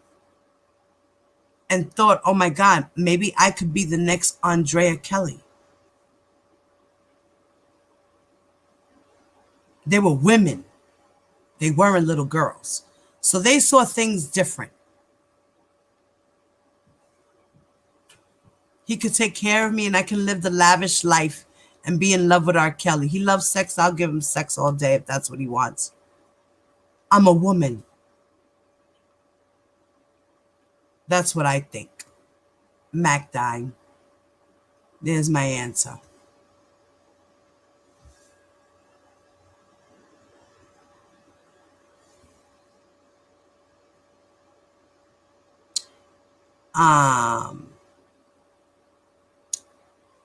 Speaker 1: and thought, oh my God, maybe I could be the next Andrea Kelly. They were women. They weren't little girls. So they saw things different. He could take care of me and I can live the lavish life and be in love with R. Kelly. He loves sex. I'll give him sex all day if that's what he wants. I'm a woman. That's what I think. Mac dying. There's my answer.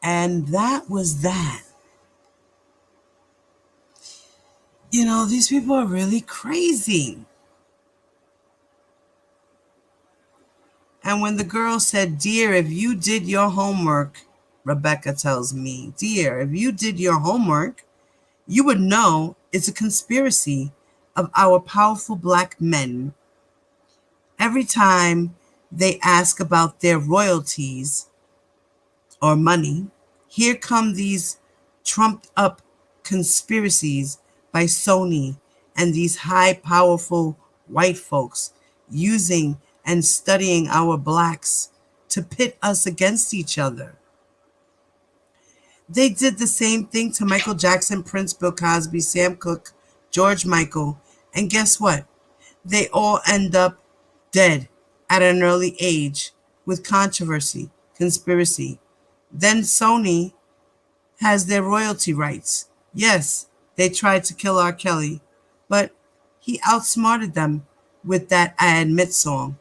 Speaker 1: And that was that. You know, these people are really crazy. And when the girl said, dear, if you did your homework, Rebecca tells me, dear, if you did your homework, you would know it's a conspiracy of our powerful black men. Every time they ask about their royalties or money, here come these trumped up conspiracies by Sony and these high powerful white folks using and studying our blacks to pit us against each other. They did the same thing to Michael Jackson, Prince, Bill Cosby, Sam Cooke, George Michael, and guess what? They all end up dead at an early age with controversy, conspiracy. Then Sony has their royalty rights. Yes, they tried to kill R. Kelly, but he outsmarted them with that I Admit song.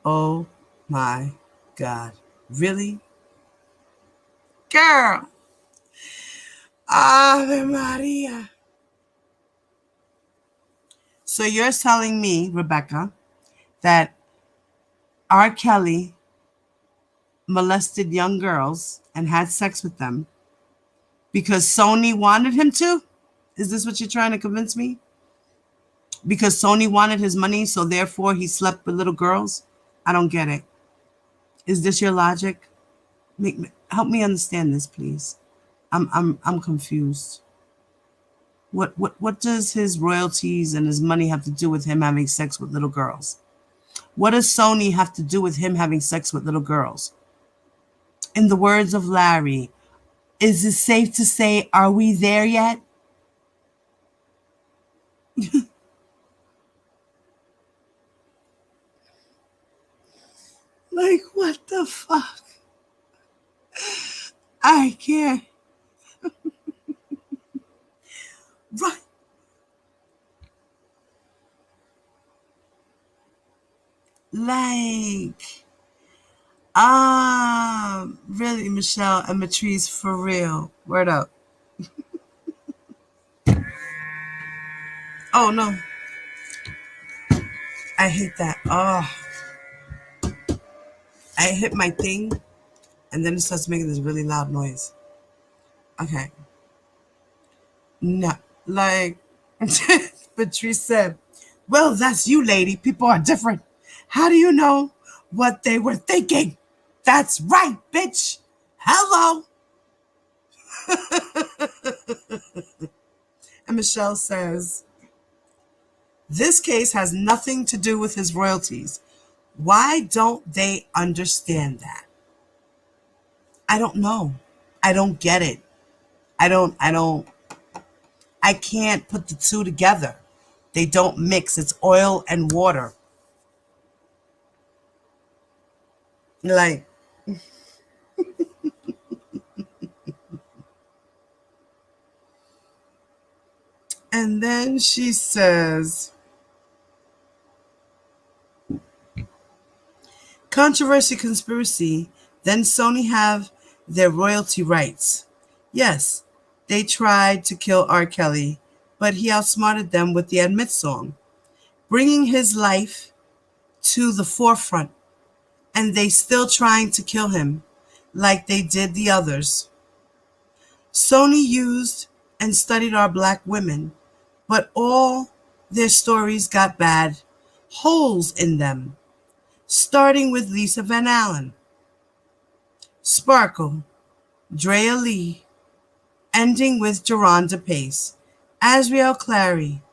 Speaker 1: Oh my God. Really? Girl. Ave Maria. So you're telling me, Rebecca, that R. Kelly molested young girls and had sex with them because Sony wanted him to? Is this what you're trying to convince me? Because Sony wanted his money, so therefore he slept with little girls? I don't get it. Is this your logic? Help me understand this, please. I'm confused. What does his royalties and his money have to do with him having sex with little girls? What does Sony have to do with him having sex with little girls? In the words of Larry, is it safe to say, are we there yet? Like, what the fuck? I can't. Right. Like, really, Michelle and Matrice, for real. Word up. Oh, no. I hate that. Oh. I hit my thing, and then it starts making this really loud noise. Okay. No. Like, Patrice said, well, that's you, lady. People are different. How do you know what they were thinking? That's right, bitch. Hello. And Michelle says, this case has nothing to do with his royalties. Why don't they understand that? I don't know. I don't get it. I can't put the two together. They don't mix. It's oil and water. Like, and then she says, controversy, conspiracy, then Sony have their royalty rights. Yes, they tried to kill R. Kelly, but he outsmarted them with the Admit song, bringing his life to the forefront, and they still trying to kill him like they did the others. Sony used and studied our black women, but all their stories got bad holes in them, starting with Lisa Van Allen, Sparkle, Drea Lee, ending with Geronda Pace, Azriel Clary.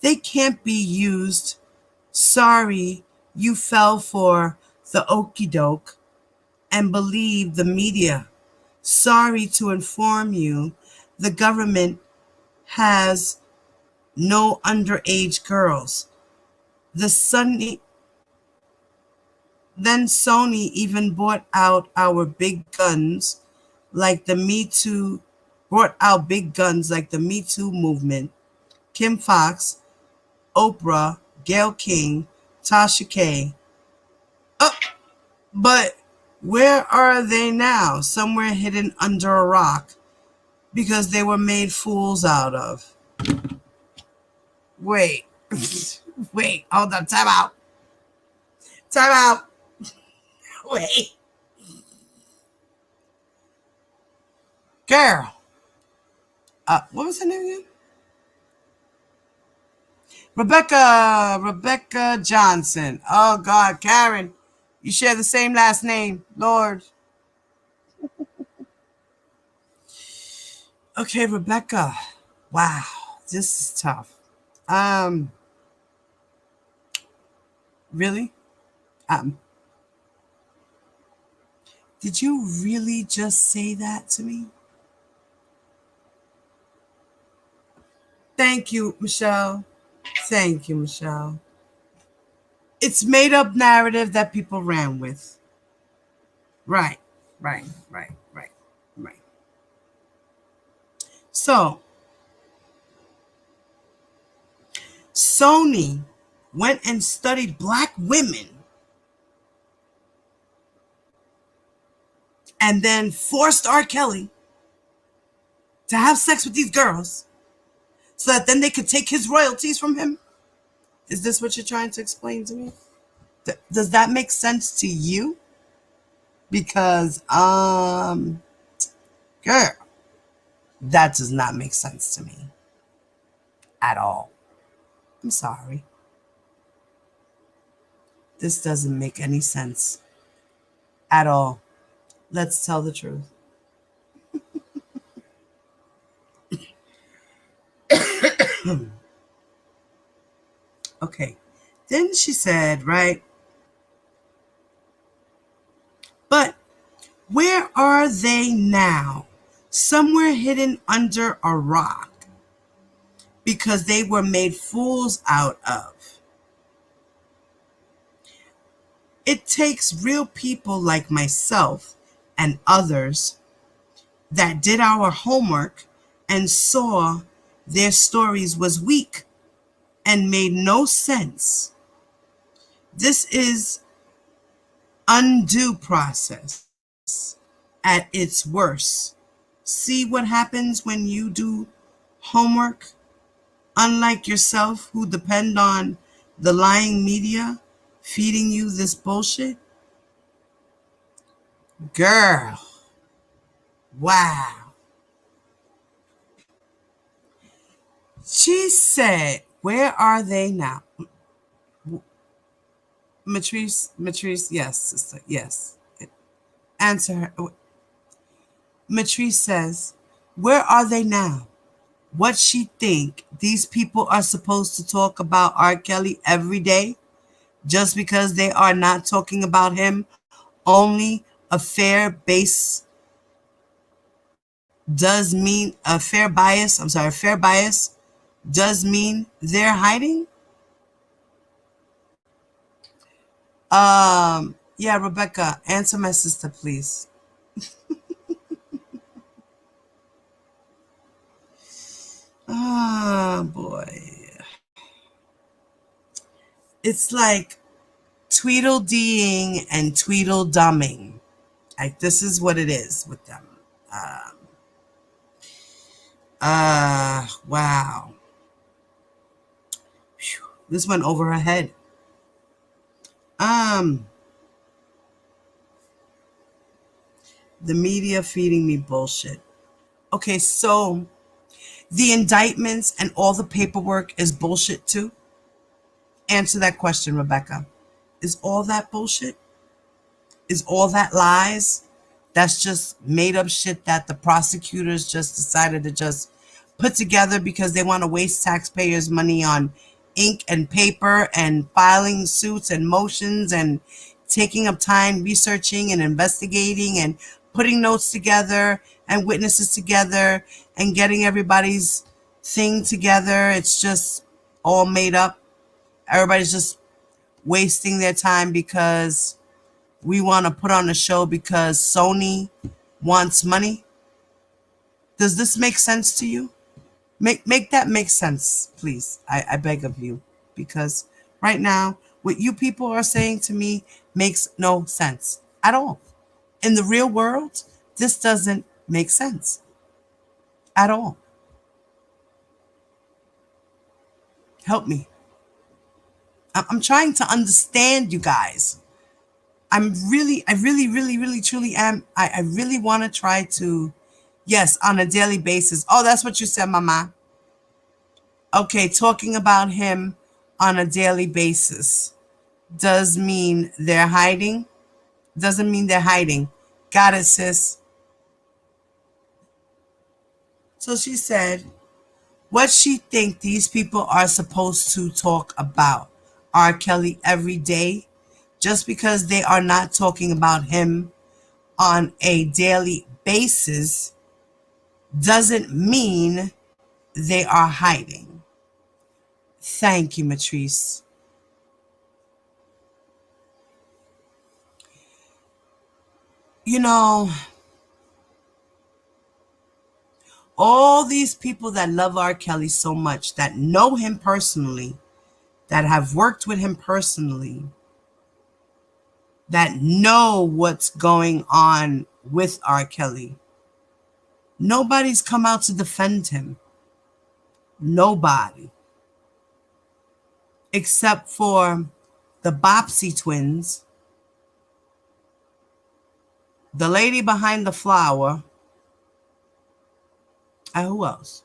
Speaker 1: They can't be used. Sorry you fell for the okie doke and believed the media. Sorry to inform you, the government has no underage girls. Then Sony even brought out our big guns like the Me Too, brought out big guns like the Me Too movement. Kim Fox, Oprah, Gayle King, Tasha K. But where are they now? Somewhere hidden under a rock because they were made fools out of. Wait. Wait. Hold on. Time out. Time out. Wait. Girl. What was her name again? Rebecca Johnson. Oh, God. Karen. You share the same last name. Lord. Okay, Rebecca. Wow. This is tough. Really? Did you really just say that to me? Thank you, Michelle. Thank you, Michelle. It's made up narrative that people ran with. Right. So, Sony went and studied black women and then forced R. Kelly to have sex with these girls so that then they could take his royalties from him? Is this what you're trying to explain to me? Does that make sense to you? Because, girl, that does not make sense to me at all. I'm sorry. This doesn't make any sense at all. Let's tell the truth. Okay. Then she said, right? But where are they now? Somewhere hidden under a rock because they were made fools out of. It takes real people like myself and others that did our homework and saw their stories was weak and made no sense. This is undue process at its worst. See what happens when you do homework? Unlike yourself, who depend on the lying media feeding you this bullshit? Girl. Wow. She said, where are they now? Matrice, yes, sister, yes. Answer her. Matrice says, where are they now? What she think these people are supposed to talk about R. Kelly every day just because they are not talking about him? Only a fair bias does mean they're hiding? Yeah, Rebecca, answer my sister, please. Oh, boy. It's like Tweedledeeing and Tweedledumming. Like, this is what it is with them. Wow. This went over her head. The media feeding me bullshit. Okay, so the indictments and all the paperwork is bullshit too? Answer that question, Rebecca. Is all that bullshit? Is all that lies? That's just made up shit that the prosecutors just decided to just put together because they want to waste taxpayers' money on ink and paper and filing suits and motions and taking up time researching and investigating and putting notes together and witnesses together and getting everybody's thing together. It's just all made up. Everybody's just wasting their time because we want to put on a show because Sony wants money. Does this make sense to you? Make that make sense, please. I beg of you. Because right now, what you people are saying to me makes no sense at all. In the real world, this doesn't make sense at all. Help me. I'm trying to understand you guys. I really, truly am. I really want to try to, yes, on a daily basis. Oh, that's what you said, Mama. Okay, talking about him on a daily basis does mean they're hiding. Doesn't mean they're hiding. Got it, sis. So she said, what she think these people are supposed to talk about R. Kelly every day, just because they are not talking about him on a daily basis doesn't mean they are hiding. Thank you, Matrice. You know, all these people that love R. Kelly so much, that know him personally, that have worked with him personally, that know what's going on with R. Kelly, nobody's come out to defend him. Nobody. Except for the Bopsy twins, the lady behind the flower, and who else?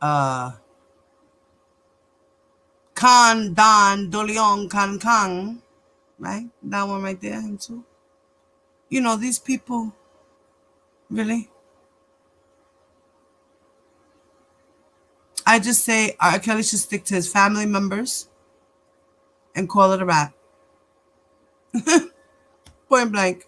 Speaker 1: Khan, Don, Doleon, Khan Kang, right? That one right there, him too. You know, these people, really? I just say R. Kelly should stick to his family members and call it a wrap. Point blank.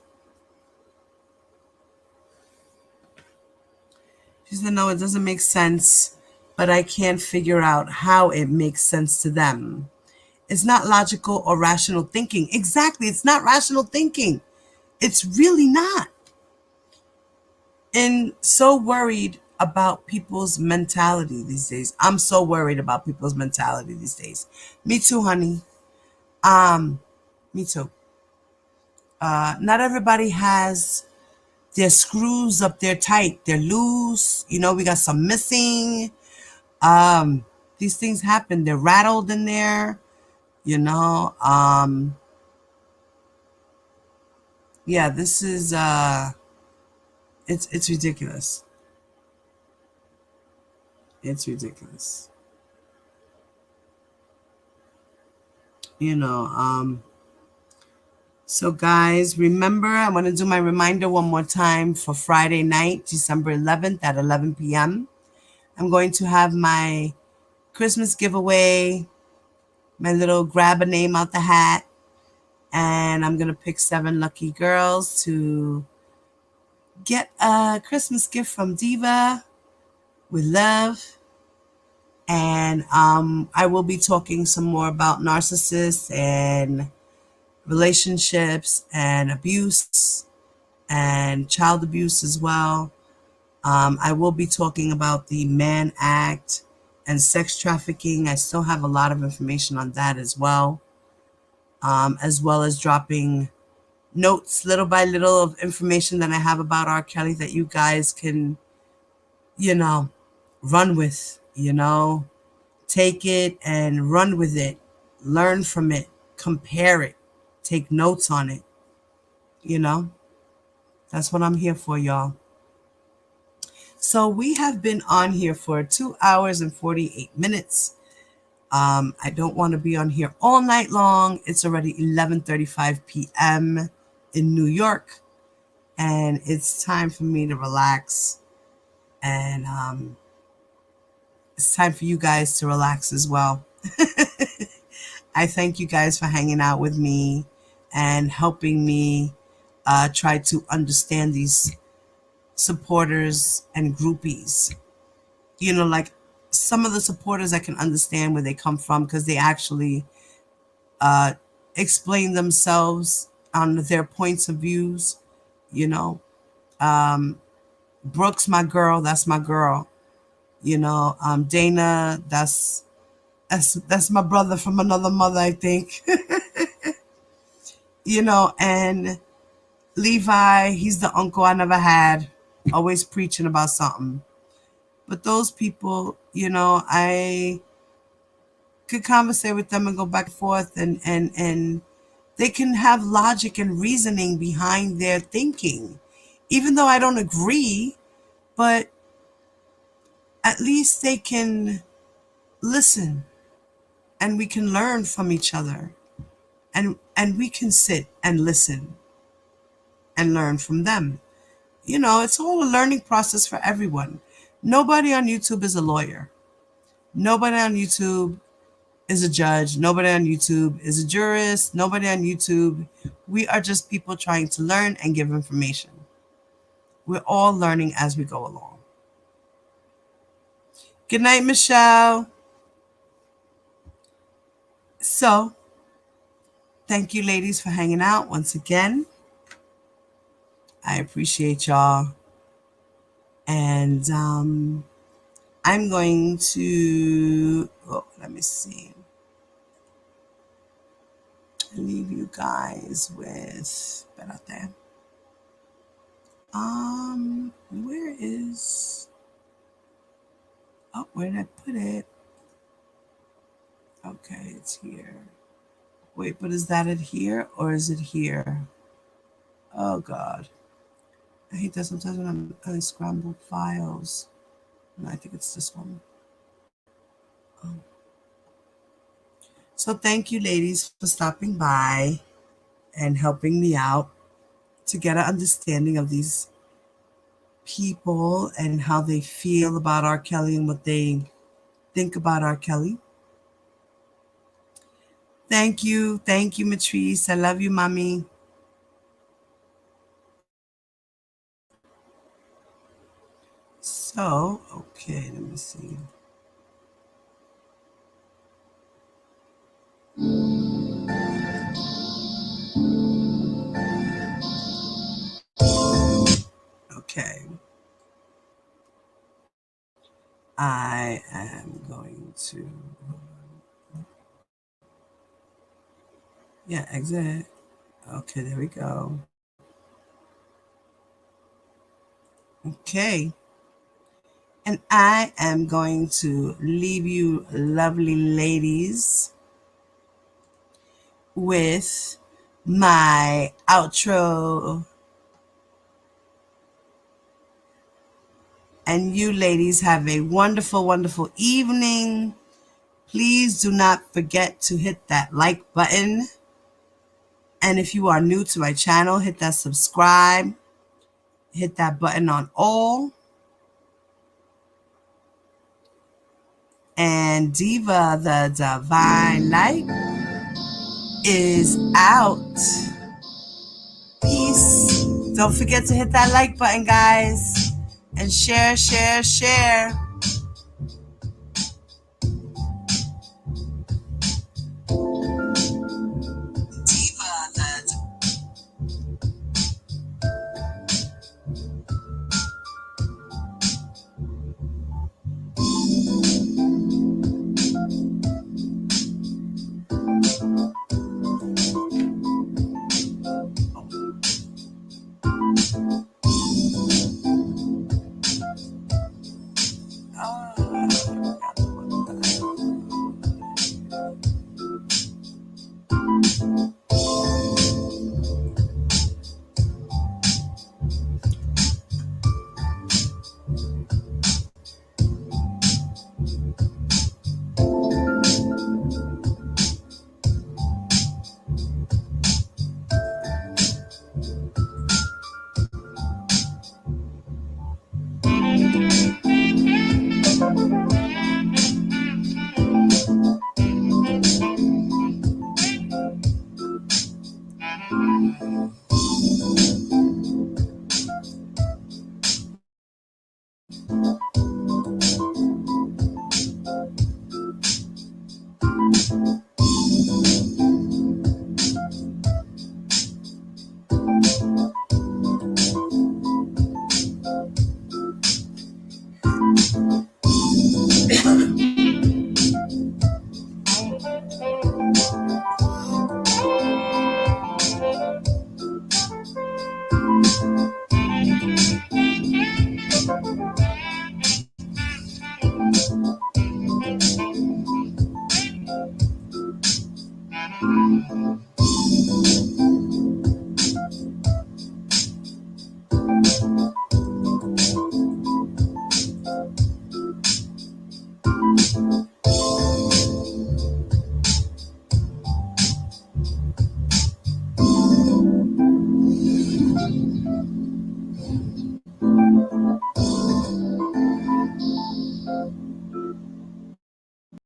Speaker 1: She said, no, it doesn't make sense, but I can't figure out how it makes sense to them. It's not logical or rational thinking. Exactly, it's not rational thinking. It's really not. And so worried about people's mentality these days. I'm so worried about people's mentality these days. Me too, honey. Me too. Not everybody has their screws up there tight. They're loose. You know, we got some missing. These things happen. They're rattled in there. You know. Yeah, this is it's ridiculous. It's ridiculous. You know, so guys, remember, I want to do my reminder one more time for Friday night, December 11th at 11 p.m. I'm going to have my Christmas giveaway, my little grab a name out the hat, and I'm going to pick 7 lucky girls to get a Christmas gift from DIVA with love. And I will be talking some more about narcissists and relationships and abuse and child abuse as well. I will be talking about the Mann Act and sex trafficking. I still have a lot of information on that as well as dropping notes little by little of information that I have about R. Kelly that you guys can, you know, run with, you know, take it and run with it, learn from it, compare it, take notes on it. You know, that's what I'm here for, y'all. So we have been on here for 2 hours and 48 minutes. I don't want to be on here all night long. It's already 11:35 p.m. in New York, and it's time for me to relax. And it's time for you guys to relax as well. I thank you guys for hanging out with me and helping me try to understand these supporters and groupies. You know, like some of the supporters I can understand where they come from because they actually explain themselves on their points of views. You know, Brooks, my girl, that's my girl. You know, Dana, that's my brother from another mother, I think. You know, and Levi, he's the uncle I never had, always preaching about something. But those people, you know, I could conversate with them and go back and forth, and they can have logic and reasoning behind their thinking. Even though I don't agree, but at least they can listen and we can learn from each other. And we can sit and listen and learn from them. You know, it's all a learning process for everyone. Nobody on YouTube is a lawyer. Nobody on YouTube is a judge. Nobody on YouTube is a jurist. Nobody on YouTube. We are just people trying to learn and give information. We're all learning as we go along. Good night, Michelle. So, thank you, ladies, for hanging out once again. I appreciate y'all. And I'm going to, let me see. Leave you guys with, espérate. Where is, where did I put it? Okay, it's here. Wait, but is that it here or is it here? Oh God. I hate that sometimes when I'm unscrambled files. No, I think it's this one. So thank you, ladies, for stopping by and helping me out to get an understanding of these people and how they feel about R. Kelly and what they think about R. Kelly. Thank you, Matrice. I love you, mommy. So, okay, let me see. Okay. I am going to, yeah, exit. Okay, there we go. Okay. And I am going to leave you lovely ladies with my outro. And you ladies have a wonderful, wonderful evening. Please do not forget to hit that like button. And if you are new to my channel, hit that subscribe. Hit that button on all. And Diva, the Divine Light, is out. Peace. Don't forget to hit that like button, guys. And share, share, share.